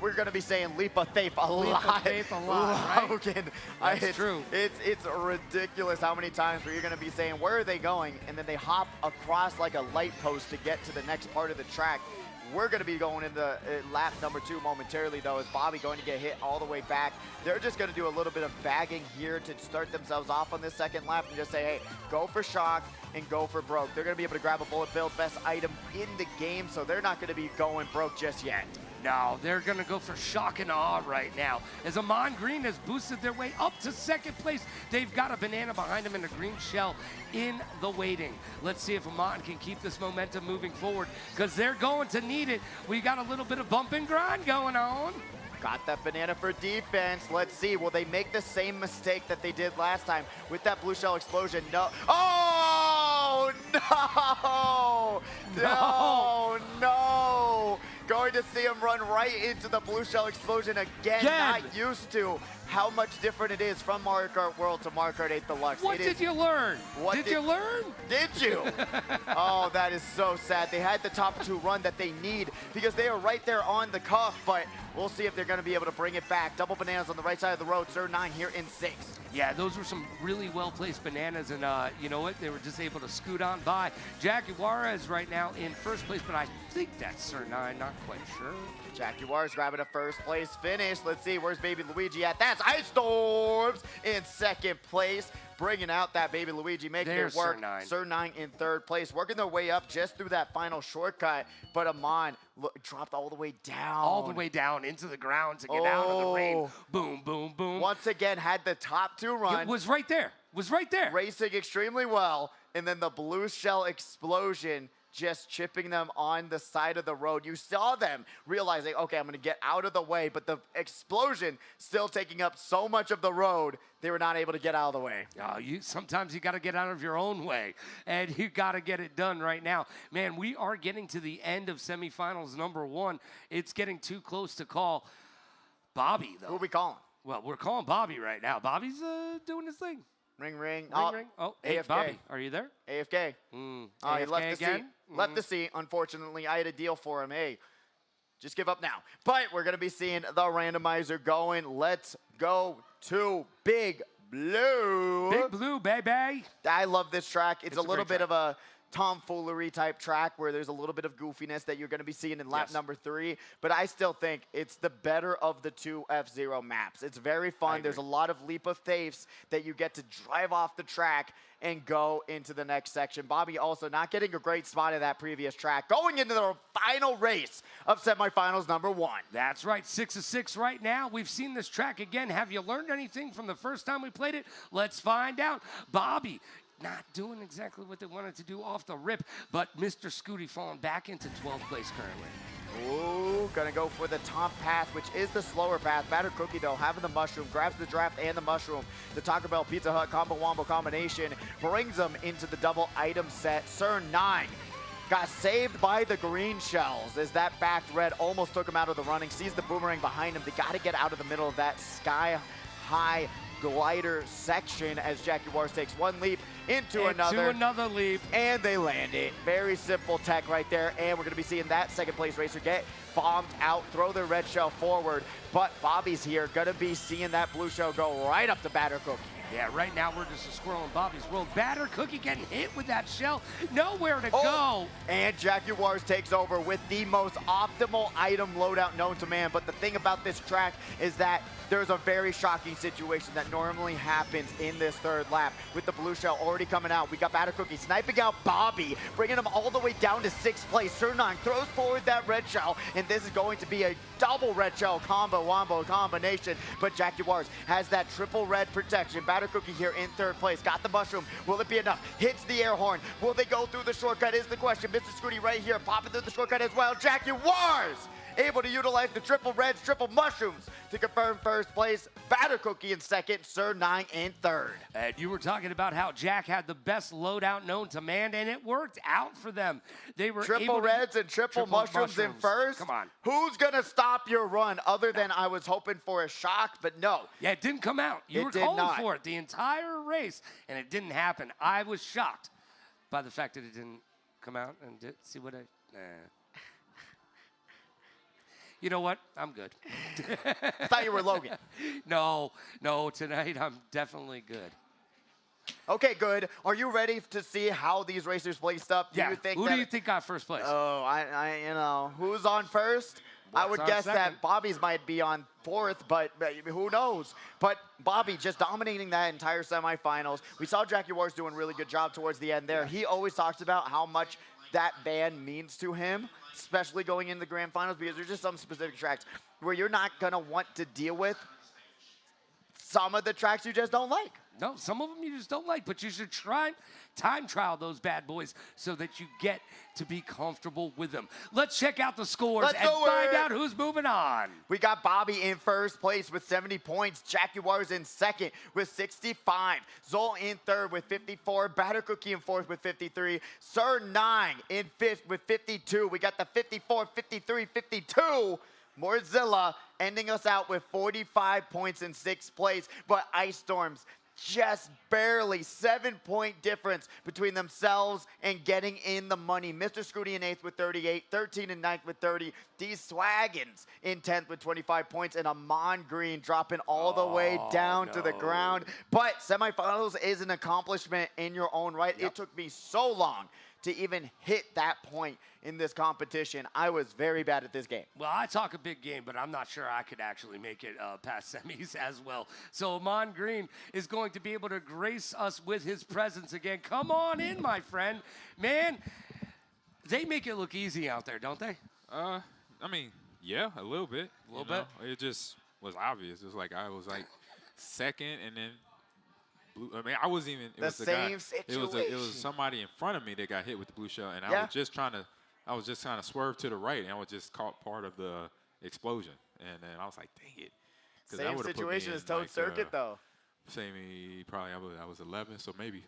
we're going to be saying leap of faith a lot. Leap of faith a lot, right? Logan, That's true. It's ridiculous how many times where you're going to be saying, where are they going? And then they hop across like a light post to get to the next part of the track. We're going to be going into lap number 2 momentarily, though, is Bobby going to get hit all the way back. They're just going to do a little bit of bagging here to start themselves off on this second lap and just say, hey, go for shock and go for broke. They're going to be able to grab a bullet bill, best item in the game, so they're not going to be going broke just yet. No, they're going to go for shock and awe right now. As Amon Green has boosted their way up to second place, they've got a banana behind him and a green shell in the waiting. Let's see if Amon can keep this momentum moving forward, because they're going to need it. We got a little bit of bump and grind going on. Got that banana for defense. Let's see, will they make the same mistake that they did last time with that blue shell explosion? No. Oh, no! No, no! Going to see him run right into the blue shell explosion again. Not used to how much different it is from Mario Kart World to Mario Kart 8 Deluxe. What did you learn? Did you learn? Did you? Oh, that is so sad. They had the top 2 run that they need because they are right there on the cuff, but we'll see if they're going to be able to bring it back. Double bananas on the right side of the road. Sir 9 here in 6. Yeah, those were some really well-placed bananas, and you know what? They were just able to scoot on by. Jaguar is right now in first place, but I think that's Sir 9, not quite sure. Jaguar's grabbing a first place finish. Let's see, where's Baby Luigi at? That's Ice Storms in second place. Bringing out that Baby Luigi, making it work. Sir 9 in third place, working their way up just through that final shortcut. But Amon dropped all the way down. All the way down into the ground to get out of the rain. Boom, boom, boom. Once again, had the top 2 run. It was right there. Was right there. Racing extremely well. And then the blue shell explosion just chipping them on the side of the road. You saw them realizing, okay, I'm going to get out of the way, but the explosion still taking up so much of the road, they were not able to get out of the way. Sometimes you got to get out of your own way, and you got to get it done right now. Man, we are getting to the end of semifinals number 1. It's getting too close to call. Bobby, though. Who are we calling? Well, we're calling Bobby right now. Bobby's doing his thing. Ring, ring. Ring, ring. Oh, hey, AFK. Bobby, are you there? AFK. AFK he left again? Left the seat, unfortunately. I had a deal for him. Hey, just give up now. But we're going to be seeing the randomizer going. Let's go to Big Blue. Big Blue, baby. I love this track. It's a little bit track. of a tomfoolery type track where there's a little bit of goofiness that you're going to be seeing in lap number 3, but I still think it's the better of the 2 F-Zero maps. It's very fun. There's a lot of leap of faiths that you get to drive off the track and go into the next section. Bobby also not getting a great spot in that previous track, going into the final race of semifinals number 1. That's right, 6 of 6 right now. We've seen this track again. Have you learned anything from the first time we played it? Let's find out. Bobby, not doing exactly what they wanted to do off the rip, but Mr. Scooty falling back into 12th place currently. Ooh, gonna go for the top path, which is the slower path. Batter Cookie, though, having the mushroom, grabs the draft and the mushroom. The Taco Bell Pizza Hut combo wombo combination brings them into the double item set. Sir 9 got saved by the green shells as that backed red almost took him out of the running. Sees the boomerang behind him. They got to get out of the middle of that sky-high glider section as Jaguars takes one leap into another leap, and they land it. Very simple tech right there, and we're going to be seeing that second place racer get bombed out, throw their red shell forward, but Bobby's here, going to be seeing that blue shell go right up to Batter Cookie. Yeah, right now we're just a squirrel in Bobby's world. Batter Cookie getting hit with that shell, nowhere to go. And Jaguars takes over with the most optimal item loadout known to man. But the thing about this track is that there's a very shocking situation that normally happens in this third lap. With the blue shell already coming out, we got Batter Cookie sniping out Bobby, bringing him all the way down to 6th place. Sir 9 throws forward that red shell, and this is going to be a double red shell combo wombo combination. But Jaguars has that triple red protection. Batter Cookie here in 3rd place. Got the mushroom. Will it be enough? Hits the air horn. Will they go through the shortcut is the question. Mr. Scooty right here popping through the shortcut as well. Jaguars able to utilize the triple reds, triple mushrooms to confirm 1st place. Batter Cookie in 2nd, Sir 9 in 3rd. And you were talking about how Jack had the best loadout known to man, and it worked out for them. They were triple reds and triple mushrooms in 1st. Come on. Who's going to stop your run other than I was hoping for a shock, but no. Yeah, it didn't come out. You were calling for it the entire race, and it didn't happen. I was shocked by the fact that it didn't come out. And see what You know what? I'm good. I thought you were Logan. No, tonight I'm definitely good. Okay, good. Are you ready to see how these racers placed up? Who do you think got 1st place? Oh, you know, who's on 1st? I would guess that Bobby's might be on 4th, but who knows? But Bobby just dominating that entire semifinals. We saw Jaguars doing a really good job towards the end there. He always talks about how much that band means to him, especially going into the grand finals, because there's just some specific tracks where you're not going to want to deal with some of the tracks you just don't like. No, some of them you just don't like, but you should try time trial those bad boys so that you get to be comfortable with them. Let's check out the scores and find out who's moving on. We got Bobby in 1st place with 70 points. Jaguars in 2nd with 65. Zol in 3rd with 54. Batter Cookie in 4th with 53. Sir 9 in 5th with 52. We got the 54, 53, 52. Morzilla ending us out with 45 points in 6th place. But Ice Storms just barely 7-point difference between themselves and getting in the money. Mr. Scooty in 8th with 38, 13 in 9th with 30. D Swaggins in 10th with 25 points, and Amon Green dropping all the way down to the ground. But semifinals is an accomplishment in your own right. It took me so long to even hit that point in this competition. I was very bad at this game. Well, I talk a big game, but I'm not sure I could actually make it past semis as well. So Amon Green is going to be able to grace us with his presence again. Come on in, my friend. Man, they make it look easy out there, don't they? I mean, yeah, a little bit. A little bit? It just was obvious. It was like I was like 2nd, and then I mean, I wasn't even. It was the same situation. It was somebody in front of me that got hit with the blue shell, and I was just trying to swerve to the right, and I was just caught part of the explosion, and then I was like, dang it. Same situation as Toad Circuit, though. Probably I was 11, so maybe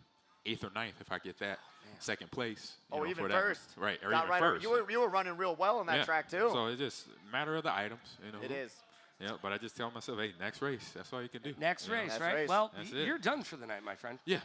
8th or 9th if I get that. 2nd place. Even 1st. Right, or even 1st. You were running real well on that track, too. So it's just a matter of the items. It is. Yeah, but I just tell myself, hey, next race. That's all you can do. Next race, right? Well, you're done for the night, my friend. Yeah,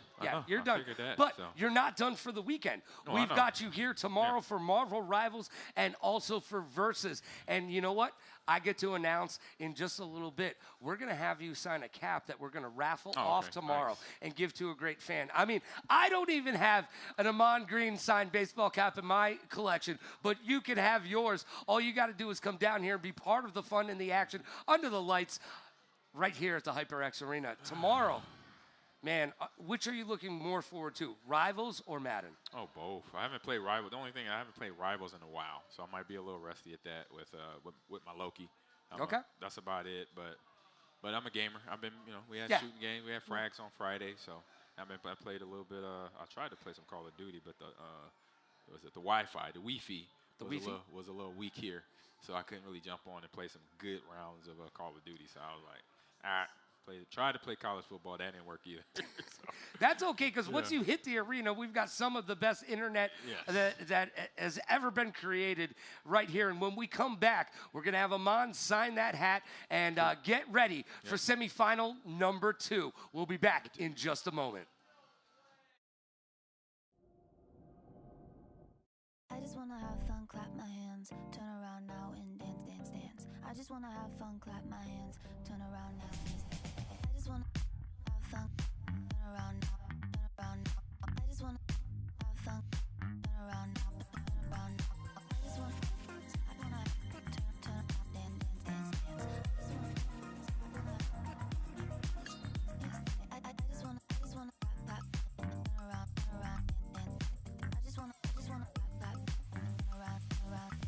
you're done. But you're not done for the weekend. We've got you here tomorrow for Marvel Rivals and also for Versus. And you know what? I get to announce in just a little bit, we're going to have you sign a cap that we're going to raffle off tomorrow and give to a great fan. I mean, I don't even have an Amon Green signed baseball cap in my collection, but you can have yours. All you got to do is come down here and be part of the fun and the action under the lights right here at the HyperX Arena tomorrow. Man, which are you looking more forward to, Rivals or Madden? Oh, both. I haven't played Rivals. The only thing, I haven't played Rivals in a while, so I might be a little rusty at that with my Loki. Okay. That's about it, but I'm a gamer. I've been, we had shooting games, we had frags on Friday, so I mean, I played a little bit. I tried to play some Call of Duty, but the Wi-Fi, the Wi-Fi was a little weak here, so I couldn't really jump on and play some good rounds of Call of Duty. So I was like, all right. Tried to play college football. That didn't work either. So. That's okay, because once you hit the arena, we've got some of the best internet that has ever been created right here. And when we come back, we're going to have Amon sign that hat and get ready for semifinal number 2. We'll be back in just a moment. I just wanna have fun, clap my hands, turn around now and dance, dance, dance. I just wanna have fun, clap my hands, turn around now. I just wanna have fun, turn around now, turn around now. I just wanna have fun, turn around now, turn around now. I just wanna turn around, dance, dance, dance, dance. I just wanna clap, turn around, dance, dance. I just wanna clap, turn around, dance.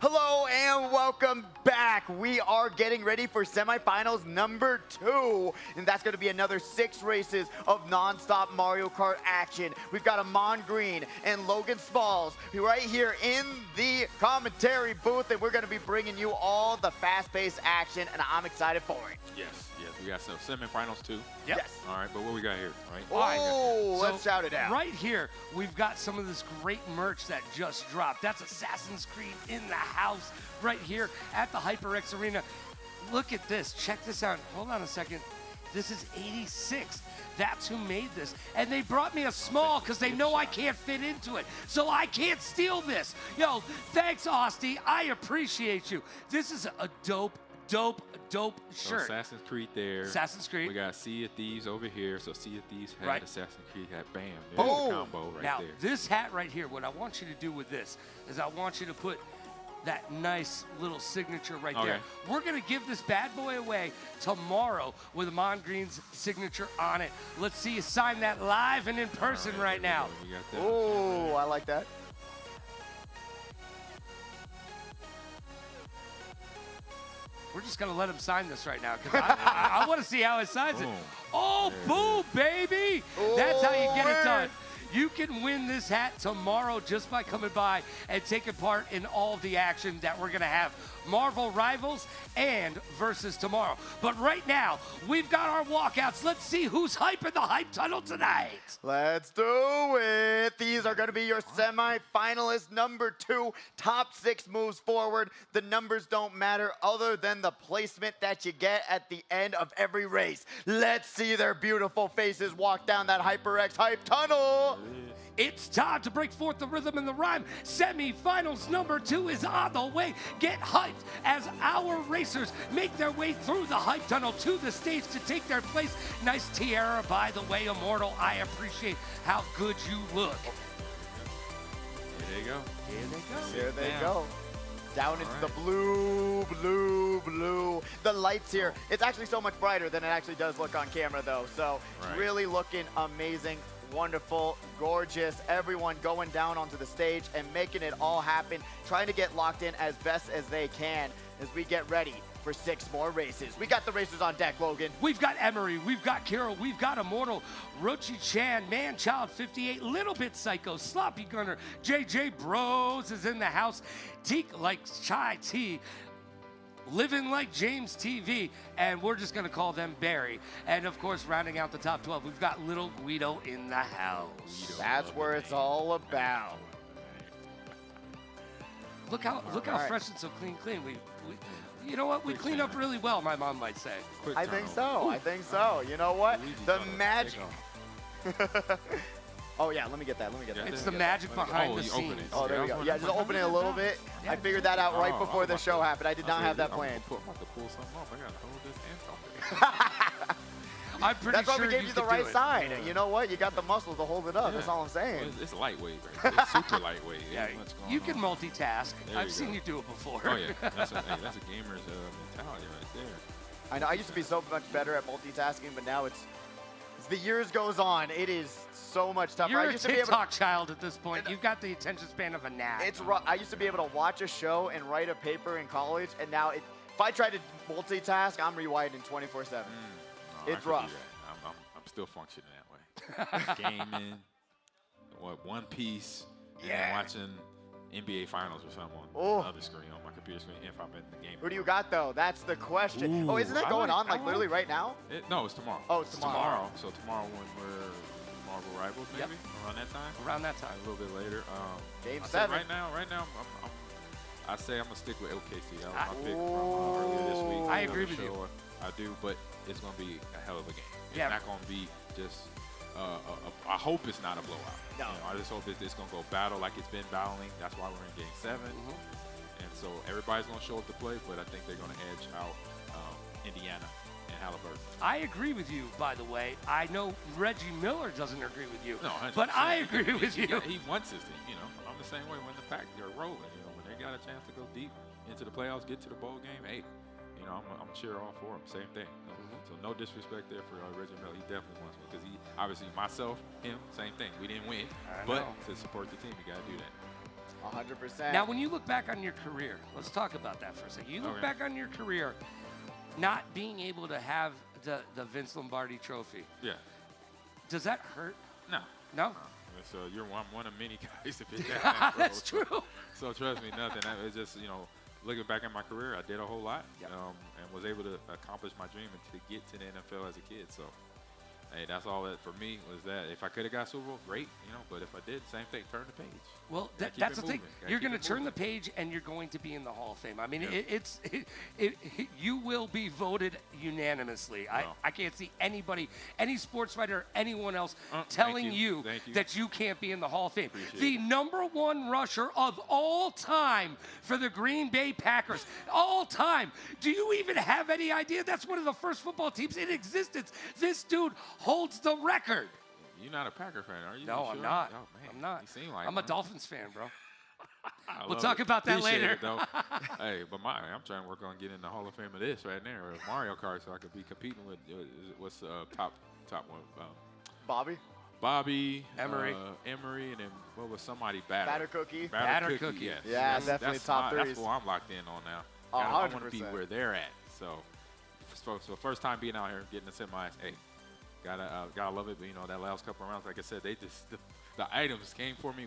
Hello and welcome back. We are getting ready for semifinals number 2, and that's going to be another 6 races of non-stop Mario Kart action. We've got Amon Green and Logan Smalls right here in the commentary booth, and we're going to be bringing you all the fast-paced action, and I'm excited for it. Yes, we got some semifinals too. Yep. Yes. All right, but what we got here, right? Oh, let's So, shout it out. Right here, we've got some of this great merch that just dropped. That's Assassin's Creed in the house right here at the HyperX Arena. Look at this. Check this out. Hold on a second. This is 86. That's who made this. And they brought me a small because they know I can't fit into it. So I can't steal this. Yo, thanks, Austin. I appreciate you. This is a dope dope So shirt. Assassin's Creed there. Assassin's Creed. We got Sea of Thieves over here. So Sea of Thieves hat, Right. Assassin's Creed hat. Bam. There's the combo right now, there. this hat right here, what I want you to do with this is I want you to put that nice little signature right there. We're going to give this bad boy away tomorrow with Amon Green's signature on it. Let's see you sign that live and in person right now. We got that. Oh, I like that. We're just going to let him sign this right now because I want to see how he signs it. Boom. Oh, There it boom, baby. That's how you get it done. You can win this hat tomorrow just by coming by and taking part in all of the action that we're going to have. Marvel Rivals and Versus tomorrow. But right now, we've got our walkouts. Let's see who's hyping the hype tunnel tonight. Let's do it. These are going to be your semi-finalists. Number 2, top 6 moves forward. The numbers don't matter other than the placement that you get at the end of every race. Let's see their beautiful faces walk down that HyperX hype tunnel. It's time to break forth the rhythm and the rhyme. Semifinals number 2 is on the way. Get hyped as our racers make their way through the hype tunnel to the stage to take their place. Nice tiara, by the way, Immortal. I appreciate how good you look. Here they go. Here they go. Here they go. Down into the blue, blue, blue. The lights here, it's actually so much brighter than it actually does look on camera, though. So really looking amazing. Wonderful, gorgeous, everyone going down onto the stage and making it all happen, trying to get locked in as best as they can as we get ready for 6 more races. We got the racers on deck, Logan. We've got Emery, we've got Carol, we've got Immortal, Rochi Chan, Man-Child 58, Little Bit Psycho, Sloppy Gunner, JJ Bros is in the house, Teak like Chai Tea, Living Like James TV, and we're just going to call them Barry. And, of course, rounding out the top 12, we've got Little Guido in the house. That's where it's all about. Look how fresh and so clean. We you know what? We clean up really well, my mom might say. I think so. I think so. You know what? The magic. Oh, yeah, let me get that. It's the magic behind the scenes. Oh, there we go. Yeah, just open it a little bit. I figured that out right before the show happened. I did not have that planned. I'm about to pull something off. I got to hold this and I'm pretty That's sure why we gave you the right side. You know what? You got the muscle to hold it up. That's all I'm saying. It's lightweight, right? It's super lightweight. Yeah, you can multitask. I've seen you do it before. Oh, yeah. That's a gamer's mentality right there. I know. I used to be so much better at multitasking, but now it's as the years goes on, it is so much tougher. You're I a used to be able TikTok child at this point. You've got the attention span of a gnat. It's rough. I used to be able to watch a show and write a paper in college, and now if I try to multitask, I'm rewinding 24/7. It's rough. I'm still functioning that way. Gaming, One Piece, and then watching NBA Finals or something on the other screen, on my computer screen, if I'm in the game. Who do you got, though? That's the question. Oh, isn't that going on, like, literally right now? No, it's tomorrow. Oh, it's tomorrow. So tomorrow when we're Marvel Rivals, maybe? Around that time? Around that time. A little bit later. Game 7. Right now, I say I'm going to stick with OKC. That was my pick from earlier this week. I agree with you. I do, but it's going to be a hell of a game. It's Yeah. not going to be just, I hope it's not a blowout. No. You know, I just hope it's going to go battle like it's been battling. That's why we're in Game 7. And so everybody's going to show up to play, but I think they're going to edge out Indiana and Halliburton. I agree with you, by the way. I know Reggie Miller doesn't agree with you, No, but I agree with you. He wants his team. You know, I'm the same way when the pack they're rolling. You know, when they got a chance to go deep into the playoffs, get to the bowl game, hey, you know, I'm cheer all for him. Same thing. You know? So no disrespect there for Reggie Miller. He definitely wants one because he obviously myself, him, same thing. We didn't win, but to support the team, you got to do that. 100%. Now, when you look back on your career, let's talk about that for a second. You look back on your career, not being able to have the Vince Lombardi trophy. Yeah. Does that hurt? No. No? So you're one of many guys to pick that. That's true. So trust me, nothing. It's just, you know, looking back at my career, I did a whole lot and was able to accomplish my dream and to get to the NFL as a kid. So Hey, that's all that for me was that. If I could have got Super Bowl, great, you know. But if I did, same thing, turn the page. Well, Gotta keep that's it the thing. moving. Gotta You're keep going to it turn the moving. page, and you're going to be in the Hall of Fame. I mean, Yeah. you will be voted unanimously. Wow. I can't see anybody, any sports writer, anyone else telling you that you can't be in the Hall of Fame. Appreciate The it. #1 rusher of all time for the Green Bay Packers. All time. Do you even have any idea? That's one of the first football teams in existence. This dude holds the record. You're not a Packer fan, are you? No, You I'm sure? not. Oh, man. I'm not. You seem like I'm one. a Dolphins fan, bro. I We'll love talk it. about that Appreciate later. it, though. Hey, but I'm trying to work on getting in the Hall of Fame of this right there, of Mario Kart, so I could be competing with what's top one? Bobby, Emery, and then what was somebody Batter Cookie. Batter Cookie. Yes. Yeah, definitely top threes. That's what I'm locked in on now. Oh, I want to be 100%. where they're at. So first time being out here, getting the semis. Hey, gotta love it. But you know that last couple of rounds, like I said, the items came for me.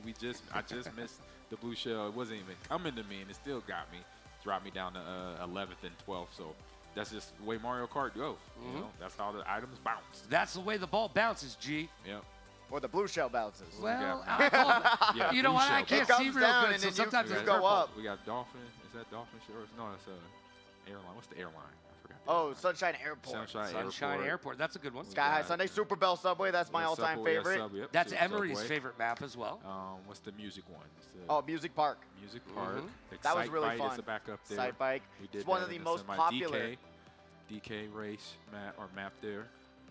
I just missed the blue shell. It wasn't even coming to me, and it still got me, dropped me down to 11th and 12th. So that's just the way Mario Kart goes. You know, that's how the items bounce. That's the way the ball bounces, G. Yep. Or the blue shell bounces. Well, Yeah, you know blue what? I shell can't bounce. see It real comes down good, and so then sometimes you it's go purple. up. We got Dolphin. Is that Dolphin Shores? No, it's airline. What's the airline? I forgot. Oh, Sunshine Airport. Sunshine Airport. That's a good one. Sky High Sunday Super Bell Subway. That's my all-time Subway, favorite. Yep, That's Subway. Emery's favorite map as well. What's the music one? Oh, Music Park. Music Park. That was Excite really Bike fun. is the backup there. Side bike. We did It's one that of the in most semi. popular. DK race map there.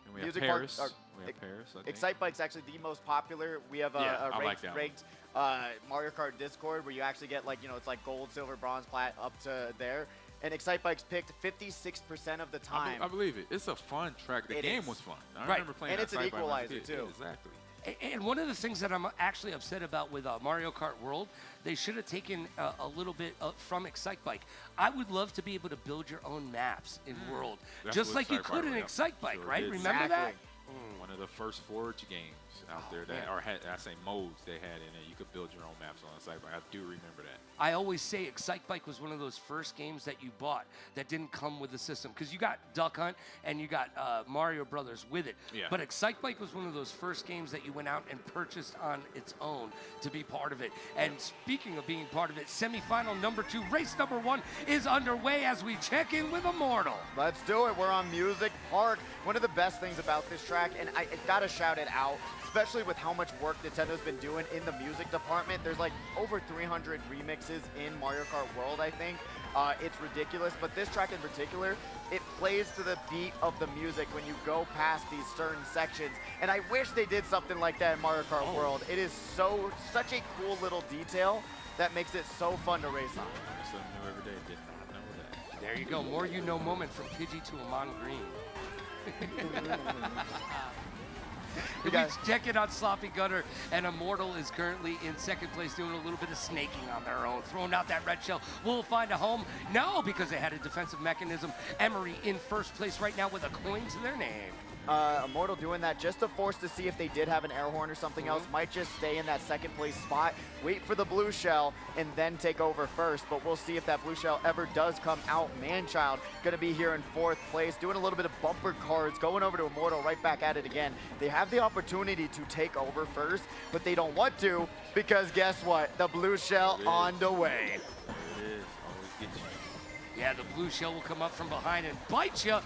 And we have Music Park. Paris. We have Paris. I think. Excite Bike's actually the most popular. We have Yeah, I a like that one. ranked Mario Kart Discord where you actually get it's like gold, silver, bronze, plat up to there. And Excite Bike's picked 56% of the time. I believe it. It's a fun track. The It game is. was fun. I Right. remember playing And that it's an Excite Bike when I was a equalizer, kid. too. Yeah, exactly. And one of the things that I'm actually upset about with Mario Kart World, they should have taken a little bit from Excite Bike. I would love to be able to build your own maps in World, That's just what like you Excite could Bike in was. Excite Bike, Sure right? did. Remember that? Exactly. One of the first Forge games out there that, man. or I say modes they had in it. You could build your own maps on the site. I do remember that. I always say Excite Bike was one of those first games that you bought that didn't come with the system because you got Duck Hunt and you got Mario Brothers with it. Yeah. But Excite Bike was one of those first games that you went out and purchased on its own to be part of it. And speaking of being part of it, semifinal number 2, race number 1 is underway as we check in with Immortal. Let's do it. We're on Music Park. One of the best things about this track, and I gotta shout it out, especially with how much work Nintendo's been doing in the music department. There's like over 300 remixes in Mario Kart World, I think. It's ridiculous, but this track in particular, it plays to the beat of the music when you go past these certain sections. And I wish they did something like that in Mario Kart World. It is such a cool little detail that makes it so fun to race on. Learn something new every day. Did not know that. There you go. More you know moment from Pidgey to Amon Green. We check in on Sloppy Gunner, and Immortal is currently in second place doing a little bit of snaking on their own, throwing out that red shell. Will find a home? No, because they had a defensive mechanism. Emery in first place right now with a coin to their name. Immortal doing that just to force to see if they did have an air horn or something else. Might just stay in that second place spot, wait for the blue shell, and then take over first. But we'll see if that blue shell ever does come out. Manchild going to be here in fourth place, doing a little bit of bumper cards, going over to Immortal, right back at it again. They have the opportunity to take over first, but they don't want to because guess what? The blue shell on the way. There it is. Always get you. Yeah, the blue shell will come up from behind and bite you.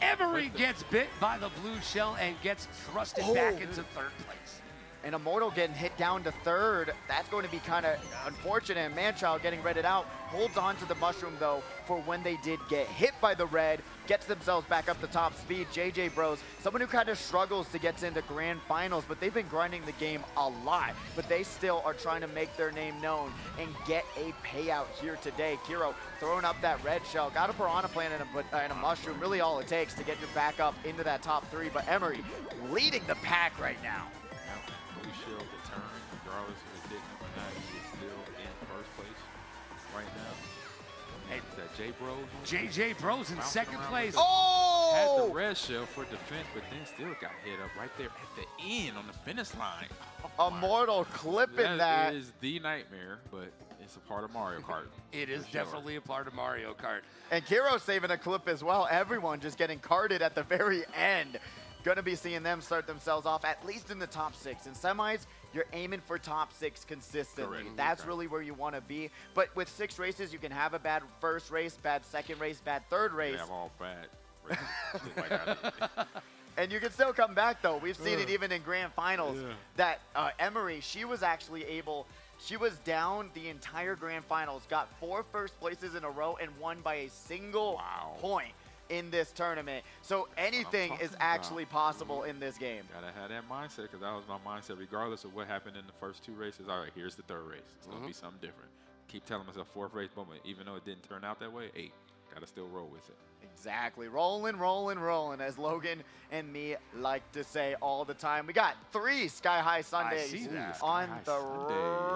Emery gets bit by the blue shell and gets thrusted back into third place. And Immortal getting hit down to third. That's going to be kind of unfortunate. And Manchild getting redded out. Holds on to the mushroom, though, for when they did get hit by the red. Gets themselves back up to top speed. JJ Bros, someone who kind of struggles to get into grand finals, but they've been grinding the game a lot. But they still are trying to make their name known and get a payout here today. Kiro throwing up that red shell. Got a piranha plant and a mushroom. Really all it takes to get you back up into that top 3. But Emery leading the pack right now. Blue shell determined, regardless if it didn't or not, he is still in first place right now. Hey, Is that J Bros? JJ Bros in Bouncing second around place. with Had Oh! the red shell for defense, but then still got hit up right there at the end on the finish line. Immortal clipping that. That is the nightmare, but it's a part of Mario Kart. It is for sure. definitely a part of Mario Kart. And Kiro saving a clip as well. Everyone just getting carded at the very end. going to be seeing them start themselves off at least in the top 6. In semis, you're aiming for top 6 consistently. Correct. That's really where you want to be. But with 6 races, you can have a bad first race, bad second race, bad third race. They have all bad races. Just like I did. And you can still come back, though. We've seen it even in grand finals that Emery, she was down the entire grand finals, got 4 first places in a row, and won by a single point in this tournament. So anything is actually possible in this game. Gotta have that mindset, because that was my mindset. Regardless of what happened in the first 2 races, all right, here's the 3rd race. It's gonna be something different. Keep telling myself 4th race, boom. Even though it didn't turn out that way, 8. Gotta still roll with it. Exactly. Rolling, rolling, rolling, as Logan and me like to say all the time. We got 3 Sky High Sundays on the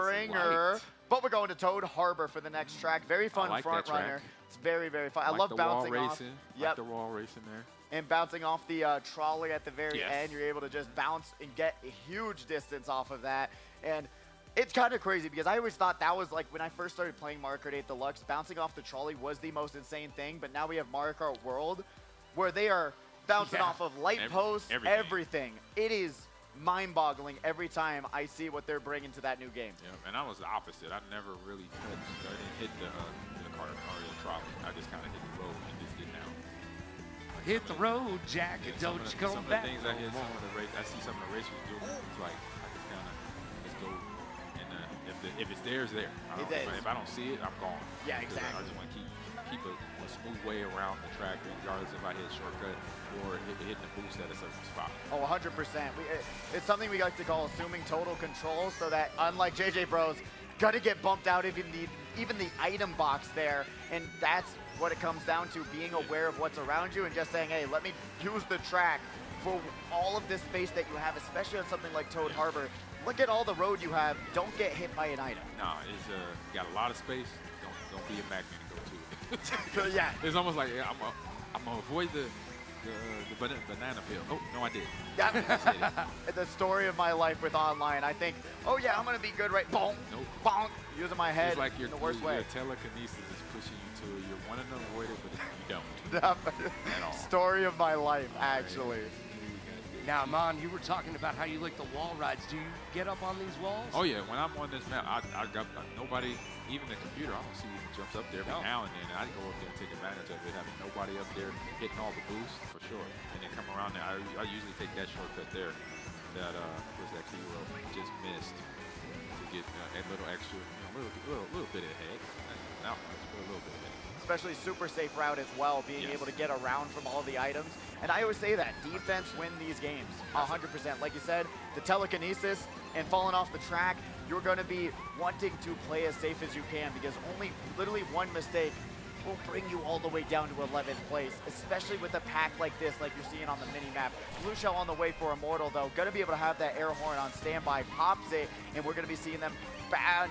ringer. But we're going to Toad Harbor for the next track. Very fun front runner. It's very, very fun. I love bouncing off. Like the wall racing there. And bouncing off the trolley at the very end. You're able to just bounce and get a huge distance off of that. And it's kind of crazy because I always thought that was like when I first started playing Mario Kart 8 Deluxe, bouncing off the trolley was the most insane thing. But now we have Mario Kart World where they are bouncing off of light posts, everything. It is mind-boggling every time I see what they're bringing to that new game. Yeah, and I was the opposite. I never really touched, I didn't hit the Kart or the trolley. I just kind of hit the road and just get down. Like hit the road, Jack, and don't you go back. Some of the things I hit, I see some of the racers do. It's like I just kind of just go, and if it's there, it's there. If I don't see it, I'm gone. Yeah, exactly. I just want to keep a smooth way around the track, regardless if I hit a shortcut or hitting the boost at a certain spot. Oh, 100%. It's something we like to call assuming total control, so that unlike JJ Bros, gotta get bumped out even the item box there, and that's what it comes down to, being aware of what's around you and just saying, hey, let me use the track for all of this space that you have, especially on something like Toad Harbor. Look at all the road you have. Don't get hit by an item. No, it's got a lot of space. Don't be a magnet and go to it. Yeah. It's almost like I'm gonna avoid the banana peel. Oh, no, I didn't. Yeah. The story of my life with online. I think, oh yeah, I'm gonna be good, right? Bonk, bonk, using my head it's like in the worst way. Your telekinesis is pushing you to it. You're wanting to avoid it, but you don't. At all. Story of my life, actually. Now, Mon, you were talking about how you like the wall rides. Do you get up on these walls? Oh yeah, when I'm on this map, I got nobody, even the computer, I don't see who jumps up there every now and then. And I go up there and take advantage of it, having nobody up there hitting all the boosts for sure. And then come around there, I usually take that shortcut there that was that hero just missed to get a little extra, little bit ahead. Not much, but a little bit ahead. Especially super safe route as well, being able to get around from all the items. And I always say that, defense win these games, 100%. Like you said, the telekinesis and falling off the track, you're gonna be wanting to play as safe as you can because only literally one mistake will bring you all the way down to 11th place, especially with a pack like this, like you're seeing on the mini-map. Blue Shell on the way for Immortal, though. Gonna be able to have that air horn on standby, pops it, and we're gonna be seeing them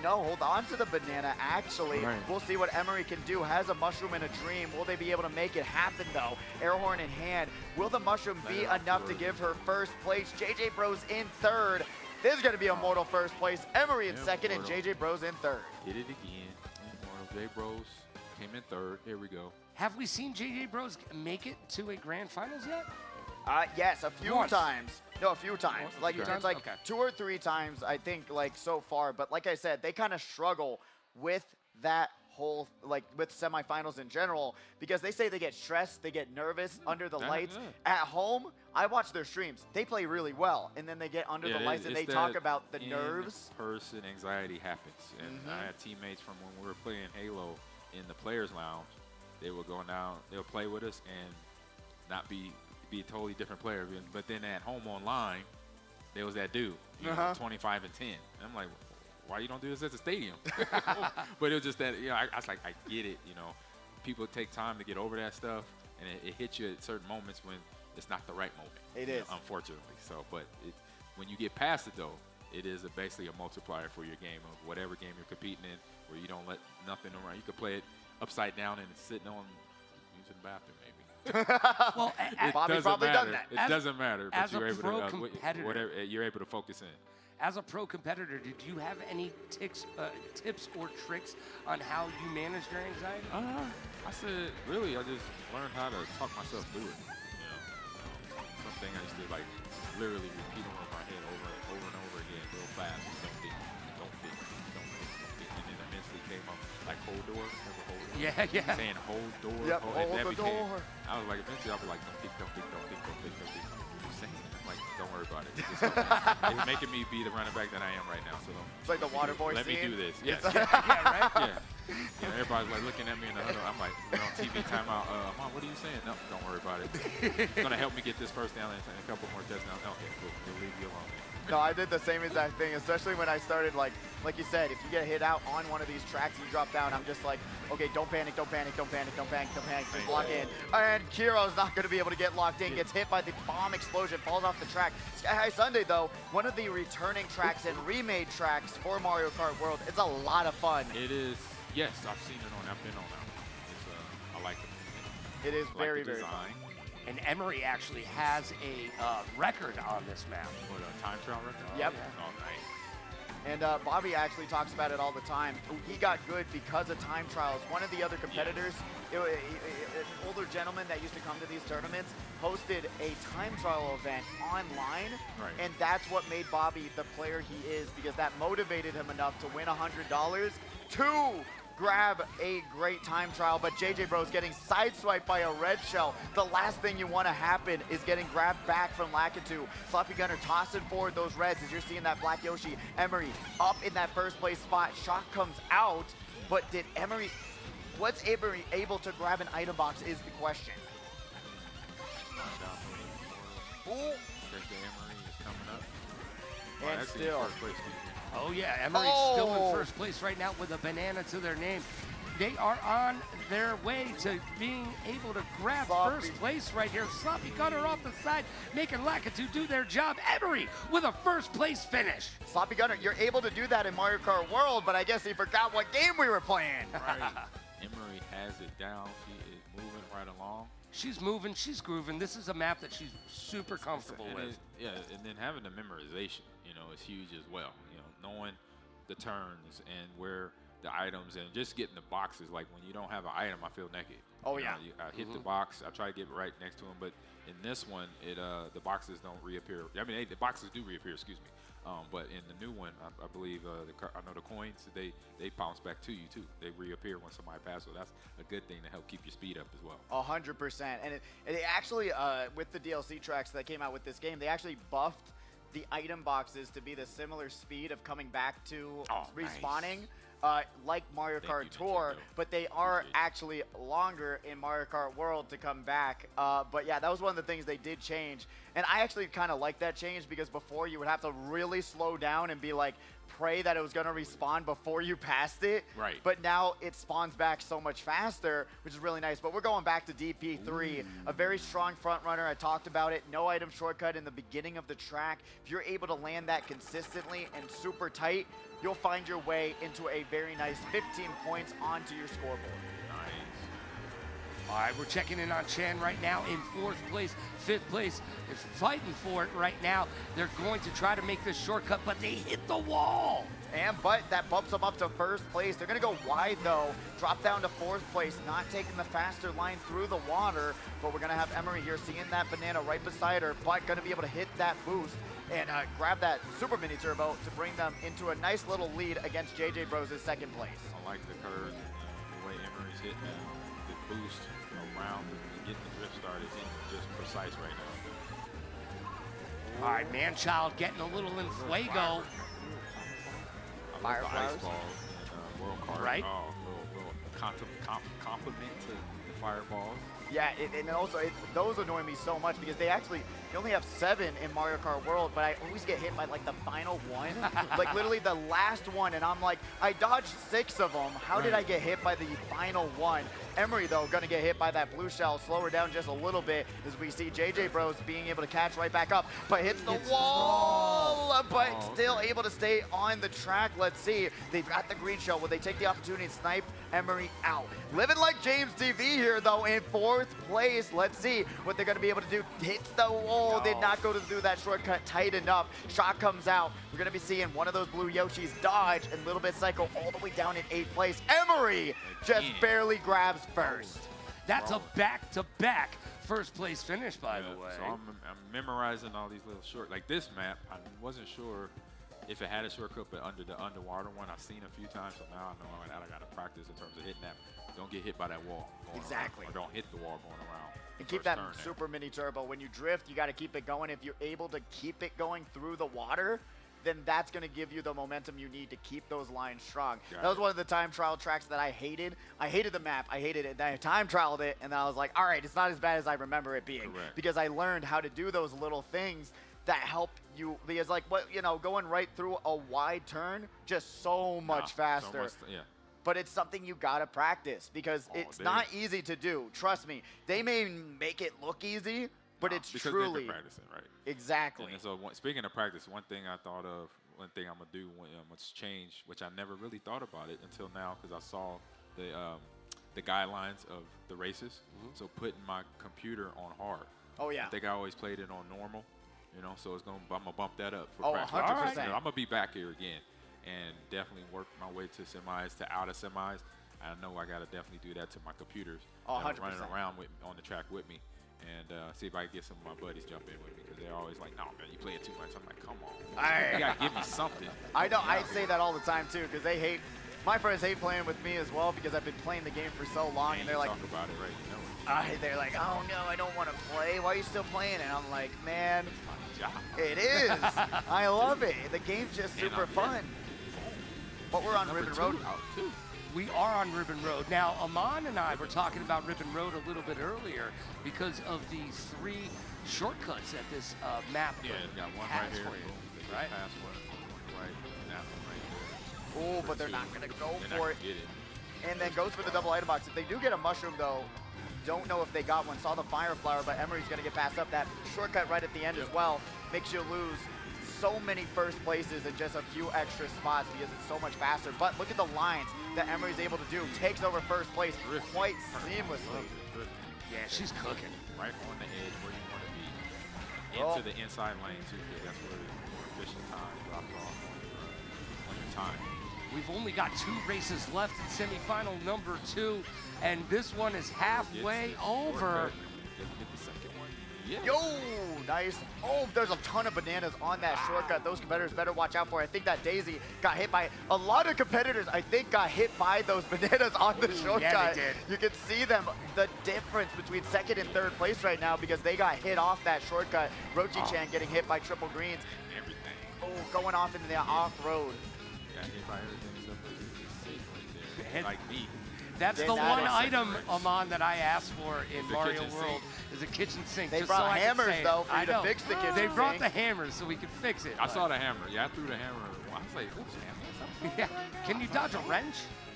hold on to the banana, actually. Right. We'll see what Emery can do. Has a mushroom and a dream. Will they be able to make it happen, though? Air horn in hand. Will the mushroom be enough to give her first place? JJ Bros in 3rd. This is going to be Immortal first place. Emery in 2nd, and JJ Bros in 3rd. Did it again. Immortal J Bros came in 3rd. Here we go. Have we seen JJ Bros make it to a grand finals yet? Yes, a few times. No, a few times. Like it's like 2 or 3 times, I think, like so far. But like I said, they kind of struggle with that whole, like with semifinals in general, because they say they get stressed, they get nervous under the lights. At home, I watch their streams. They play really well, and then they get under the lights and they talk about the nerves. In-person anxiety happens. And I had teammates from when we were playing Halo in the players' lounge. They would go down, they'll play with us and not be a totally different player. But then at home online, there was that dude, you know, 25 and 10. And I'm like, why you don't do this at the stadium? But it was just that, you know, I was like, I get it, you know. People take time to get over that stuff, and it hits you at certain moments when it's not the right moment. It is. Know, unfortunately. So, but when you get past it, though, it is basically a multiplier for your game of whatever game you're competing in, where you don't let nothing around. You could play it upside down and it's sitting on, using the bathroom maybe. Well, Bobby's probably done that. It doesn't matter, but you're able to focus in. As a pro competitor, did you have any tips or tricks on how you manage your anxiety? I said, really, I just learned how to talk myself through it. You know, something I used to like literally repeat over my head over and over again real fast. Don't think, don't think, don't think, don't think. And then eventually came up like hold door. Remember hold door? Yeah. Saying hold door. Yep, and hold that the became, door. I was like, eventually I'll be like, don't think, don't think, don't think, don't think, don't think. What are you saying? I'm like, don't worry about it. It's making me be the running back that I am right now. So it's like the water boy let scene. me do this. Yes. Yeah, right? Yeah, everybody's like looking at me in the huddle. I'm like, we're on TV timeout. Mom, what are you saying? No, don't worry about it. It's gonna help me get this first down and a couple more touchdowns. Okay, cool. We'll leave you alone. No, I did the same exact thing, especially when I started, like you said, if you get hit out on one of these tracks and you drop down, I'm just like, okay, don't panic, don't panic, don't panic, don't panic, don't panic, just lock in. And Kiro's not going to be able to get locked in, gets hit by the bomb explosion, falls off the track. Sky High Sunday, though, one of the returning tracks and remade tracks for Mario Kart World. It's a lot of fun. It is, yes, I've seen it on, I've been on that one. It's, I like it. It is very, the very fun. design. And Emery actually has a record on this map. What, a time trial record? Yep. Oh, nice. And Bobby actually talks about it all the time. He got good because of time trials. One of the other competitors, an older gentleman that used to come to these tournaments, hosted a time trial event online. Right. And that's what made Bobby the player he is, because that motivated him enough to win $100 to grab a great time trial. But JJ Bro's getting sideswiped by a red shell. The last thing you want to happen is getting grabbed back from Lakitu. Sloppy Gunner tossing forward those reds as you're seeing that black Yoshi. Emery up in that first place spot. Shock comes out, but was Emery able to grab an item box is the question. Ooh. Emery is coming up. And that's still. in first place, excuse me. Oh yeah, Emery's still in first place right now with a banana to their name. They are on their way to being able to grab first place right here. Sloppy Gunner off the side, making Lakitu do their job. Emery with a first place finish. Sloppy Gunner, you're able to do that in Mario Kart World, but I guess he forgot what game we were playing. Right. Emery has it down. She is moving right along. She's moving, she's grooving. This is a map that she's super comfortable with. And then having the memorization, is huge as well. Knowing the turns and where the items and just getting the boxes. Like when you don't have an item, I feel naked. Oh yeah. I hit the box. I try to get right next to him, but in this one, the boxes don't reappear. I mean, the boxes do reappear. Excuse me. But in the new one, I believe I know the coins they bounce back to you too. They reappear when somebody passes. So that's a good thing to help keep your speed up as well. 100%. And it actually with the DLC tracks that came out with this game, they actually buffed the item boxes to be the similar speed of coming back to respawning. Nice. Like Mario Kart Tour, but they are actually longer in Mario Kart World to come back. But yeah, that was one of the things they did change. And I actually kind of like that change, because before you would have to really slow down and be like, pray that it was going to respawn before you passed it. Right. But now it spawns back so much faster, which is really nice. But we're going back to DP3, a very strong front runner. I talked about it. No item shortcut in the beginning of the track. If you're able to land that consistently and super tight, you'll find your way into a very nice 15 points onto your scoreboard. All right, we're checking in on Chan right now in 4th place. 5th place is fighting for it right now. They're going to try to make this shortcut, but they hit the wall. But that bumps them up to 1st place. They're going to go wide, though. Drop down to 4th place, not taking the faster line through the water. But we're going to have Emery here seeing that banana right beside her, but going to be able to hit that boost and grab that super mini turbo to bring them into a nice little lead against JJ Bros' 2nd place. I like the curve, the way Emery's hitting the boost around and getting the drift started. It's just precise right now. All right, Manchild getting a little in fuego. I love the ice balls in World Kart. Right. Oh, little compliment to the fireballs. Yeah, and also those annoy me so much, because they only have 7 in Mario Kart World, but I always get hit by like the final one, like literally the last one, and I'm like, I dodged 6 of them. How did I get hit by the final one? Emery, though, gonna get hit by that blue shell, slow her down just a little bit, as we see JJ Bros being able to catch right back up, but hits the wall, but still able to stay on the track. Let's see, they've got the green shell. Will they take the opportunity and snipe Emery out? Living like James TV here, though, in 4th place. Let's see what they're gonna be able to do. Hits the wall, did not go to do that shortcut tight enough. Shot comes out. We're gonna be seeing one of those blue Yoshis dodge, and Little Bit Psycho all the way down in 8th place. Emery just barely grabs first. That's a back-to-back first place finish, by the way. So I'm memorizing all these little short, like this map. I wasn't sure if it had a shortcut, but under the underwater one, I've seen a few times. So now I know I got to practice in terms of hitting that. Don't get hit by that wall going Exactly. around, or don't hit the wall going around. And keep that super mini turbo. When you drift, you got to keep it going. If you're able to keep it going through the water, then that's going to give you the momentum you need to keep those lines strong. That was one of the time trial tracks that I hated. I hated the map. I hated it. Then I time trialed it, and I was like, all right, it's not as bad as I remember it being. Correct. Because I learned how to do those little things that help you. Because, like, going right through a wide turn, just so much faster. Yeah. But it's something you gotta practice because it's not easy to do. Trust me. They may make it look easy, but it's because truly they've been practicing, right? Exactly. And so speaking of practice, one thing I'm gonna do what's changed, which I never really thought about it until now, because I saw the guidelines of the races. So putting my computer on hard. Oh yeah. I think I always played it on normal, so I'm gonna bump that up for Oh, practice. 100%. I'm gonna be back here again. And definitely work my way to semis, to out of semis. I know I got to definitely do that to my computers. Oh, that are 100%. running around on the track with me. And see if I can get some of my buddies jump in with me, because they're always like, no, man, you play it too much. I'm like, come on. You got to give me something. I know. I say that all the time, too, because they hate – my friends hate playing with me as well because I've been playing the game for so long. And they're like – talk about it, right? they're like, oh, no, I don't want to play. Why are you still playing? And I'm like, man, job. It is. I love it. The game's just super fun. But we're on Ribbon Road. We are on Ribbon Road. Now, Aman and I were talking about Ribbon Road a little bit earlier because of these 3 shortcuts that this map you got one has right here. for you, right? Pass one right, and that one right there. Oh, but they're not going to go They're for not it. gonna get it. And then goes for the double item box. If they do get a mushroom, though, don't know if they got one. Saw the fire flower, but Emery's going to get passed up. That shortcut right at the end as well makes you lose so many first places and just a few extra spots because it's so much faster. But look at the lines that Emery's able to do. Takes over first place quite seamlessly. Yeah, she's cooking. Right on the edge where you want to be. Into the inside lane, too, because that's where the more efficient time drops off on your time. We've only got 2 races left in semifinal number 2, and this one is halfway over. Get the second one. Yeah. Yo, nice. Oh, there's a ton of bananas on that shortcut. Those competitors better watch out for it. I think that Daisy got hit by a lot of competitors. I think got hit by those bananas on the shortcut. Yeah, they did. You can see them, the difference between 2nd and 3rd place right now because they got hit off that shortcut. Rochi-chan getting hit by triple greens. Everything. Oh, going off into the off-road. Got hit by everything except for the safe right there. Like me. That's the one item, Aman, that I asked for in The Mario kitchen World sink. is a kitchen sink. They just brought so I can hammers, say it. though, for I you to know. fix the kitchen They brought sink. the hammers so we could fix it. I saw the hammer. Yeah, I threw the hammer. I was like, oops, hammer. Yeah. Can you dodge a wrench?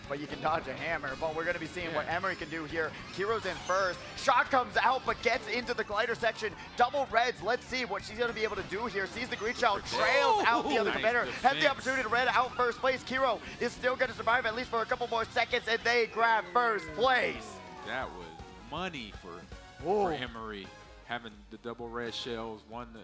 But you can dodge a hammer. But we're going to be seeing what Emery can do here. Kiro's in first. Shot comes out, but gets into the glider section. Double reds. Let's see what she's going to be able to do here. Sees the green shell, trails out the other Nice competitor. defense. Has the opportunity to red out first place. Kiro is still going to survive at least for a couple more seconds, and they grab first place. That was money for Emery, having the double red shells, one to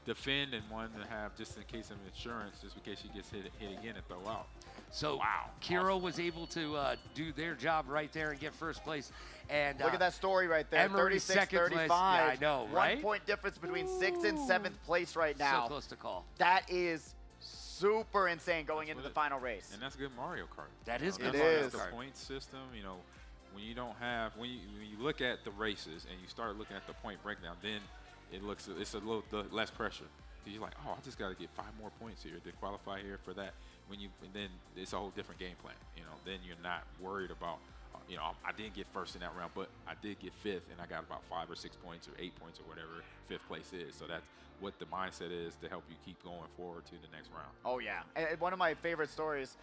defend and one to have just in case of insurance, just in case she gets hit again and throw out. So wow, Kiro was able to do their job right there and get first place. And look at that story right there, Emery's 36-35. Yeah, I know, right? 1 point difference between 6th and 7th place right now. So close to call. That is super insane going into the final race. And that's good Mario Kart. That is good It Mario is. The Kart. point system, when you don't have, when you look at the races and you start looking at the point breakdown, then it's a little less pressure. You're like, oh, I just got to get 5 more points here to qualify here for that. And then it's a whole different game plan. Then you're not worried about, I didn't get first in that round, but I did get 5th, and I got about 5 or 6 points or 8 points or whatever 5th place is. So that's what the mindset is to help you keep going forward to the next round. Oh, yeah. And one of my favorite stories,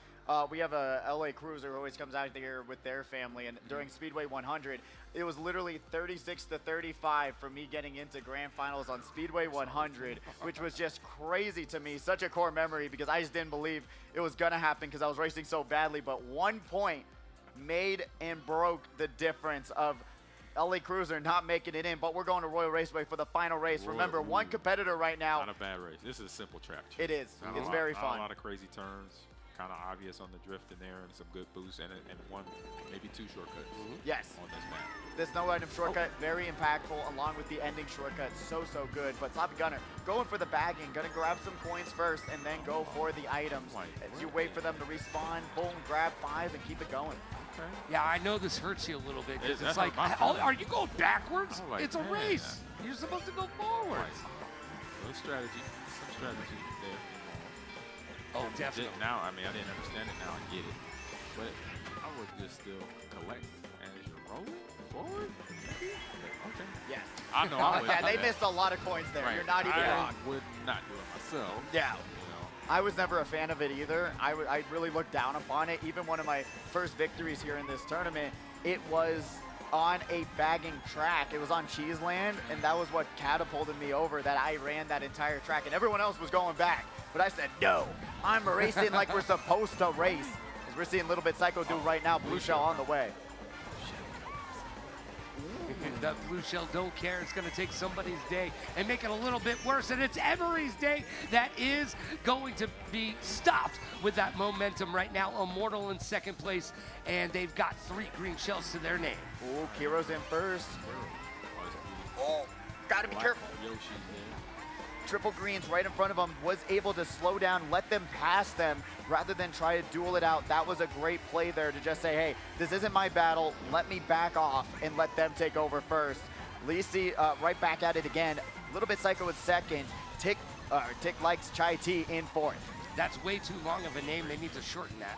we have a LA cruiser who always comes out here with their family, and during Speedway 100, it was literally 36-35 for me getting into grand finals on Speedway 100, which was just crazy to me. Such a core memory because I just didn't believe it was going to happen because I was racing so badly. But 1 point made and broke the difference of LA Cruiser not making it in. But we're going to Royal Raceway for the final race. Remember, one competitor right now. Not a bad race. This is a simple track. It is. It's very fun. A lot of crazy turns. kind of obvious on the drift in there and some good boosts and one, maybe 2 shortcuts. Yes. On this map. This no item shortcut, very impactful, along with the ending shortcut, so good. But Sloppy Gunner going for the bagging, gonna grab some coins first and then go for the items. As you wait for them to respawn, boom, grab 5 and keep it going. Okay. Yeah, I know this hurts you a little bit because That it's like, hurt my are you going backwards? I'm like, It's a man. race. You're supposed to go forwards. Little strategy, some strategy there. Oh, definitely. Now, I mean, I didn't understand it. Now I get it. But I would just still collect as you're rolling forward. Okay. Yes. I know. I would yeah, do they that. missed a lot of coins there. Right. You're not even wrong. I would not do it myself. Yeah. You know. I was never a fan of it either. I really looked down upon it. Even one of my first victories here in this tournament, it was on a bagging track. It was on Cheeseland, and that was what catapulted me over, that I ran that entire track, and everyone else was going back. But I said, no, I'm racing like we're supposed to race. As we're seeing Little Bit Psycho do right now, Blue Shell on the way. That Blue Shell don't care. It's going to take somebody's day and make it a little bit worse. And it's Emery's day that is going to be stopped with that momentum right now. Immortal in second place, and they've got 3 green shells to their name. Oh, Kiro's in first. Oh, gotta be careful. Yoshi's there. Triple greens right in front of him, was able to slow down, let them pass them rather than try to duel it out. That was a great play there to just say, hey, this isn't my battle. Let me back off and let them take over first. Lisi right back at it again. Little Bit Psycho in second. Tick likes Chai Tea in fourth. That's way too long of a name. They need to shorten that.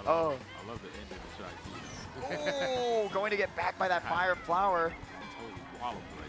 I love the ending of Shy T. Oh, going to get back by that Fire Flower. Totally walloped right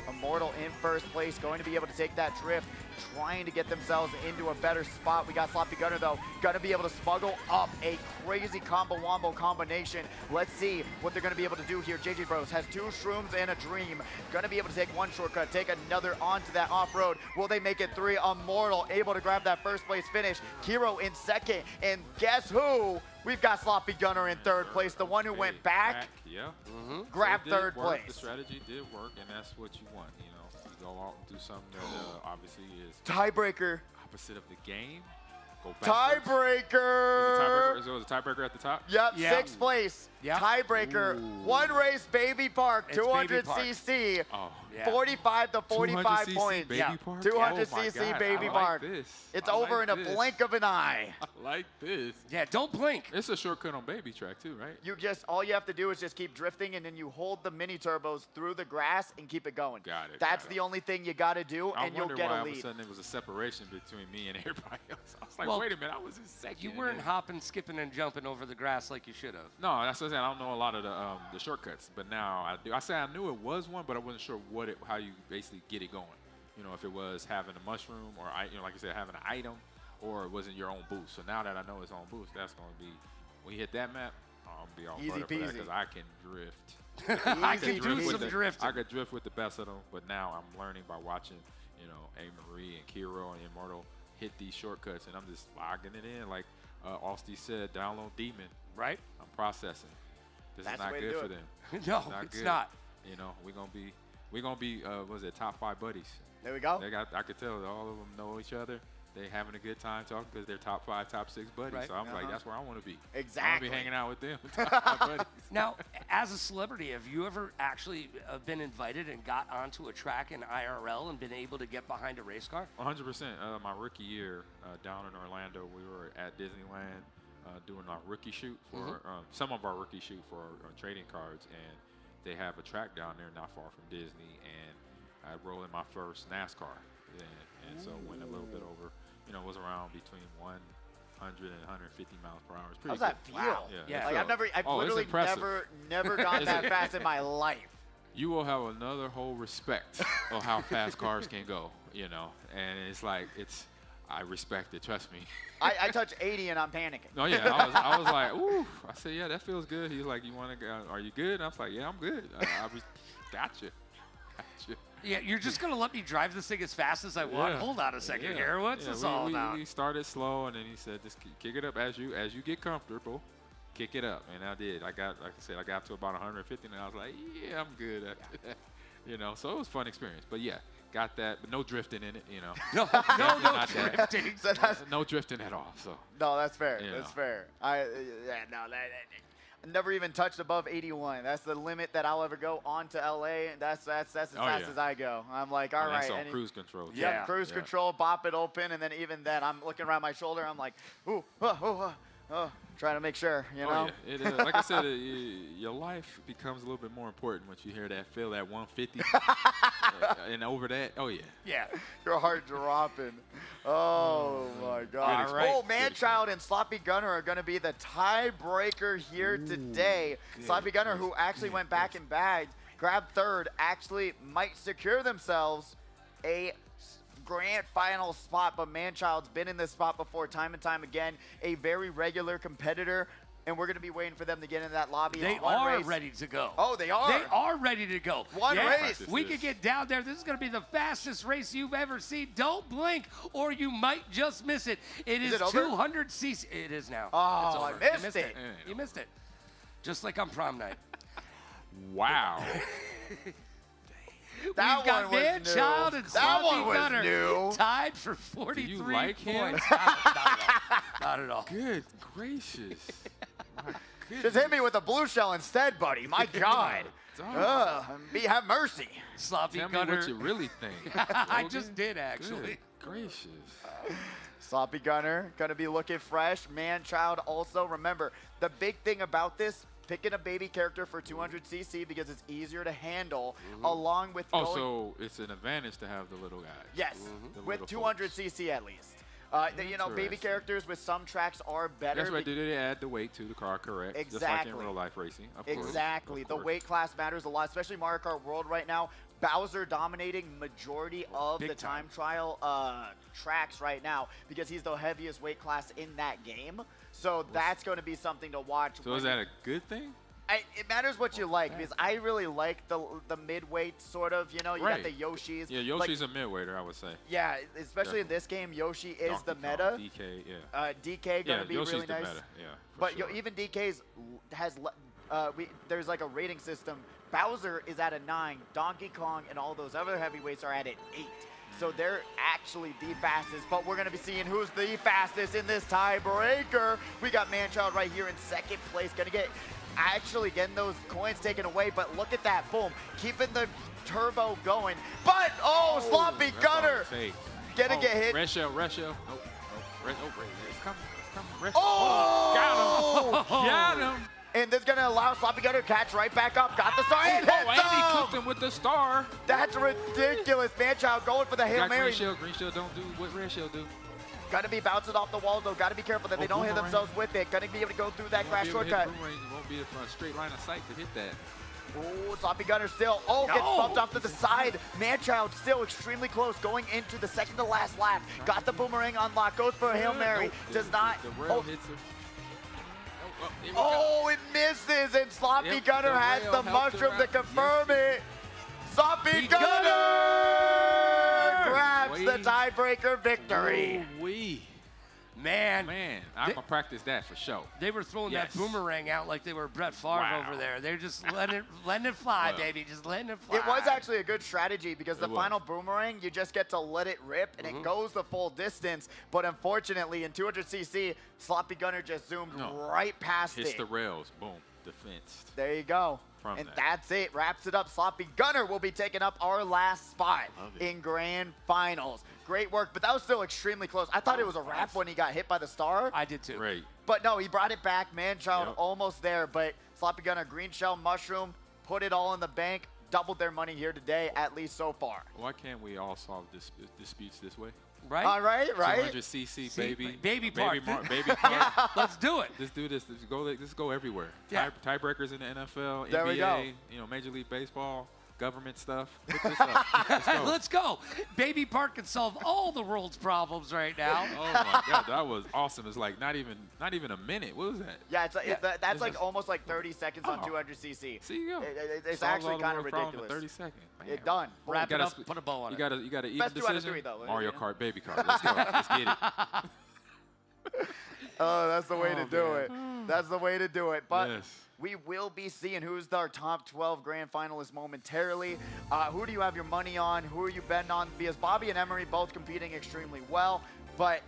there. Immortal in first place, going to be able to take that drift, trying to get themselves into a better spot. We got Sloppy Gunner though, gonna be able to smuggle up a crazy combo wombo combination. Let's see what they're gonna be able to do here. JJ Bros has 2 shrooms and a dream. Gonna be able to take 1 shortcut, take another onto that off-road. Will they make it 3? Immortal able to grab that first place finish. Kiro in second, and guess who? We've got Sloppy Gunner in third place, the one who went back. Yeah. Grabbed So it did third work. place. The strategy did work, and that's what you want. You know, you go out and do something that obviously is Tiebreaker. opposite of the game. Go backwards. Tiebreaker. Is it a tiebreaker at the top? Yep, Yeah. 6th place. Yep. Tiebreaker. Ooh. 1 race, Baby Park, It's Baby 200 Park. cc. Oh. Yeah. 45 to 45 200cc points. Baby Yeah. Park? 200 Oh my cc God, Baby I Park. like this. It's I over like in a this. blink of an eye. I like this. Yeah, don't blink. It's a shortcut on Baby Track too, right? All you have to do is just keep drifting, and then you hold the mini turbos through the grass and keep it going. Got it, That's got the it. only thing you got to do, I and you'll wonder get why a all of a lead. sudden there was a separation between me and everybody else. I was like, Well, wait a minute, I was in second. You weren't hopping, skipping, and jumping over the grass like you should have. No, that's what I'm saying. I don't know a lot of the shortcuts, but now I do. I say I knew it was one, but I wasn't sure how you basically get it going. You know, if it was having a mushroom or like you said, having an item, or it wasn't your own boost. So now that I know it's on boost, that's going to be when you hit that map. I'm gonna be all Easy peasy. because I can drift. I can do some drifting. I could drift with the best of them, but now I'm learning by watching, you know, A. Marie and Kiro and Immortal hit these shortcuts, and I'm just logging it in. Like Austin said, download Demon. Right? I'm processing. This That's is the not way to good do for it. them. No, Not it's good. not. You know, we're gonna be was it top 5 buddies? There we go. I could tell all of them know each other. They having a good time talking because they're top 5, top 6 buddies. Right. So I'm like, that's where I want to be. Exactly. I want to be hanging out with them. Top 5 buddies. Now, as a celebrity, have you ever actually been invited and got onto a track in IRL and been able to get behind a race car? 100%. My rookie year down in Orlando, we were at Disneyland doing our rookie shoot for some of our rookie shoot for our trading cards, and they have a track down there not far from Disney, and I rolled in my first NASCAR, and so went a little bit over. You know, it was around between 100 and 150 miles per hour. It's pretty How's that good. feel? Wow. Yeah. Like I've Oh, it's literally impressive. never gone that fast in my life. You will have another whole respect of how fast cars can go, you know, and it's like I respect it. Trust me. I touch 80 and I'm panicking. No, yeah, I was like, ooh. I said, yeah, that feels good. He's like, you want to go? Are you good? And I was like, yeah, I'm good. Gotcha. Yeah, you're just going to let me drive this thing as fast as I want? Yeah. Hold on a second Yeah. here. What's Yeah, this all about? We started slow, and then he said, just kick it up as you get comfortable. Kick it up, and I did. I got, like I said, I got to about 150, and I was like, yeah, I'm good after that. You know, so it was a fun experience. But yeah, got that, but no drifting in it. You know, No not drifting. So that's, no drifting at all. So no, that's fair. You That's know. fair. I never even touched above 81. That's the limit that I'll ever go on to LA. That's as fast as I go. I'm like, all right. That's on and cruise control. too. Yep, cruise control, bop it open, and then even then, I'm looking around my shoulder. I'm like, ooh, trying to make sure, you know. Oh, yeah. It is. Like I said, your life becomes a little bit more important once you hear that, feel that 150, and over that. Oh yeah. Yeah. Your heart dropping. Oh my God. All right. Oh, Manchild and Sloppy Gunner are going to be the tiebreaker here today. Sloppy Gunner, who actually went back and bagged, grabbed third, actually might secure themselves a grand final spot, but Manchild's been in this spot before time and time again, a very regular competitor, and we're going to be waiting for them to get in that lobby. They are ready to go. Oh, they are? They are ready to go. One race. We could get down there. This is going to be the fastest race you've ever seen. Don't blink, or you might just miss it. It is it over? 200 cc. It is now. Oh, It's over. I missed You it. You missed it. Just like on prom night. Wow. That We've got one was Manchild new. and That Sloppy one was Gunner new. tied for 43 Do you like him? points. Not at all. Good gracious. My Just hit me with a blue shell instead, buddy. My God. Dog. Have mercy. Sloppy Tell me Gunner. what you really think. I Logan. just did, actually. Good gracious. Sloppy Gunner going to be looking fresh. Manchild also. Remember, the big thing about this, picking a baby character for 200cc because it's easier to handle, along with going... So it's an advantage to have the little guys. Yes, The with little folks. 200cc at least. You know, baby Interesting. characters with some tracks are better. That's right. They add the weight to the car, correct? Just like in Exactly. real life racing, of course. Exactly. Of The course. weight class matters a lot, especially Mario Kart World right now. Bowser dominating majority of Big the time trial tracks right now because he's the heaviest weight class in that game. So that's going to be something to watch. So is that a good thing? It matters what you like because I really like the mid-weight sort of, you know, you got the Yoshis. Yeah, Yoshi's a mid-weighter, I would say. Yeah, especially in this game, Yoshi is the meta. DK, yeah. DK going to be Yoshi's really the nice. meta, yeah. But even DK's there's like a rating system. Bowser is at a 9. Donkey Kong and all those other heavyweights are at an 8. So they're actually the fastest, but we're going to be seeing who's the fastest in this tiebreaker. We got Manchild right here in second place, going to get actually getting those coins taken away, but look at that, boom, keeping the turbo going. But, Sloppy Gunner gonna get hit. Red shell. Nope. It's coming. Red Oh! Got him. And this is gonna allow Sloppy Gunner to catch right back up. Got the star and hits And he him! cooked him with the star. That's ridiculous. Manchild going for the Hail Mary. Green shell don't do what red shell do. Gotta be bouncing off the walls though. Gotta be careful that they don't hit boomerang. themselves with it. Gonna be able to go through that crash You won't shortcut. be a straight line of sight to hit that. Oh, Sloppy Gunner still. Oh, gets bumped off to the side. Manchild still extremely close going into the second to last lap. Got the boomerang unlocked. Goes for a Hail Mary. Does not. The rail hits him. It misses, and Sloppy Gunner has the mushroom to confirm it. Sloppy Gunner grabs the tiebreaker victory. Man, I'm going to practice that for sure. They were throwing that boomerang out like they were Brett Favre over there. They're just letting it fly, baby. Just letting it fly. It was actually a good strategy because the was. final boomerang, you just get to let it rip, and it goes the full distance. But unfortunately, in 200cc, Sloppy Gunner just zoomed right past Hits it. the rails. Boom. Defensed. There you go. From And that. that's it. Wraps it up. Sloppy Gunner will be taking up our last spot in grand finals. Great work, but that was still extremely close. I thought it was a wrap when he got hit by the star. I did too. Great. But no, he brought it back. Manchild almost there, but Sloppy Gunner, green shell, mushroom, put it all in the bank, doubled their money here today, at least so far. Why can't we all solve disputes this way? Right? All right. 200cc, baby. Baby part. Baby part. Let's do it. Let's do this. Let's go everywhere. Yeah. Tiebreakers in the NFL, There we go. NBA, Major League Baseball, government stuff. Look this up. Let's go. Let's go. Baby Park can solve all the world's problems right now. Oh my God, that was awesome. It's like not even a minute. What was that? Yeah, that's It's like just- almost like 30 seconds on 200cc. See you go. It's Solves actually all the kind of world's problems in ridiculous. 30 seconds. Man. It done. Wrap You it gotta up, put a bow on You it. got to even Best 2 out of decision. 3 though. Mario Kart, baby Kart. Let's go. Let's get it. Oh, that's the way to do it. That's the way to do it. But Yes. we will be seeing who's our top 12 grand finalists momentarily. Who do you have your money on? Who are you betting on? Because Bobby and Emery both competing extremely well, but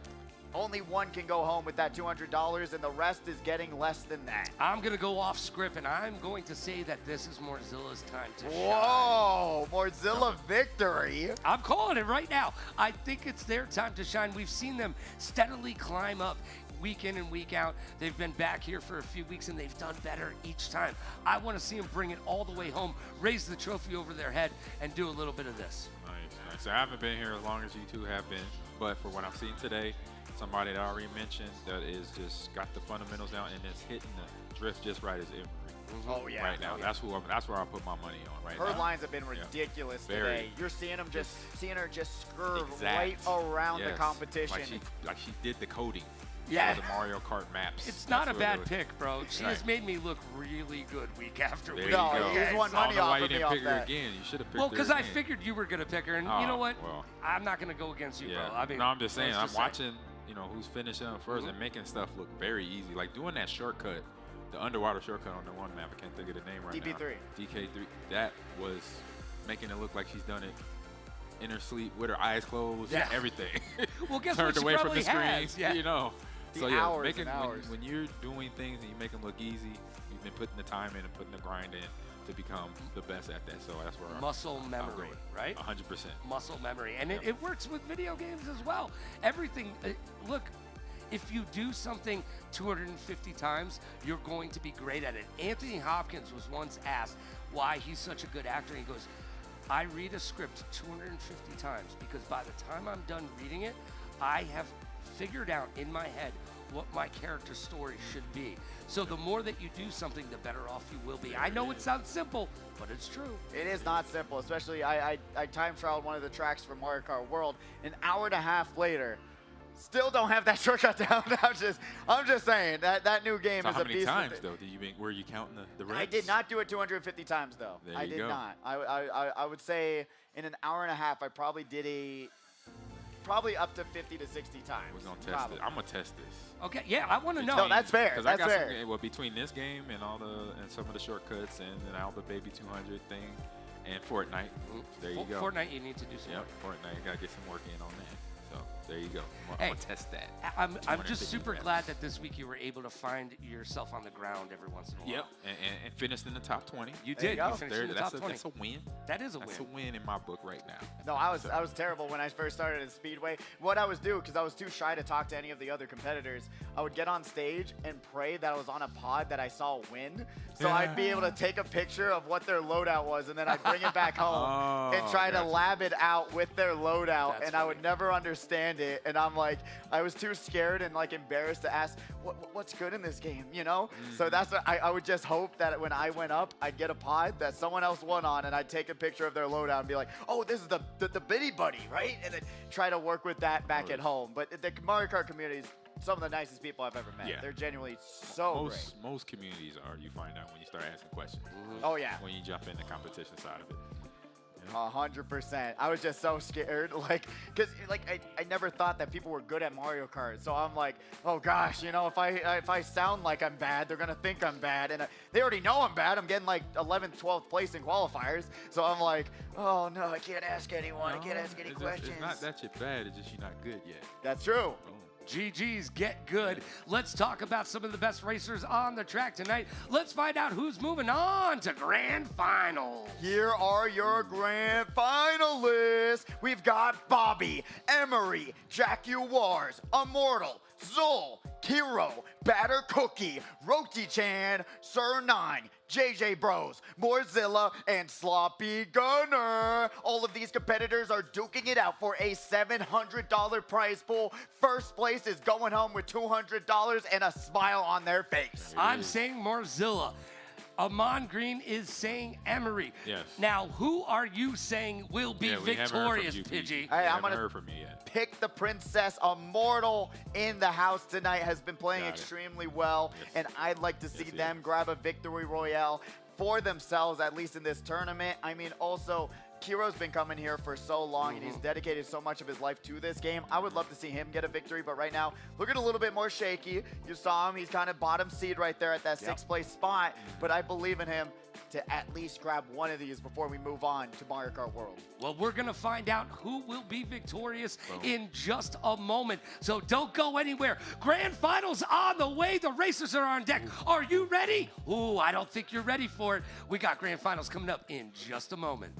only one can go home with that $200, and the rest is getting less than that. I'm going to go off script, and I'm going to say that this is Morzilla's time to shine. Whoa, Morzilla victory. I'm calling it right now. I think it's their time to shine. We've seen them steadily climb up week in and week out. They've been back here for a few weeks, and they've done better each time. I want to see them bring it all the way home, raise the trophy over their head, and do a little bit of this. Nice. I haven't been here as long as you two have been, but for what I've seen today, somebody that I already mentioned that is just got the fundamentals down and is hitting the drift just right as Emery. Oh yeah. Right now, that's where I put my money on right Her now. lines have been ridiculous today. You're seeing them seeing her just scurve right around the competition. Like she did the coding. Yeah. For the Mario Kart maps. It's not a bad pick, bro. She has made me look really good week after week. No, you just won money off you of me didn't off pick her that. again. You should have picked her Well, because I again. figured you were going to pick her, and you know what? Well, I'm not going to go against you, bro. I mean, no, I'm just saying. I'm let's just watching, who's finishing up 1st and making stuff look very easy. Like doing that shortcut, the underwater shortcut on the one map. I can't think of the name right DP3. now. DK3. That was making it look like she's done it in her sleep with her eyes closed and everything. Well, guess Turned what? She away from probably the screen. has. Yeah. So hours making and hours. when you're doing things and you make them look easy, you've been putting the time in and putting the grind in to become the best at that. So that's where Muscle memory, right? 100%. Muscle memory, and it works with video games as well. Everything. Look, if you do something 250 times, you're going to be great at it. Anthony Hopkins was once asked why he's such a good actor. He goes, I read a script 250 times because by the time I'm done reading it, I have figured out in my head what my character story should be. So the more that you do something, the better off you will be. I know it sounds simple, but it's true. It is not simple, especially I time trialed one of the tracks for Mario Kart World. An hour and a half later, still don't have that shortcut down. I'm just saying that new game So is how a many beast. times though? Were you counting the reps? I did not do it 250 times though. There I you did go. not. I would say in an hour and a half, I probably did probably up to 50 to 60 times. We're gonna test it. I'm gonna test this. Okay, yeah, I want to know. No, that's fair. Because That's I got fair. well, between this game and some of the shortcuts and all the Baby 200 thing and Fortnite. There you go. Fortnite, you need to do some work. Fortnite. You gotta get some work in on that. So there you go. I'm Hey, gonna test that. I'm just 250 super reps. glad that this week you were able to find yourself on the ground every once in a while. Yep, and finished in the top 20. You did. go. You finished in the top 20. That's a win. That is a That's win. a win in my book right now. No, I was terrible when I first started at Speedway. What I was doing, because I was too shy to talk to any of the other competitors, I would get on stage and pray that I was on a pod that I saw win. So I'd be able to take a picture of what their loadout was, and then I'd bring it back home and try to lab it out with their loadout, That's and I would never understand it. And I'm like, I was too scared and like embarrassed to ask, what's good in this game, you know? So that's what I would just hope that when I went up, I'd get a pod that someone else won on, and I'd take a picture of their loadout and be like, oh, this is the Biddy Buddy, right? And then try to work with that back at home. But the Mario Kart community is some of the nicest people I've ever met. Yeah. They're genuinely so great. Most communities are, you find out when you start asking questions. Oh, yeah. When you jump in the competition side of it. 100%. I was just so scared, because I never thought that people were good at Mario Kart. So I'm like, oh gosh, if I sound like I'm bad, they're gonna think I'm bad, and they already know I'm bad. I'm getting like 11th, 12th place in qualifiers. So I'm like, oh no, I can't ask anyone. I can't ask any questions. It's not that you're bad. It's just you're not good yet. That's true. Boom. GG's, get good. Let's talk about some of the best racers on the track tonight. Let's find out who's moving on to Grand Finals. Here are your grand finalists. We've got Bobby, Emery, Jaguars, Immortal, Zol, Kiro, Batter Cookie, Roti Chan, Sir 9, JJ Bros, Morzilla, and Sloppy Gunner. All of these competitors are duking it out for a $700 prize pool. First place is going home with $200 and a smile on their face. I'm saying Morzilla. Amon Green is saying Emery. Yes. Now, who are you saying will be victorious, Pidgey? Hey, I'm haven't gonna heard from you yet. pick the princess. Immortal in the house tonight has been playing Got it. extremely well, Yes. and I'd like to see Yes, them grab a victory royale for themselves, at least in this tournament. I mean, also, Kiro's been coming here for so long, and he's dedicated so much of his life to this game. I would love to see him get a victory, but right now, looking a little bit more shaky. You saw him, he's kind of bottom seed right there at that 6th place spot, but I believe in him to at least grab one of these before we move on to Mario Kart World. Well, we're going to find out who will be victorious in just a moment. So don't go anywhere. Grand Finals on the way. The racers are on deck. Are you ready? Ooh, I don't think you're ready for it. We got Grand Finals coming up in just a moment.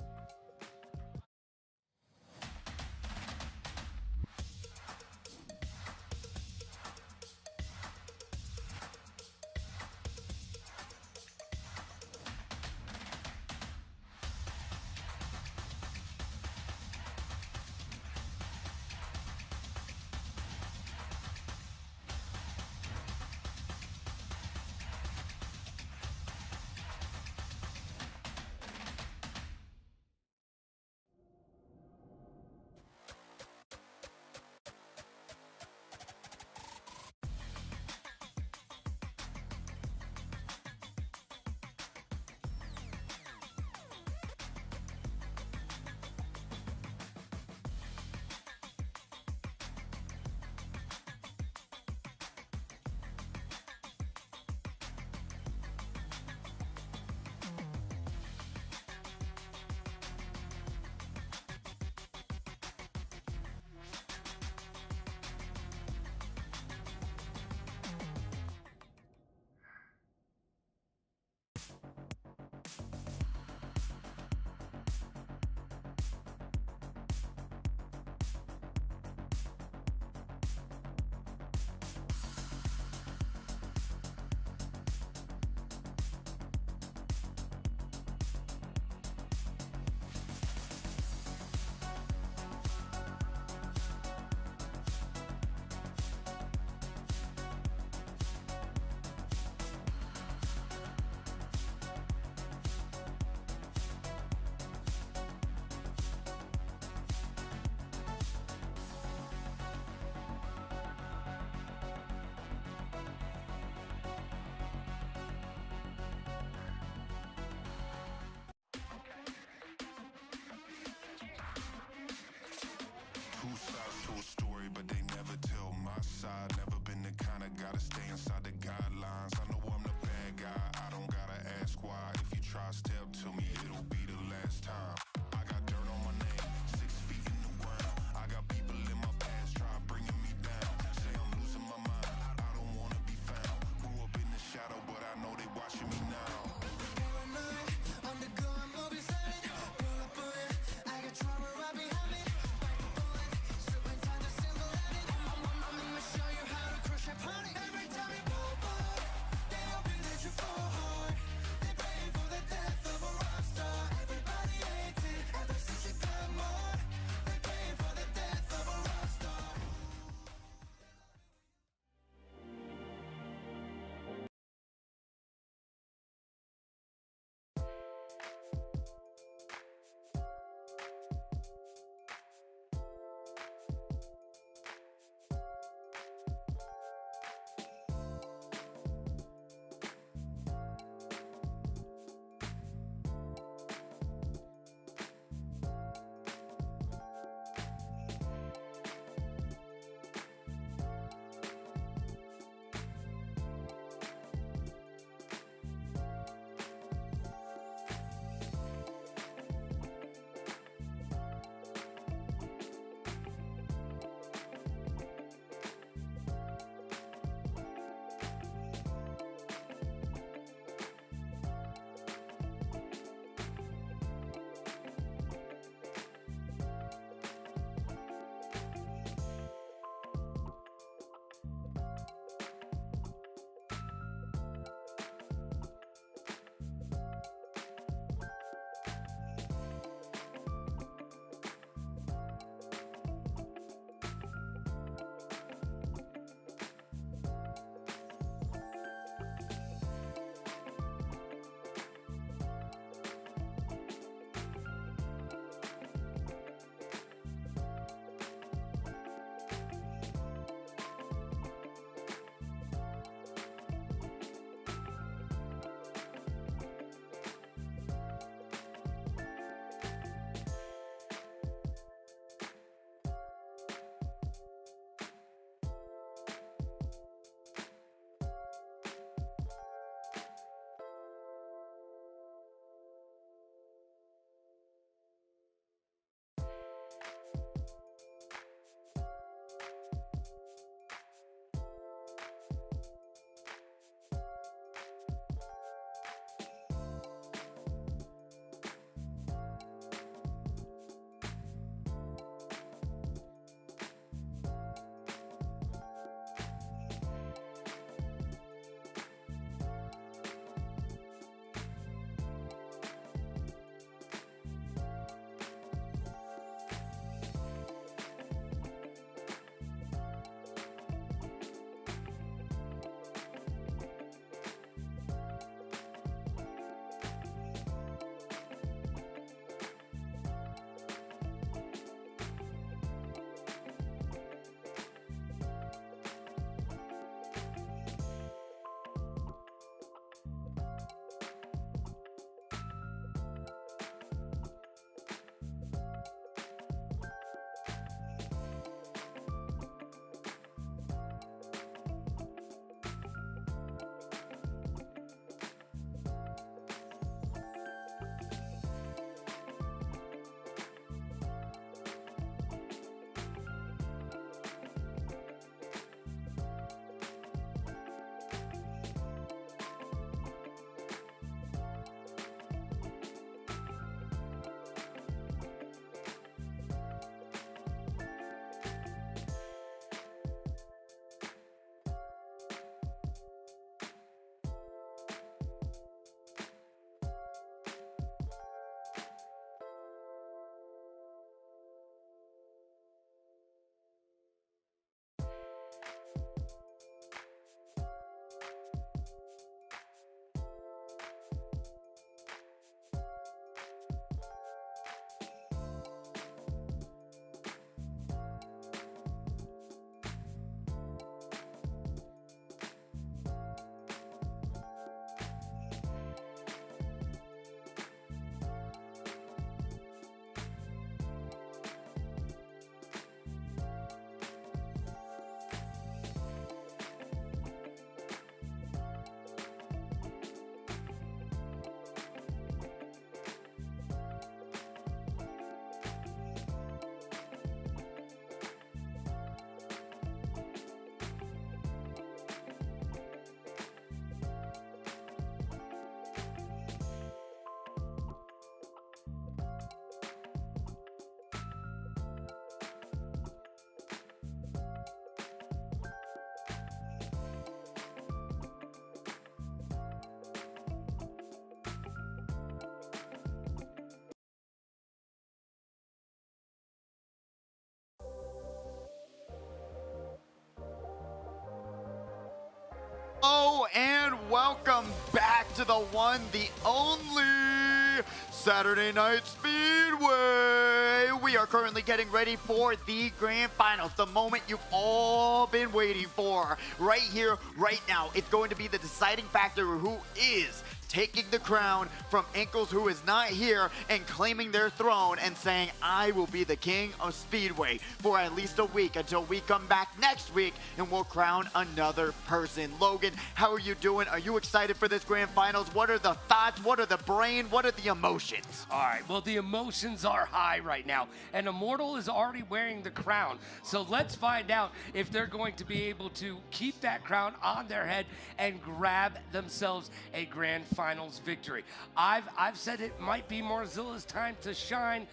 and welcome back to the one, the only Saturday Night Speedway. We are currently getting ready for the grand finals, the moment you've all been waiting for. Right here, right now, it's going to be the deciding factor who is taking the crown from Ankles, who is not here, and claiming their throne and saying, I will be the king of Speedway for at least a week until we come back next week and we'll crown another person. Logan, how are you doing? Are you excited for this grand finals? What are the thoughts? What are the brain? What are the emotions? All right, well, the emotions are high right now, and Immortal is already wearing the crown. So let's find out if they're going to be able to keep that crown on their head and grab themselves a grand finals victory. I've said it might be Morzilla's time to shine.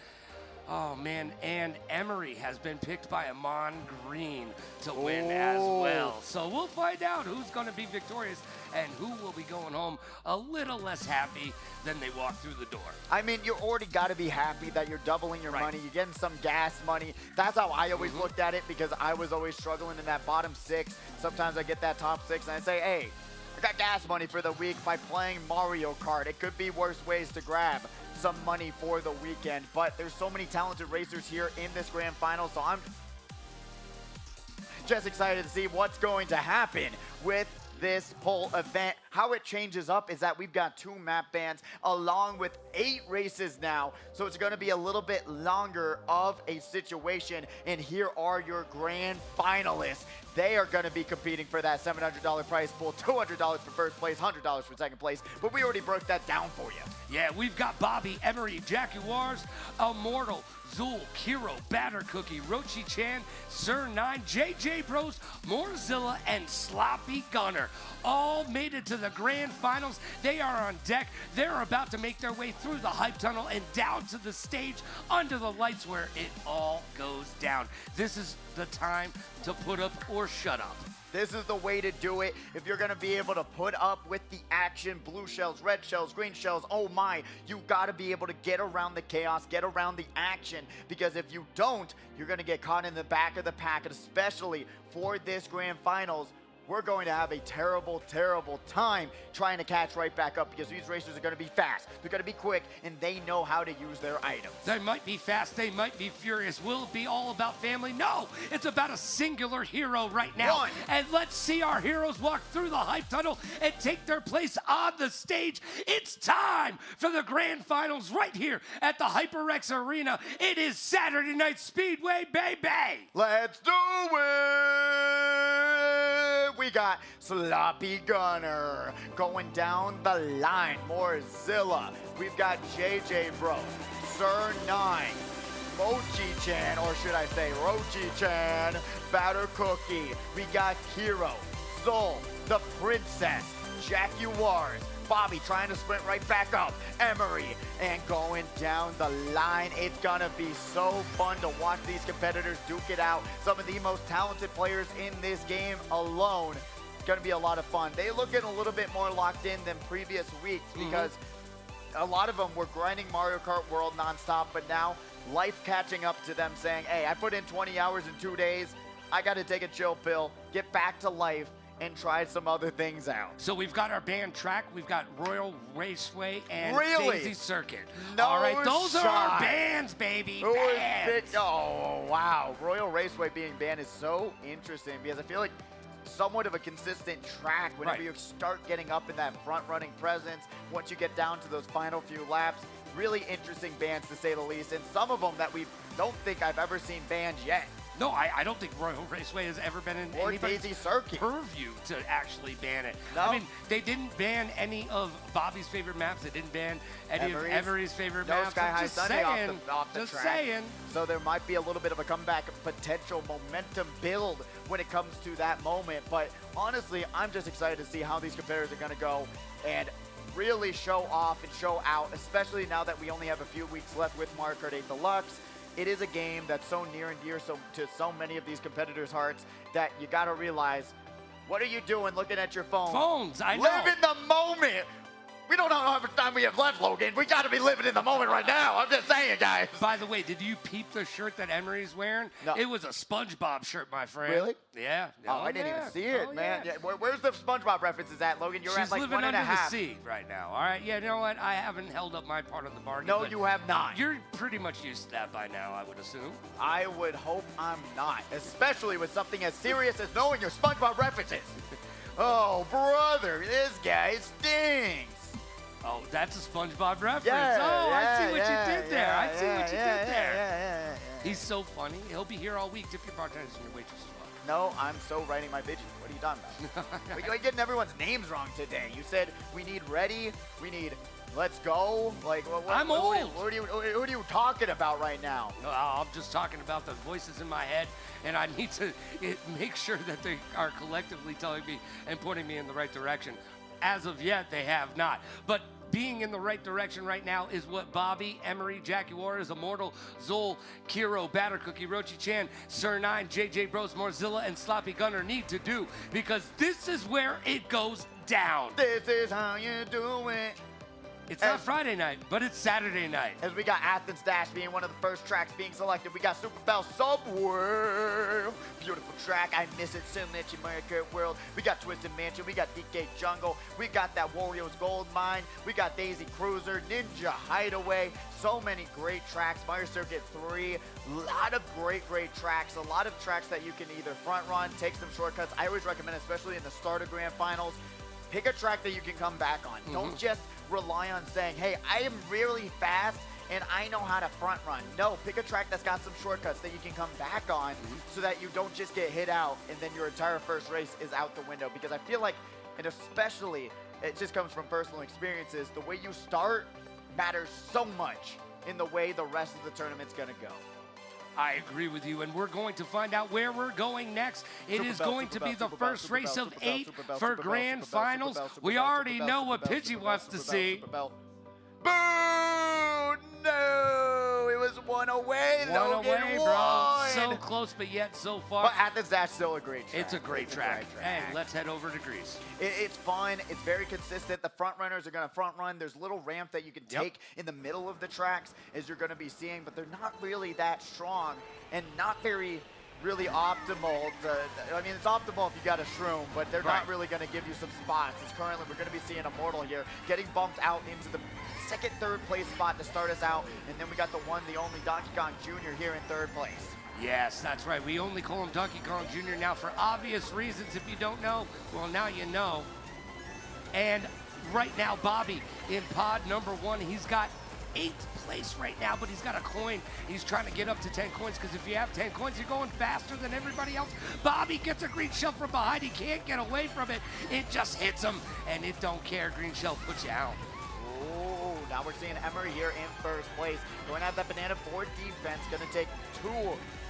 Oh man, and Emery has been picked by Amon Green to win as well. So we'll find out who's going to be victorious and who will be going home a little less happy than they walk through the door. I mean, you already got to be happy that you're doubling your money. You're getting some gas money. That's how I always looked at it, because I was always struggling in that bottom 6. Sometimes I get that top 6 and I say, hey, I got gas money for the week by playing Mario Kart. It could be worse ways to grab some money for the weekend, but there's so many talented racers here in this grand final, so I'm just excited to see what's going to happen with this whole event. How it changes up is that we've got 2 map bans along with 8 races now, so it's going to be a little bit longer of a situation. And here are your grand finalists. They are going to be competing for that $700 prize pool, $200 for first place, $100 for second place, but we already broke that down for you. Yeah, we've got Bobby, Emery, Jaguars, Immortal, Zool, Kiro, Batter Cookie, Rochi Chan, Sir 9, JJ Bros, Morzilla, and Sloppy Gunner all made it to the grand finals. They are on deck. They're about to make their way through the hype tunnel and down to the stage under the lights where it all goes down. This is the time to put up or shut up. This is the way to do it. If you're going to be able to put up with the action, blue shells, red shells, green shells, oh my, you got to be able to get around the chaos, get around the action, because if you don't, you're going to get caught in the back of the pack, and especially for this grand finals, we're going to have a terrible, terrible time trying to catch right back up, because these racers are going to be fast, they're going to be quick, and they know how to use their items. They might be fast, they might be furious. Will it be all about family? No, it's about a singular hero right now. And let's see our heroes walk through the hype tunnel and take their place on the stage. It's time for the grand finals right here at the HyperX Arena. It is Saturday Night Speedway, baby! Let's do it! We got Sloppy Gunner going down the line. Morzilla. We've got JJ Bro, Sir 9, Mochi-chan, or should I say Rochi-chan, Batter Cookie. We got Kiro, Soul, the Princess, Jaguars, Bobby trying to sprint right back up, Emery, and going down the line. It's gonna be so fun to watch these competitors duke it out. Some of the most talented players in this game alone. It's gonna be a lot of fun. They looking a little bit more locked in than previous weeks, because a lot of them were grinding Mario Kart World nonstop, but now life catching up to them, saying, hey, I put in 20 hours in 2 days. I gotta take a chill pill, get back to life, and try some other things out. So we've got our band track, we've got Royal Raceway and Really? Daisy Circuit. No All right, those are our shot. bands, baby. Who is Bands. big? Oh, wow. Royal Raceway being banned is so interesting, because I feel like somewhat of a consistent track whenever you start getting up in that front-running presence. Once you get down to those final few laps, really interesting bands to say the least, and some of them that we don't think I've ever seen banned yet. No, I don't think Royal Raceway has ever been in Or anybody's Daisy Circuit purview to actually ban it. No. I mean, they didn't ban any of Bobby's favorite maps. They didn't ban any of Emery's favorite no maps. Sky High Just Sunday saying, off the just track. saying. So there might be a little bit of a comeback potential momentum build when it comes to that moment. But honestly, I'm just excited to see how these competitors are going to go and really show off and show out, especially now that we only have a few weeks left with Mario Kart 8 Deluxe. It is a game that's so near and dear to so many of these competitors' hearts that you got to realize, what are you doing looking at your phone? Phones, I know. Live in the moment. We don't know how much time we have left, Logan. We got to be living in the moment right now. I'm just saying, guys. By the way, did you peep the shirt that Emery's wearing? No. It was a SpongeBob shirt, my friend. Really? Yeah. Oh, I didn't even see it, man. Yeah. Where's the SpongeBob references at, Logan? You're She's at like living 1.5. under the sea right now. All right. Yeah, you know what? I haven't held up my part of the bargain. No, you have not. You're pretty much used to that by now, I would assume. I would hope I'm not, especially with something as serious as knowing your SpongeBob references. Oh, brother, this guy stinks. Oh, that's a SpongeBob reference. Yeah, I see what you did there. yeah, I see what you did there. Yeah. He's so funny. He'll be here all week. Tip your bartenders and your waitresses. No, I'm so writing my bitches. What are you talking about? We're getting everyone's names wrong today. You said we need ready, we need let's go. Like, I'm old. What are you talking about right now? No, I'm just talking about the voices in my head, and I need to make sure that they are collectively telling me and pointing me in the right direction. As of yet, they have not. But being in the right direction right now is what Bobby, Emery, Jackie Warriors, Immortal, Zol, Kiro, Batter Cookie, Rochi Chan, Sir 9, JJ Bros, Morzilla, and Sloppy Gunner need to do, because this is where it goes down. This is how you do it. It's not Friday night, but it's Saturday night. As we got Athens Dash being one of the first tracks being selected, we got Super Bell Subway. Beautiful track. I miss it so much in Mario Kart World. We got Twisted Mansion. We got DK Jungle. We got that Wario's Gold Mine. We got Daisy Cruiser, Ninja Hideaway. So many great tracks. Mario Circuit 3. A lot of great tracks. A lot of tracks that you can either front run, take some shortcuts. I always recommend, especially in the starter grand finals, pick a track that you can come back on. Don't just rely on saying, hey, I am really fast and I know how to front run. No, pick a track that's got some shortcuts that you can come back on so that you don't just get hit out and then your entire first race is out the window. Because I feel like, and especially, it just comes from personal experiences, the way you start matters so much in the way the rest of the tournament's gonna go. I agree with you, and we're going to find out where we're going next. It is going to be the first race of 8 for grand finals. We already know what Pidgey wants to see. Boo! No! It was one away, Logan. One away, bro. So close, but yet so far. But Athens Dash still a great track. It's a great track. Hey, let's head over to Greece. It's fun. It's very consistent. The front runners are going to front run. There's little ramp that you can take in the middle of the tracks, as you're going to be seeing, but they're not really that strong and not very really optimal. I mean, it's optimal if you got a shroom, but they're not really going to give you some spots. It's currently, we're going to be seeing Immortal here getting bumped out into the second, third place spot to start us out. And then we got the one, the only Donkey Kong Jr. here in third place. Yes, that's right. We only call him Donkey Kong Jr. now for obvious reasons. If you don't know, well, now you know. And right now, Bobby in pod number 1, he's got 8th place right now, but he's got a coin. He's trying to get up to 10 coins, because if you have 10 coins, you're going faster than everybody else. Bobby gets a green shell from behind. He can't get away from it. It just hits him, and it don't care. Green shell puts you out. Oh, now we're seeing Emery here in first place. Going at that banana for defense. Going to take 2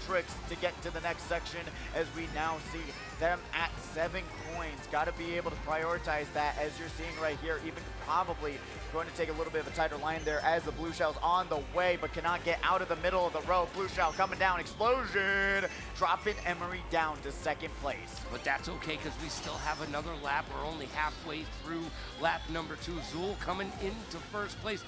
tricks to get to the next section, as we now see them at 7 coins. Got to be able to prioritize that, as you're seeing right here. Even probably going to take a little bit of a tighter line there, as the blue shell's on the way, but cannot get out of the middle of the road. Blue shell coming down, explosion, dropping Emery down to 2nd place. But that's okay, because we still have another lap. We're only halfway through lap number 2. Zool coming into first place,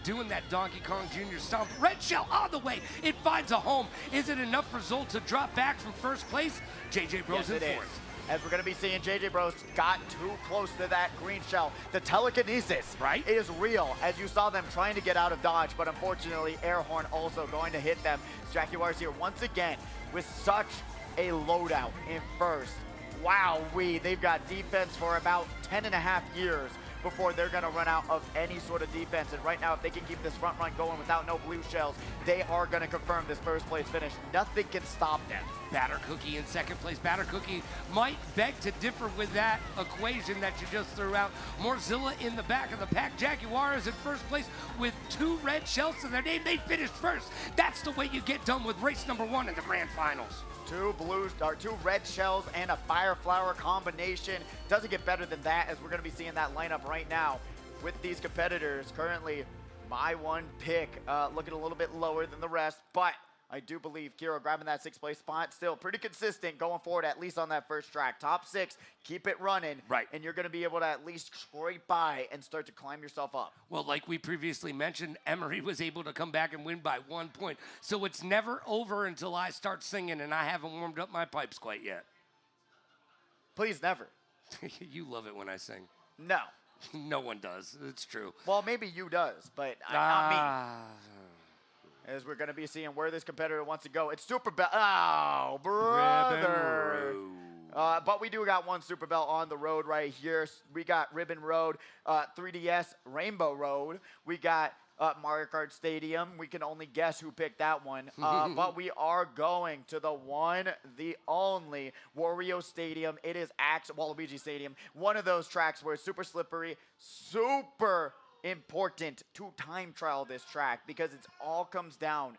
doing that Donkey Kong Jr. stomp. Red shell on the way. It finds a home. Is it enough for Zool to drop back from first place? JJ Bros in 4th. As we're going to be seeing JJ Bros got too close to that green shell. The telekinesis is real, as you saw them trying to get out of dodge, but unfortunately air horn also going to hit them. Jaguars here once again with such a loadout in first. Wow, they've got defense for about 10.5 years before they're going to run out of any sort of defense. And right now, if they can keep this front run going without no blue shells, they are going to confirm this first place finish. Nothing can stop them. Batter Cookie in 2nd place. Batter Cookie might beg to differ with that equation that you just threw out. Morzilla in the back of the pack. Jaguars in first place with 2 red shells to their name. They finished first. That's the way you get done with race number 1 in the grand finals. 2 red shells and a fire flower combination. Doesn't get better than that, as we're going to be seeing that lineup right now with these competitors. Currently, my one pick looking a little bit lower than the rest, but I do believe Kiro grabbing that 6th place spot. Still pretty consistent going forward, at least on that first track. Top 6, keep it running. Right. And you're going to be able to at least scrape by and start to climb yourself up. Well, like we previously mentioned, Emery was able to come back and win by 1 point. So it's never over until I start singing, and I haven't warmed up my pipes quite yet. Please never. You love it when I sing. No. No one does. It's true. Well, maybe you does, but not me. As we're going to be seeing where this competitor wants to go. It's Super Bell. Oh, brother. But we do got one Super Bell on the road right here. We got Ribbon Road, 3DS Rainbow Road. We got Mario Kart Stadium. We can only guess who picked that one. But we are going to the one, the only Wario Stadium. It is Waluigi Stadium. One of those tracks where it's super slippery, super important to time trial this track because it all comes down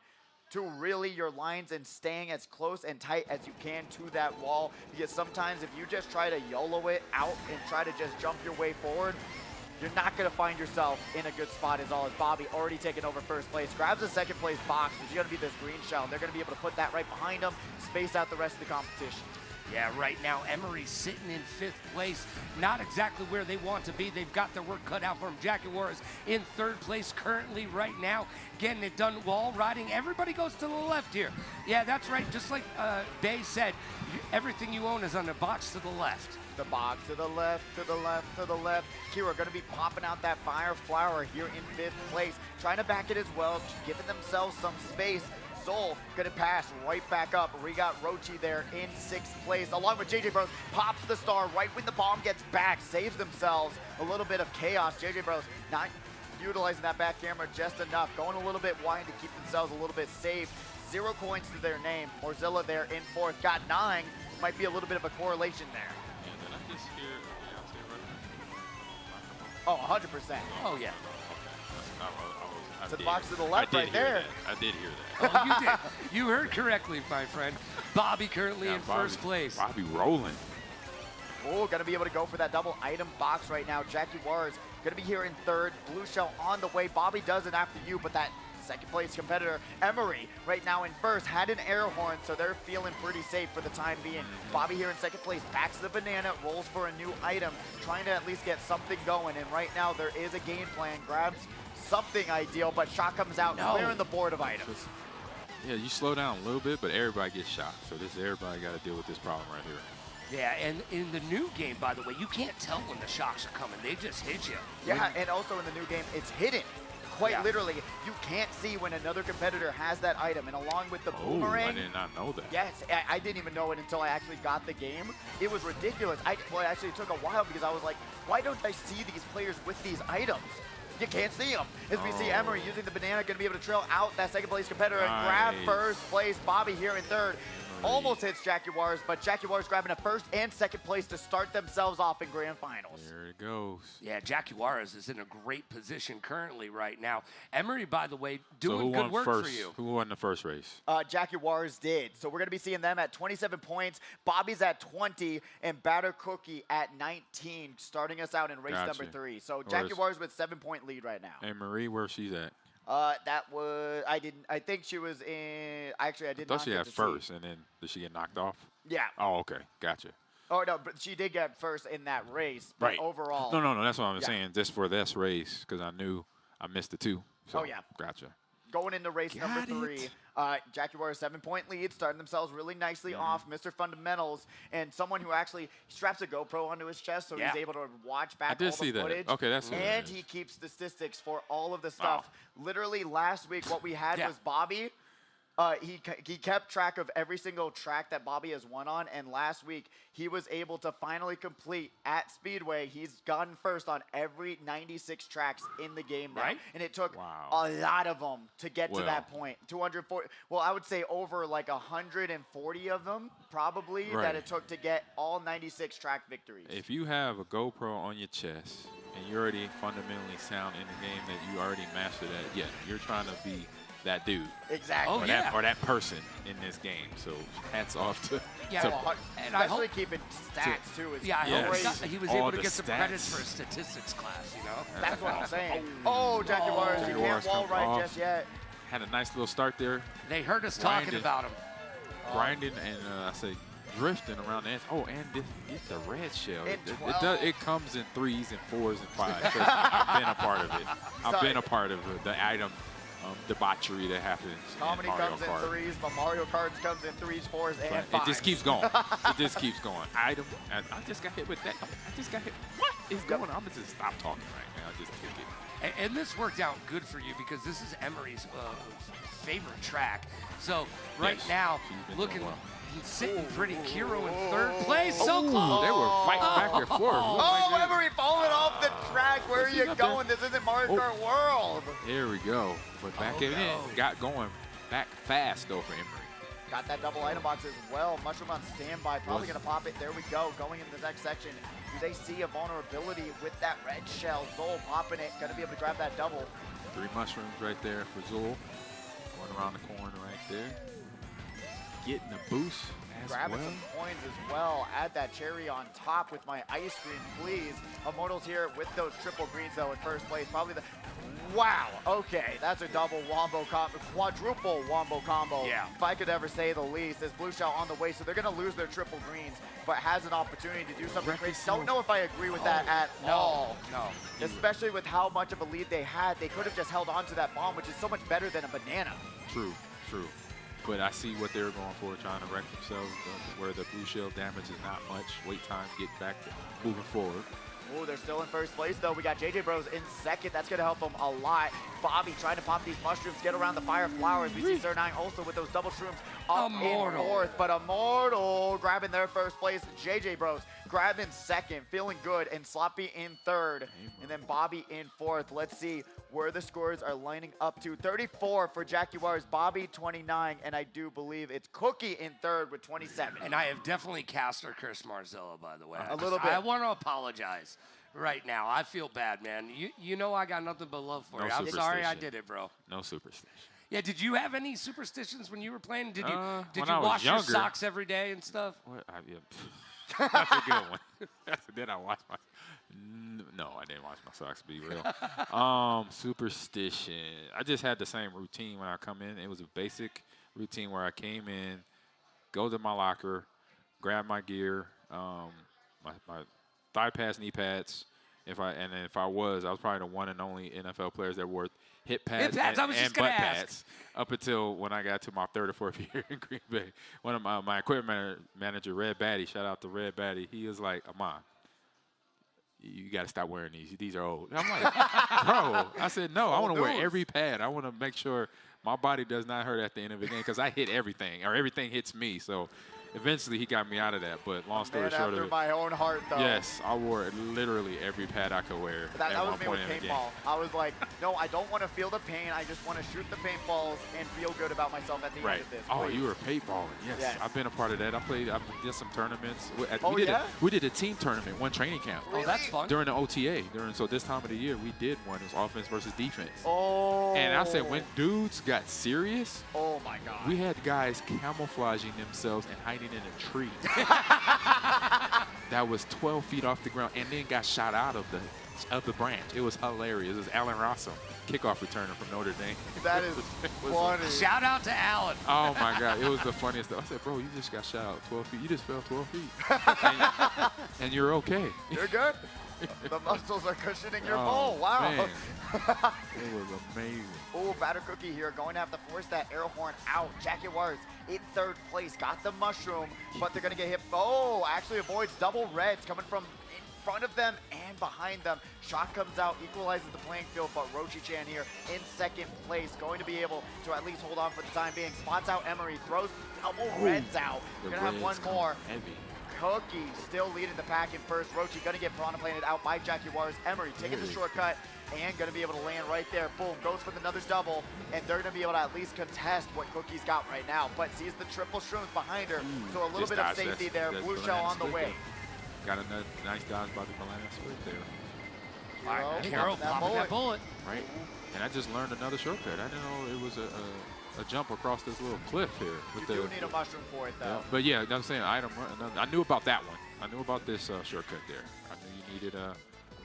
to really your lines and staying as close and tight as you can to that wall, because sometimes if you just try to YOLO it out and try to just jump your way forward, you're not going to find yourself in a good spot. As Bobby already taking over 1st place, grabs a 2nd place box, which is going to be this green shell, and they're going to be able to put that right behind them, space out the rest of the competition. Yeah, right now, Emery's sitting in 5th place. Not exactly where they want to be. They've got their work cut out for them. Jackie Juarez in 3rd place currently right now, getting it done. Wall riding. Everybody goes to the left here. Yeah, that's right. Just like Bay said, everything you own is on the box to the left. The box to the left, to the left, to the left. Kira going to be popping out that fire flower here in 5th place. Trying to back it as well, giving themselves some space. Soul going to pass right back up. We got Rochi there in 6th place, along with JJ Bros. Pops the star right when the bomb gets back, saves themselves a little bit of chaos. JJ Bros not utilizing that back camera just enough, going a little bit wide to keep themselves a little bit safe. 0 coins to their name. Morzilla there in 4th, got 9. Might be a little bit of a correlation there. And then I just hear, Oh, 100%. Oh, yeah. To the box to the left right there. I did hear that. Oh, you did. You heard correctly, my friend. Bobby currently in Bobby, 1st place. Bobby rolling. Oh, going to be able to go for that double item box right now. Jackie Juarez going to be here in 3rd. Blue Shell on the way. Bobby does it after you, but that 2nd place competitor, Emery, right now in 1st, had an air horn, so they're feeling pretty safe for the time being. Bobby here in 2nd place, backs the banana, rolls for a new item, trying to at least get something going. And right now there is a game plan. Grabs something ideal, but shot comes out, clearing the board of items. Yeah, you slow down a little bit, but everybody gets shot. So everybody got to deal with this problem right here. Yeah, and in the new game, by the way, you can't tell when the shocks are coming. They just hit you. Yeah, and also in the new game, it's hidden. Quite literally, you can't see when another competitor has that item. And along with the boomerang. I did not know that. Yes, I didn't even know it until I actually got the game. It was ridiculous. Well, it actually took a while because I was like, why don't I see these players with these items? You can't see them. As we see Emery using the banana, going to be able to trail out that 2nd place competitor and grab 1st place. Bobby here in 3rd. Almost hits Jackie Juarez, but Jackie Juarez grabbing a 1st and 2nd place to start themselves off in Grand Finals. There it goes. Yeah, Jackie Juarez is in a great position currently right now. Emery, by the way, doing good work for you. Who won the 1st race? Jackie Juarez did. So we're going to be seeing them at 27 points. Bobby's at 20 and Batter Cookie at 19, starting us out in race number 3. So Jackie Juarez with 7-point lead right now. And Marie, where she's at? That was, I think she was in, actually I did not I thought she had 1st, and then did she get knocked off? Yeah. Oh, okay. Gotcha. Oh, no, but she did get 1st in that race. But right. overall. No, that's what I'm saying. Just for this race, because I knew I missed the 2. So, oh, yeah. Gotcha. Going into race number 3, Jackie Juarez 7-point lead, starting themselves really nicely off. Mr. Fundamentals, and someone who actually straps a GoPro onto his chest so he's able to watch back all the footage. Okay, that's and he keeps the statistics for all of the stuff. Literally last week, what we had was Bobby. He kept track of every single track that Bobby has won on, and last week he was able to finally complete at Speedway. He's gotten 1st on every 96 tracks in the game now, and it took a lot of them to get to that point. 240. Well, I would say over like 140 of them probably that it took to get all 96 track victories. If you have a GoPro on your chest and you're already fundamentally sound in the game that you already mastered at, you're trying to be that dude. Exactly. Or that person in this game. So hats off to and especially keeping stats too. Is he was able to get some credits for a statistics class, you know? That's what I'm saying. Oh, Jackie Juarez, you can't wall right just yet. had a nice little start there. They heard us talking about him. Grinding and I say drifting around the edge. Oh, and this the red shell. It comes in 3s and 4s and 5s. I've been a part of it. I've been a part of the item debauchery that happens Comedy in Mario comes Kart. in 3s, but Mario Kart comes in 3s, 4s, and 5s. It just keeps going. It just keeps going. Item. I just got hit with that. I just got hit. What is going on? I'm gonna just stop talking right now. Just take it. And this worked out good for you because this is Emery's favorite track. So right now, looking, sitting pretty. Kiro in 3rd place, so close. They were fighting back and forth. Oh, Emery falling off the track. Where are you going? This isn't Mario Kart World. Here we go. But back in, got going back fast though for Emery. Got that double item box as well. Mushroom on standby. Probably going to pop it. There we go. Going into the next section. Do they see a vulnerability with that red shell? Zol popping it. Going to be able to grab that double. 3 mushrooms right there for Zul. Going around the corner right there. Getting a boost as Grabbing well. some coins as well. Add that cherry on top with my ice cream, please. Immortals here with those triple greens though in 1st place. Probably the... Wow, okay, that's a double wombo combo, quadruple wombo combo. Yeah. If I could ever say the least. This blue shell on the way, so they're gonna lose their triple greens, but has an opportunity to do something great. Don't know if I agree with that at all. No. Especially with how much of a lead they had. They could have just held on to that bomb, which is so much better than a banana. True. But I see what they were going for, trying to wreck themselves, where the blue shell damage is not much. Wait time, get back to moving forward. Oh, they're still in 1st place, though. We got JJ Bros in 2nd. That's going to help them a lot. Bobby trying to pop these mushrooms, get around the fire flowers. We see Sir 9 also with those double shrooms up in 4th. But Immortal grabbing their 1st place. JJ Bros grabbing 2nd, feeling good. And Sloppy in 3rd. And then Bobby in 4th. Let's see where the scores are lining up to. 34 for Jaguars, Bobby 29. And I do believe it's Cookie in 3rd with 27. And I have definitely cast her Chris Marzella, by the way. A little bit. I want to apologize right now. I feel bad, man. You know I got nothing but love for you. I'm sorry I did it, bro. No superstition. Yeah, did you have any superstitions when you were playing? Did you when I was wash your younger, socks every day and stuff? What? That's a good one. Did I wash my... No, I didn't wash my socks, to be real. Superstition. I just had the same routine when I come in. It was a basic routine where I came in, go to my locker, grab my gear, my thigh pads, knee pads. If I was probably the one and only NFL players that wore hip pads, and butt pads up until when I got to my 3rd or 4th year in Green Bay. One of my equipment manager, Red Batty, shout out to Red Batty, he was like, Amon, you got to stop wearing these. These are old. And I'm like, bro. I said, no, I want to wear every pad. I want to make sure my body does not hurt at the end of the game because I hit everything, or everything hits me. So eventually he got me out of that. But long story short of after it, my own heart, though. yes, I wore literally every pad I could wear. That was me with paintball. I was like, no, I don't want to feel the pain. I just want to shoot the paintballs and feel good about myself at the end of this. Oh, please. you were paintballing. Yes. I've been a part of that. I did some tournaments. We did a team tournament, one training camp. Really? Oh, that's fun. During the OTA. So this time of the year, we did one. It was offense versus defense. Oh. And I said, when dudes got serious, oh my God, we had guys camouflaging themselves and hiding in a tree. That was 12 feet off the ground and then got shot out of the branch. It was hilarious. It was Alan Rosso, kickoff returner from Notre Dame. That is funny. Shout out to Alan. Oh my God, it was the funniest stuff. I said, bro, you just got shot out 12 feet. You just fell 12 feet. and you're okay. You're good. The muscles are cushioning your fall. Wow. Man. It was amazing. Oh, Batter Cookie here going to have to force that air horn out. Jaguars in 3rd place. Got the mushroom, but they're going to get hit. Oh, actually avoids double reds coming from in front of them and behind them. Shot comes out, equalizes the playing field, but Rochi-chan here in 2nd place. Going to be able to at least hold on for the time being. Spots out Emery, throws double reds out. Going to have one more. Heavy. Cookie still leading the pack in 1st. Rochi going to get piranha planted out by Jaguars. Emery taking the shortcut and going to be able to land right there. Boom, goes for another double, and they're going to be able to at least contest what Cookie's got right now. But sees the triple shrooms behind her, so a little bit of safety there. Blue shell on the way. Got a nice dodge by the banana split there. All right, Carol popping that bullet. Right, and I just learned another shortcut. I didn't know it was a jump across this little cliff here. You do need a mushroom for it, though. Yeah, but yeah, I'm saying I knew about that one. I knew about this shortcut there. I knew you needed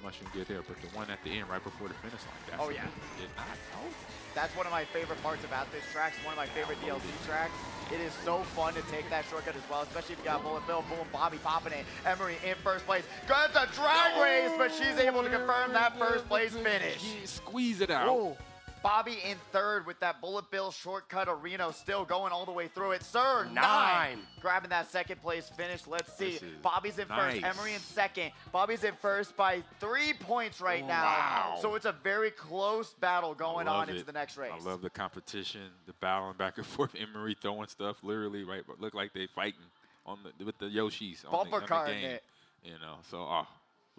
mushroom get there, but the one at the end, right before the finish line, that's Oh, yeah. did not know. That's one of my favorite parts about this track. It's one of my favorite DLC tracks. It is so fun to take that shortcut as well, especially if you got Bullet Bill, boom, Bobby popping it. Emery in first place. Grabs a drag race, but she's able to confirm that first place finish. Squeeze it out. Ooh. Bobby in third with that Bullet Bill shortcut. Areno still going all the way through it. Sir, 9. Grabbing that second place finish. Let's see. Bobby's in first. Emery in second. Bobby's in first by 3 points right now. Wow. So it's a very close battle going on into the next race. I love the competition, the battling back and forth. Emery throwing stuff literally, right? But look like they fighting on with the Yoshis on the game. It. You know, so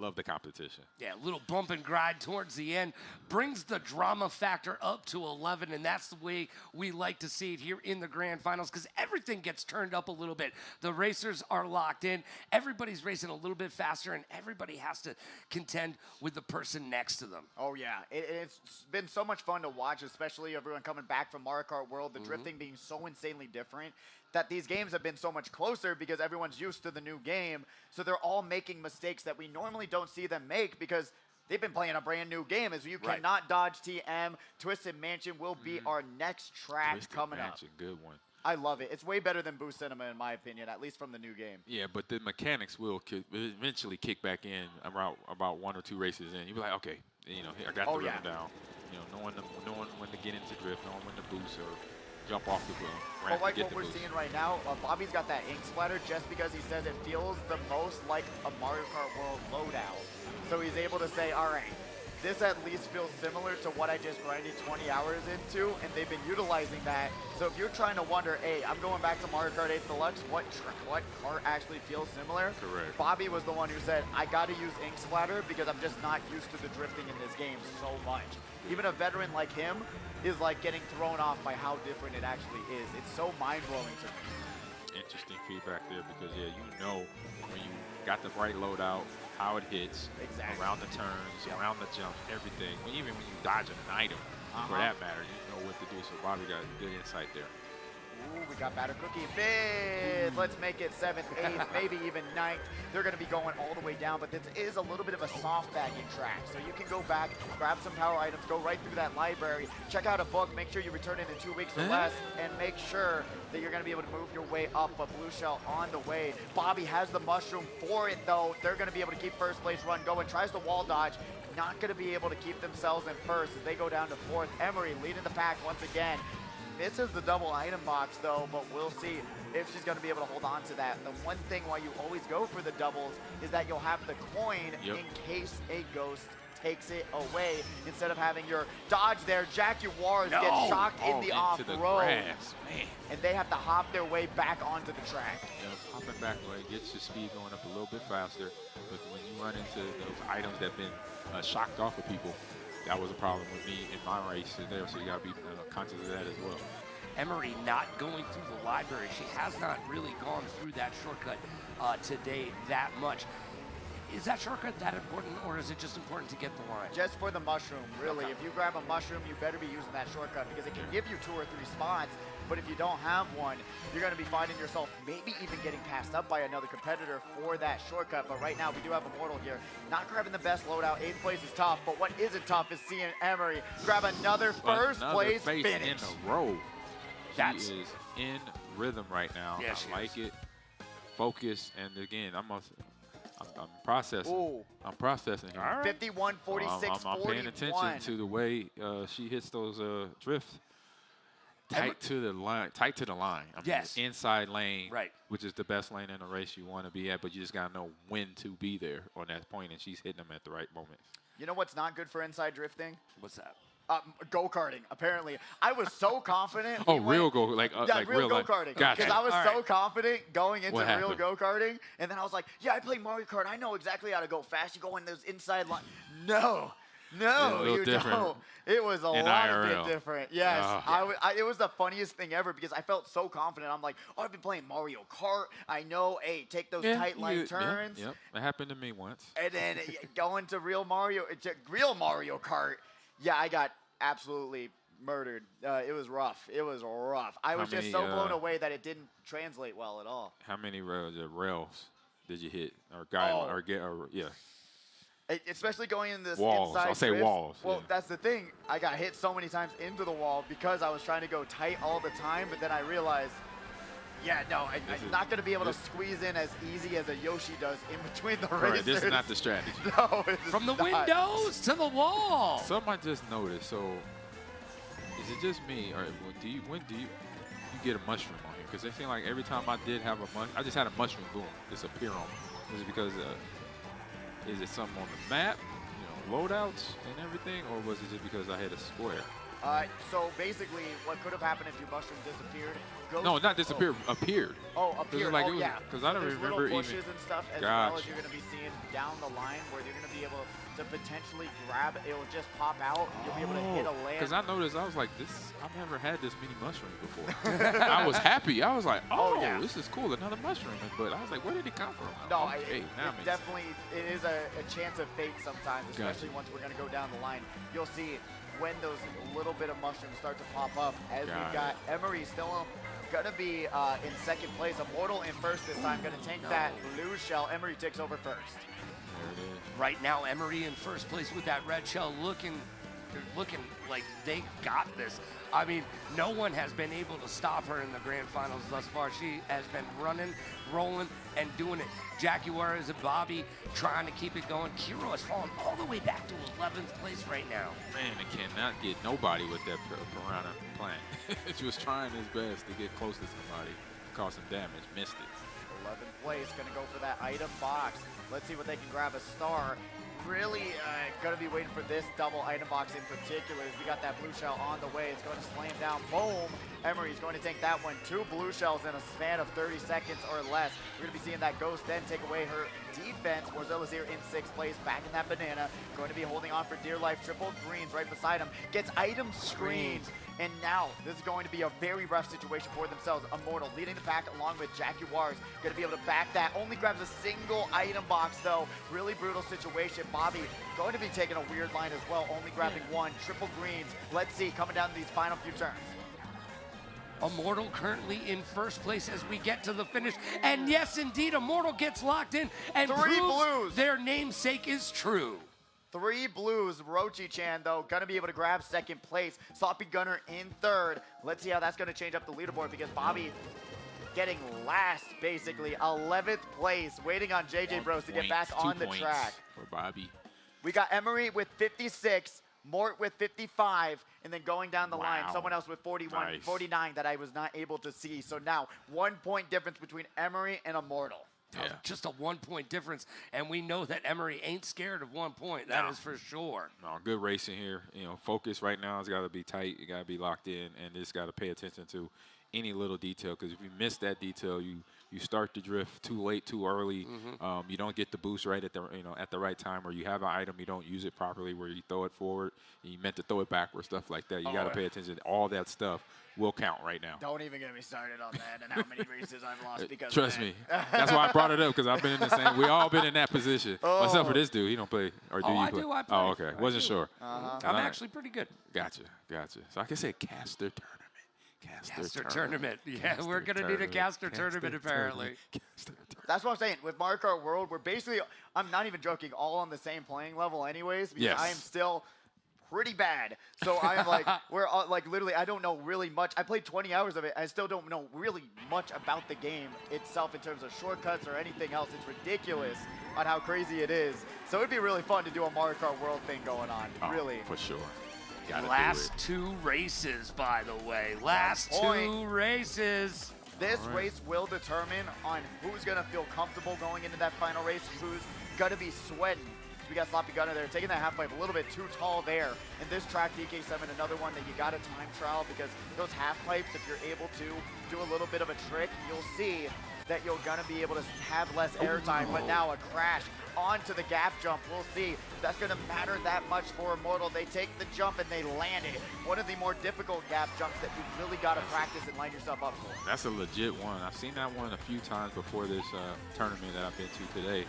love the competition. Yeah, a little bump and grind towards the end brings the drama factor up to 11, and that's the way we like to see it here in the grand finals because everything gets turned up a little bit. The racers are locked in. Everybody's racing a little bit faster, and everybody has to contend with the person next to them. Oh, yeah. It's been so much fun to watch, especially everyone coming back from Mario Kart World, the drifting being so insanely different, that these games have been so much closer because everyone's used to the new game. So they're all making mistakes that we normally don't see them make because they've been playing a brand new game. As you cannot dodge TM. Twisted Mansion will be our next track coming up. Good one. I love it. It's way better than Boost Cinema in my opinion, at least from the new game. Yeah, but the mechanics will eventually kick back in about 1 or 2 races in. You'll be like, okay, you know, I got the rhythm down. You know, knowing when to get into drift, knowing when to boost or jump off the ramp. But like what we're seeing right now, Bobby's got that ink splatter just because he says it feels the most like a Mario Kart World loadout. So he's able to say, all right, this at least feels similar to what I just grinded 20 hours into, and they've been utilizing that. So if you're trying to wonder, hey, I'm going back to Mario Kart 8 Deluxe, what cart actually feels similar? Correct. Bobby was the one who said, I got to use ink splatter because I'm just not used to the drifting in this game so much. Even a veteran like him is like getting thrown off by how different it actually is. It's so mind-blowing to me. Interesting feedback there because, yeah, you know when you got the right loadout, how it hits, around the turns, around the jumps, everything. Even when you dodge an item, for that matter, you know what to do. So Bobby got good insight there. Ooh, we got Batter Cookie in fifth. Let's make it 7th, 8th, maybe even 9th. They're going to be going all the way down, but this is a little bit of a soft bagging track. So you can go back, grab some power items, go right through that library, check out a book, make sure you return it in 2 weeks or less, and make sure that you're going to be able to move your way up. But Blue Shell on the way. Bobby has the mushroom for it, though. They're going to be able to keep first place run going. Tries to wall dodge. Not going to be able to keep themselves in first as they go down to 4th. Emery leading the pack once again. This is the double item box, though, but we'll see if she's going to be able to hold on to that. The one thing why you always go for the doubles is that you'll have the coin in case a ghost takes it away instead of having your dodge there. Jaguars get shocked in the off-road, and they have to hop their way back onto the track. Yeah, hopping back away gets your speed going up a little bit faster, but when you run into those items that have been shocked off of people, that was a problem with me in my race there, so you got to be conscious of that as well. Emery not going through the library. She has not really gone through that shortcut today that much. Is that shortcut that important, or is it just important to get the line? Just for the mushroom, really. If you grab a mushroom, you better be using that shortcut because it can give you 2 or 3 spots, but if you don't have one, you're going to be finding yourself maybe even getting passed up by another competitor for that shortcut. But right now, we do have Immortal here. Not grabbing the best loadout. 8th place is tough, but what isn't tough is seeing Emery grab another first place finish. In a row. She is in rhythm right now. Yeah, I like it. Focus, and again, I'm processing. Ooh. I'm processing here. All right. 51, 46, I'm paying attention to the way she hits those drifts. Tight to the line. I mean, inside lane, which is the best lane in a race you want to be at, but you just got to know when to be there on that point, and she's hitting them at the right moment. You know what's not good for inside drifting? What's that? Go-karting, apparently. I was so confident. Real go-karting. Gotcha. Because I was so confident going into real go-karting, and then I was like, yeah, I play Mario Kart. I know exactly how to go fast. You go in those inside lines. No, you don't. It was a lot bit different. Yes, it was the funniest thing ever because I felt so confident. I'm like, I've been playing Mario Kart. I know, hey, take those tight line turns. Yep, it happened to me once. And then going to real Mario Kart. Yeah, I got absolutely murdered. It was rough. I was just so blown away that it didn't translate well at all. How many rails did you hit or Especially going in this walls. inside I'll say drift. walls. Well, yeah. that's the thing. I got hit so many times into the wall because I was trying to go tight all the time, but then I realized, yeah, no, I'm not going to be able to squeeze in as easy as a Yoshi does in between the racers. This is not the strategy. No, it's From the not. windows to the wall. Something I just noticed. So, is it just me, or when do you get a mushroom on here? Because it seemed like every time I did have a mushroom, I just had a mushroom boom disappear on me. Was it because is it something on the map, loadouts and everything, or was it just because I hit a square? So basically, what could have happened if your mushroom disappeared? No, not disappeared, appeared. Oh, appeared. Like, yeah. Because I don't There's remember little bushes even. and stuff, as well as you're going to be seeing down the line where you're going to be able to potentially grab. It'll just pop out. You'll be able to hit a land. Because I noticed, I was like, I've never had this many mushrooms before. I was happy. I was like, yeah. This is cool, another mushroom. But I was like, where did it come from? No, okay, it is a chance of fate sometimes, especially once we're going to go down the line. You'll see when those little bit of mushrooms start to pop up, as we've got Emery still going to be in second place. Immortal in first this time, going to take that blue shell. Emery takes over first. There it is. Right now, Emery in first place with that red shell, looking like they got this. I mean, no one has been able to stop her in the grand finals thus far. She has been running, rolling, and doing it. Jaguars and Bobby trying to keep it going. Kiro has fallen all the way back to 11th place right now. Man, it cannot get nobody with that piranha plant. She was trying his best to get close to somebody, cause some damage, missed it. 11th place, going to go for that item box. Let's see what they can grab a star. Really going to be waiting for this double item box in particular. We got that blue shell on the way. It's going to slam down. Boom. Emery's going to take that one. 2 blue shells in a span of 30 seconds or less. We're going to be seeing that Ghost then take away her defense. Morzilla's here in 6th place, back in that banana. Going to be holding on for dear life. Triple greens right beside him. Gets item screens. And now, this is going to be a very rough situation for themselves. Immortal leading the pack along with Jaguars. Going to be able to back that. Only grabs a single item box, though. Really brutal situation. Bobby going to be taking a weird line as well. Only grabbing 1. Triple greens. Let's see, coming down to these final few turns. Immortal currently in first place as we get to the finish. And yes, indeed, Immortal gets locked in and 3 proves blues. Their namesake is true. 3 blues. Rochi-chan, though, going to be able to grab second place. Sloppy Gunner in third. Let's see how that's going to change up the leaderboard because Bobby getting last, basically. 11th place, waiting on JJ Bros to get back on the track. For Bobby. We got Emery with 56, Mort with 55, and then going down the line, someone else with 41, 49 that I was not able to see. So now, 1 point difference between Emery and Immortal. Yeah. Just a 1 point difference, and we know that Emery ain't scared of 1 point. That is for sure. No, good racing here. Focus right now has got to be tight. You got to be locked in, and just got to pay attention to any little detail. Because if you miss that detail, you start to drift too late, too early. You don't get the boost right at the right time, or you have an item you don't use it properly, where you throw it forward and you meant to throw it backwards, stuff like that. You got to pay attention to all that stuff. Will count right now. Don't even get me started on that and how many races I've lost because Trust me. That's why I brought it up, because I've been in the same. We all been in that position. Except for this dude. He don't play. Or do you I play? do. I play. Oh, okay. Wasn't sure. I'm actually pretty good. Gotcha. So I can say caster tournament. Caster tournament. Yeah, we're going to need a caster tournament, apparently. That's what I'm saying. With Mario Kart World, we're basically, I'm not even joking, all on the same playing level anyways, because I am still pretty bad. So I'm like, we're all, like, literally, I don't know really much. I played 20 hours of it. I still don't know really much about the game itself in terms of shortcuts or anything else. It's ridiculous on how crazy it is. So it'd be really fun to do a Mario Kart World thing going on. Really. For sure. Last 2 races, by the way. Last 2 races. This race will determine on who's going to feel comfortable going into that final race, who's going to be sweating. We got Sloppy Gunner there, taking that half pipe a little bit too tall there. And this track, DK7, another one that you got to time trial, because those half pipes, if you're able to do a little bit of a trick, you'll see that you're going to be able to have less airtime. But now a crash onto the gap jump. We'll see if that's going to matter that much for Immortal. They take the jump and they land it. One of the more difficult gap jumps that you really got to practice and line yourself up for. That's a legit one. I've seen that one a few times before this tournament that I've been to today.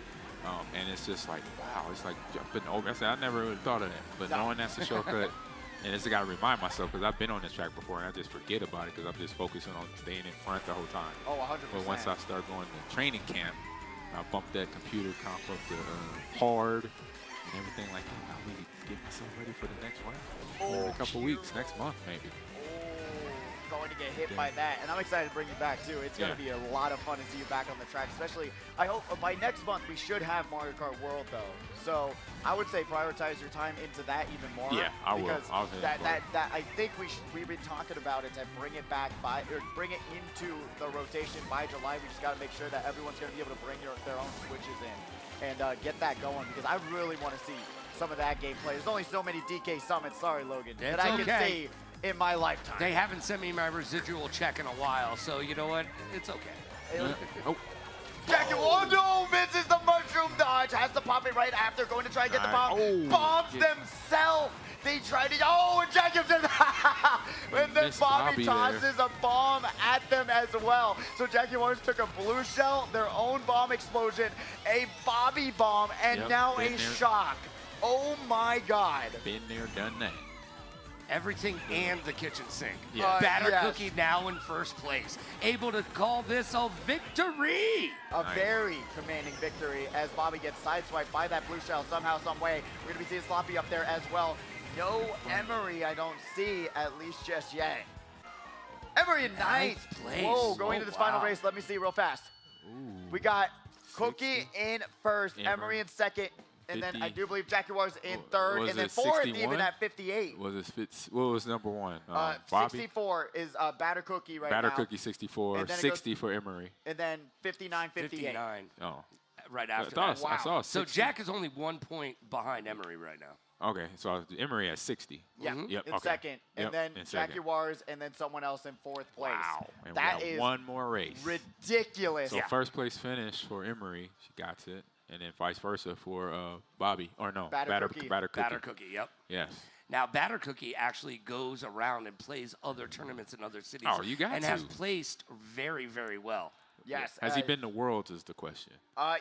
And it's just like, wow, it's like jumping over. I never really thought of that. But knowing that's a shortcut, and it's got to remind myself, because I've been on this track before and I just forget about it because I'm just focusing on staying in front the whole time. Oh, 100%. But once I start going to training camp, I bumped that computer comp up to hard, and everything like that. I'll really get myself ready for the next round. In a couple weeks, next month maybe. Going to get hit by that, and I'm excited to bring you back too. It's going to be a lot of fun to see you back on the track, especially I hope by next month we should have Mario Kart World though. So I would say prioritize your time into that even more. Yeah, I will. Because I'll that I think we've been talking about it to bring it back or bring it into the rotation by July. We just got to make sure that everyone's going to be able to bring their own switches in and get that going, because I really want to see some of that gameplay. There's only so many DK summits, sorry Logan, that I can see in my lifetime. They haven't sent me my residual check in a while, so you know what? It's okay. Jackie, oh no, misses the mushroom dodge, has to pop it right after, going to try and get the bomb. Bombs themselves. They tried it. Oh, and Jackie just and then Bobby tosses a bomb at them as well. So Jackie Waters took a blue shell, their own bomb explosion, a Bobby bomb, and now a shock. Oh my God. Been there, done that. Everything and the kitchen sink. Batter Cookie now in first place. Able to call this a victory. A very commanding victory as Bobby gets sideswiped by that blue shell somehow, some way. We're going to be seeing Sloppy up there as well. No Emery, I don't see, at least just yet. Emery in ninth place. Whoa, going into this final race. Let me see real fast. We got Cookie in first, Emery in second. And 50. Then I do believe Jackie was in third, and then fourth 61? Even at 58. Was it what was number one? 64 is Batter Cookie right now. Batter Cookie 64, 60 for Emery. And then 59, 58. 59. Oh. Right after that. I saw 60. So Jack is only 1 point behind Emery right now. Okay, so Emery at 60. Yeah, in second. And then Jaguars, and then someone else in fourth place. Wow. And that is one more race. Ridiculous. So first place finish for Emery. She got it. And then vice versa for Bobby. Or no, Batter Cookie. Batter Cookie, yep. Yes. Now, Batter Cookie actually goes around and plays other tournaments in other cities. Oh, you got and has placed very, very well. Yes. Has he been to Worlds is the question.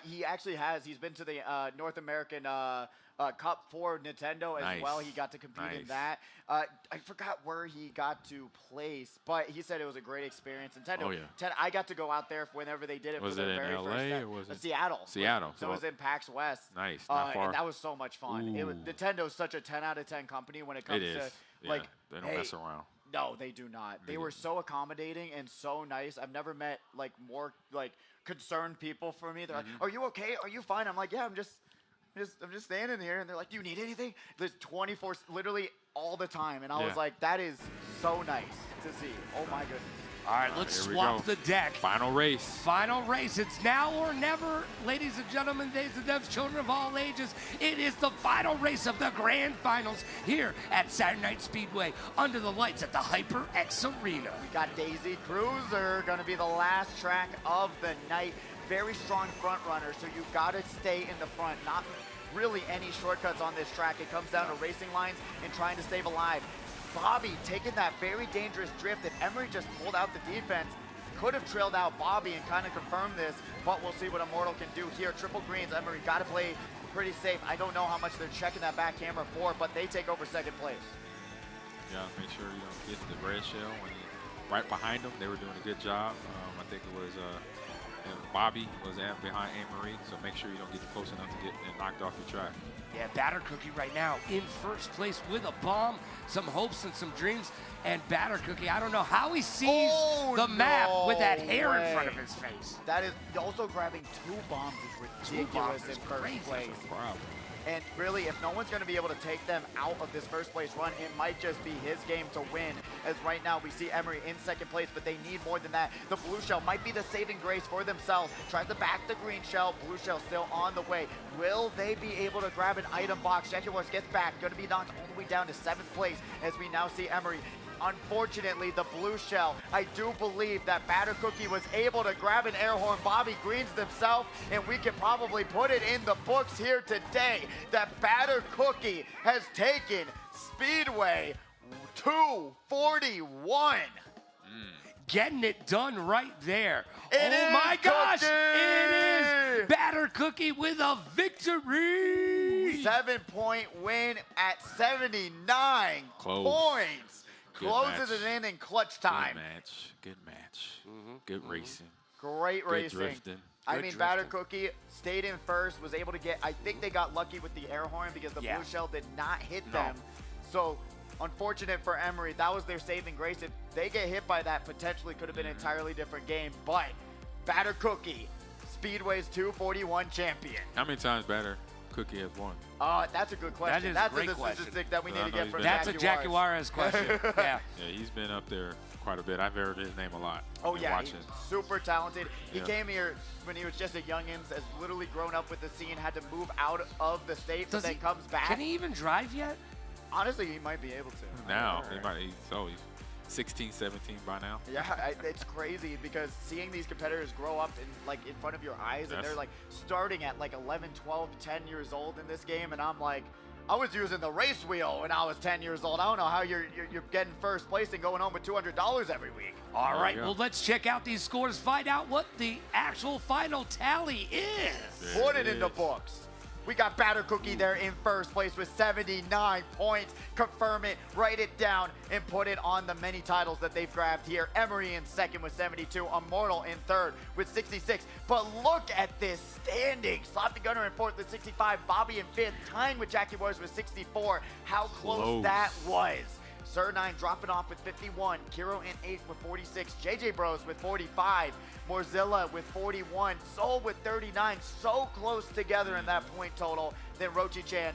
He actually has. He's been to the North American Cup for Nintendo as well. He got to compete in that. I forgot where he got to place, but he said it was a great experience. Nintendo, I got to go out there whenever they did it for the very first time. Was it in LA or was it? Seattle. Seattle. So it was in PAX West. Nice, not far. And that was so much fun. Nintendo's such a 10 out of 10 company when it comes to, like, they don't mess around. No, they do not. They were so accommodating and so nice. I've never met, like, more, like, concerned people for me. They're like, are you okay? Are you fine? I'm like, yeah, I'm just standing here. And they're like, do you need anything? There's 24, literally all the time. And I was like, that is so nice to see. Oh, my goodness. All right, let's swap the deck. Final race. Final race. It's now or never, ladies and gentlemen, days and devs, children of all ages. It is the final race of the grand finals here at Saturday Night Speedway under the lights at the HyperX Arena. We got Daisy Cruiser going to be the last track of the night. Very strong front runner, so you've got to stay in the front. Not really any shortcuts on this track. It comes down to racing lines and trying to stay alive. Bobby taking that very dangerous drift. If Emery just pulled out the defense, could have trailed out Bobby and kind of confirmed this, but we'll see what Immortal can do here. Triple greens, Emery got to play pretty safe. I don't know how much they're checking that back camera for, but they take over second place. Yeah, make sure you don't get the red shell. Right behind them, they were doing a good job. I think it was Bobby was behind Anne-Marie, so make sure you don't get close enough to get knocked off your track. Yeah, Batter Cookie right now in first place with a bomb, some hopes and some dreams. And Batter Cookie, I don't know how he sees the map with that hair in front of his face. That is also grabbing 2 bombs is ridiculous in first place. And really, if no one's going to be able to take them out of this first place run, it might just be his game to win. As right now, we see Emery in second place, but they need more than that. The blue shell might be the saving grace for themselves. Tries to back the green shell. Blue shell still on the way. Will they be able to grab an item box? Jaguars gets back. Going to be knocked all the way down to 7th place as we now see Emery. Unfortunately, the blue shell, I do believe that Batter Cookie was able to grab an air horn. Bobby greens themselves, and we can probably put it in the books here today that Batter Cookie has taken Speedway 241. Getting it done right there. Oh my gosh, it is Batter Cookie with a victory. 7-point win at 79 points. Closes it in clutch time. Good match. Good racing. Great racing. Drifting. I mean, Batter Cookie stayed in first, was able to get, I think they got lucky with the air horn because the blue shell did not hit them. So, unfortunate for Emory, that was their saving grace. If they get hit by that, potentially could have been an entirely different game. But Batter Cookie, Speedway's 241 champion. How many times Batter Cookie has won? That's a good question. That is That's a great statistic that we need to get from That's a Jaguarez question. Yeah. Yeah, he's been up there quite a bit. I've heard his name a lot. Oh yeah, watching. he's super talented. He came here when he was just a youngins, has literally grown up with the scene, had to move out of the state, but then comes back. Can he even drive yet? Honestly, he might be able to. Now, he's 16, 17 by now. Yeah, it's crazy because seeing these competitors grow up in front of your eyes, and they're like starting at like 11, 12, 10 years old in this game, and I'm like, I was using the race wheel when I was 10 years old. I don't know how you're getting first place and going home with $200 every week. All right, well, let's check out these scores, find out what the actual final tally is. Put it in the books. We got Batter Cookie there in first place with 79 points. Confirm it, write it down, and put it on the many titles that they've grabbed here. Emory in second with 72. Immortal in third with 66. But look at this standing. Slot the Gunner in fourth with 65. Bobby in fifth, tying with Jackie Wars with 64. How close that was. Sir9 dropping off with 51. Kiro in 8th with 46. JJ Bros with 45. Morzilla with 41. Soul with 39. So close together in that point total. Then Rochi-chan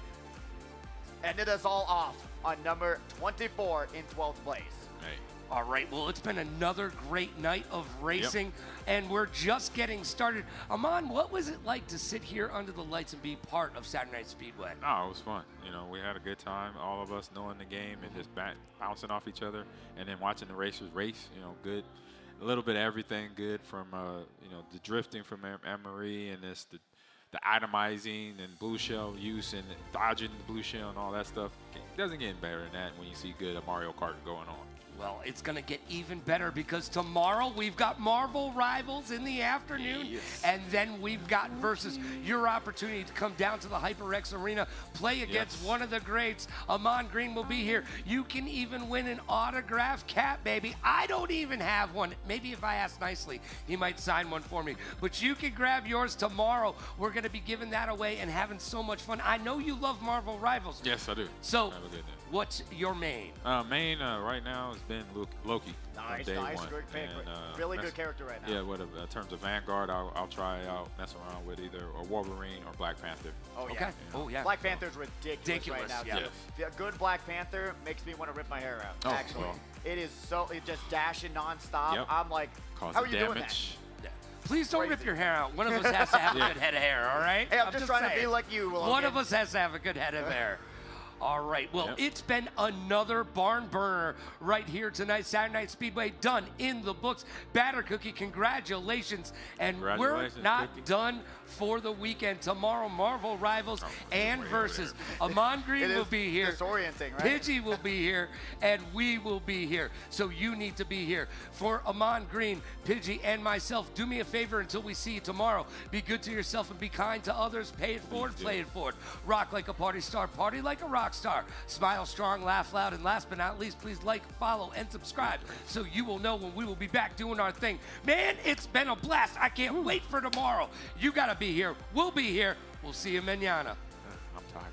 ended us all off on number 24 in 12th place. Hey. All right, well, it's been another great night of racing, and we're just getting started. Aman, what was it like to sit here under the lights and be part of Saturday Night Speedway? Oh, it was fun. You know, we had a good time, all of us knowing the game and just bouncing off each other, and then watching the racers race, you know, good. A little bit of everything good from, you know, the drifting from Emory and this, the itemizing and blue shell use and dodging the blue shell and all that stuff. It doesn't get better than that when you see good Mario Kart going on. Well, it's going to get even better because tomorrow we've got Marvel Rivals in the afternoon, and then we've got Versus. Your opportunity to come down to the HyperX Arena, play against one of the greats. Amon Green will be here. You can even win an autographed cap, baby. I don't even have one. Maybe if I ask nicely, he might sign one for me. But you can grab yours tomorrow. We're going to be giving that away and having so much fun. I know you love Marvel Rivals. Yes, I do. So, what's your main? Main right now has been Loki. Nice, day nice, one. good pick. And, really good character right now. Yeah, in terms of Vanguard, I'll try out, mess around with either a Wolverine or Black Panther. Oh, yeah. Okay. Oh, yeah. Black Panther's ridiculous right now. Yes. Yeah. A good Black Panther makes me want to rip my hair out, actually. Well. It is so, it just dashing nonstop. Yep. I'm like, Causing how are you doing that? damage. Please don't rip your hair out. One of us has to have a good head of hair, all right? Hey, I'm just trying to be like you, Logan. One of us has to have a good head of hair. All right, well, it's been another barn burner right here tonight. Saturday Night Speedway done in the books. Batter Cookie, congratulations. And we're not done for the weekend. Tomorrow, Marvel Rivals and Versus. Amon Green will be here. Disorienting, right? Pidgey will be here, and we will be here. So you need to be here. For Amon Green, Pidgey, and myself, do me a favor until we see you tomorrow. Be good to yourself and be kind to others. Pay it forward, play it forward. Rock like a party star, party like a rock star. Smile strong, laugh loud, and last but not least, please like, follow, and subscribe so you will know when we will be back doing our thing. Man, it's been a blast. I can't wait for tomorrow. You got to be here. We'll be here. We'll see you mañana. I'm tired.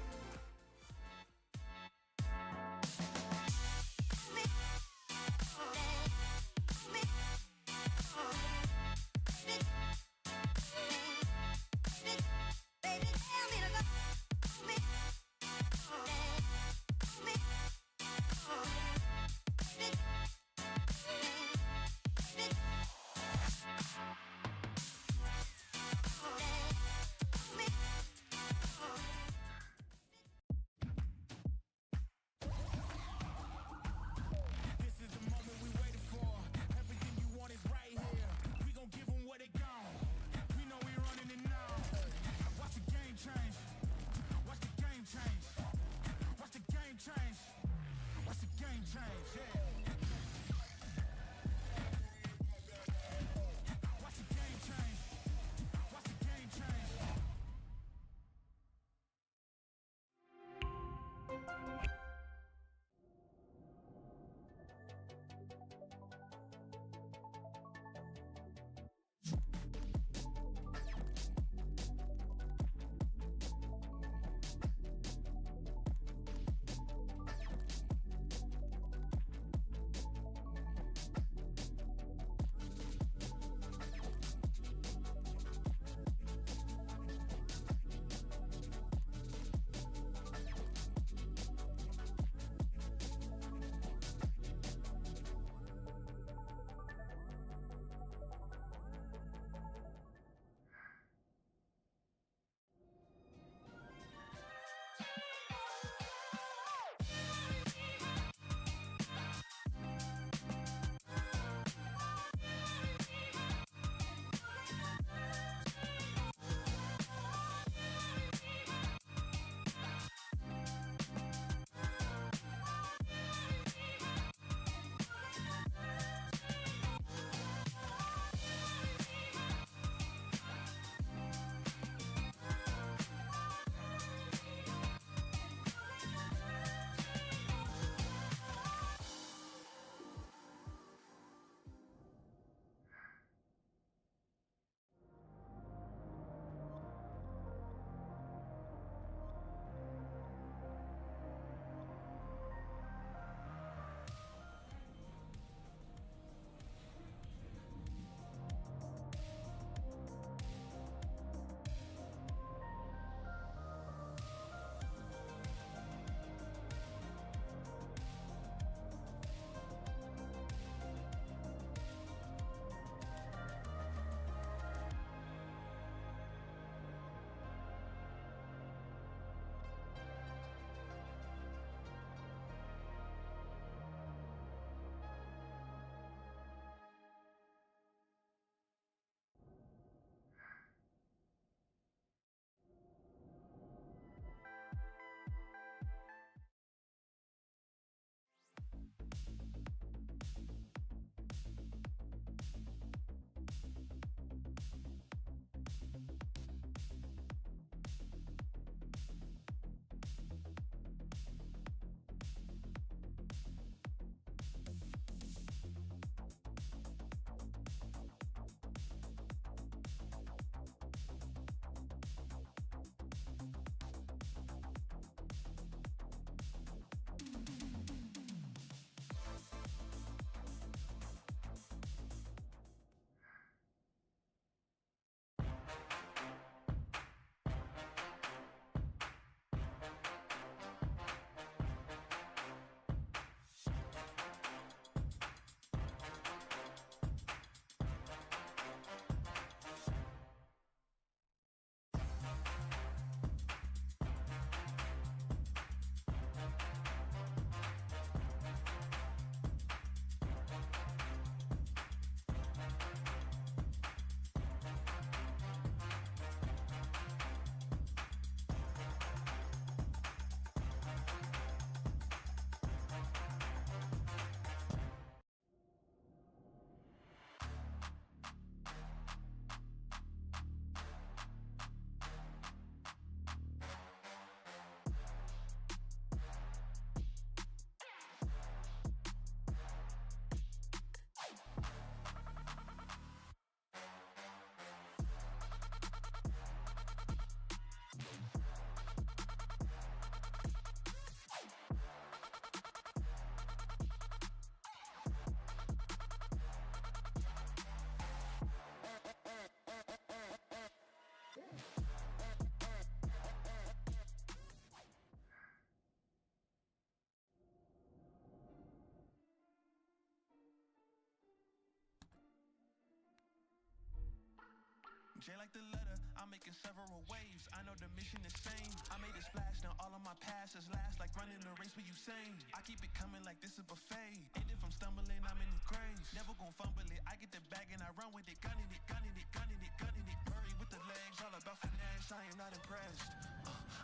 J like the letter, I'm making several waves. I know the mission is same. I made a splash, now all of my passes last like running a race with Usain. I keep it coming like this a buffet. And if I'm stumbling, I'm in the grave. Never gon' fumble it. I get the bag and I run with it, gunning it, gunning it, gunning it, gunning it. Murray with the legs, all about finesse. I am not impressed.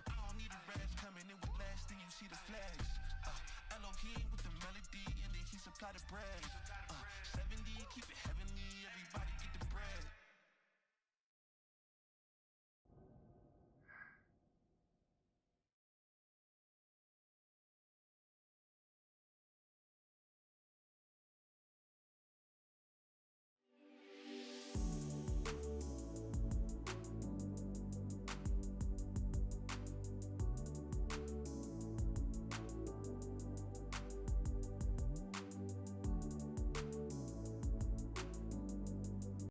I don't need the rest coming in with less, then you see the flags. Elohim with the melody, and then he supply the bread.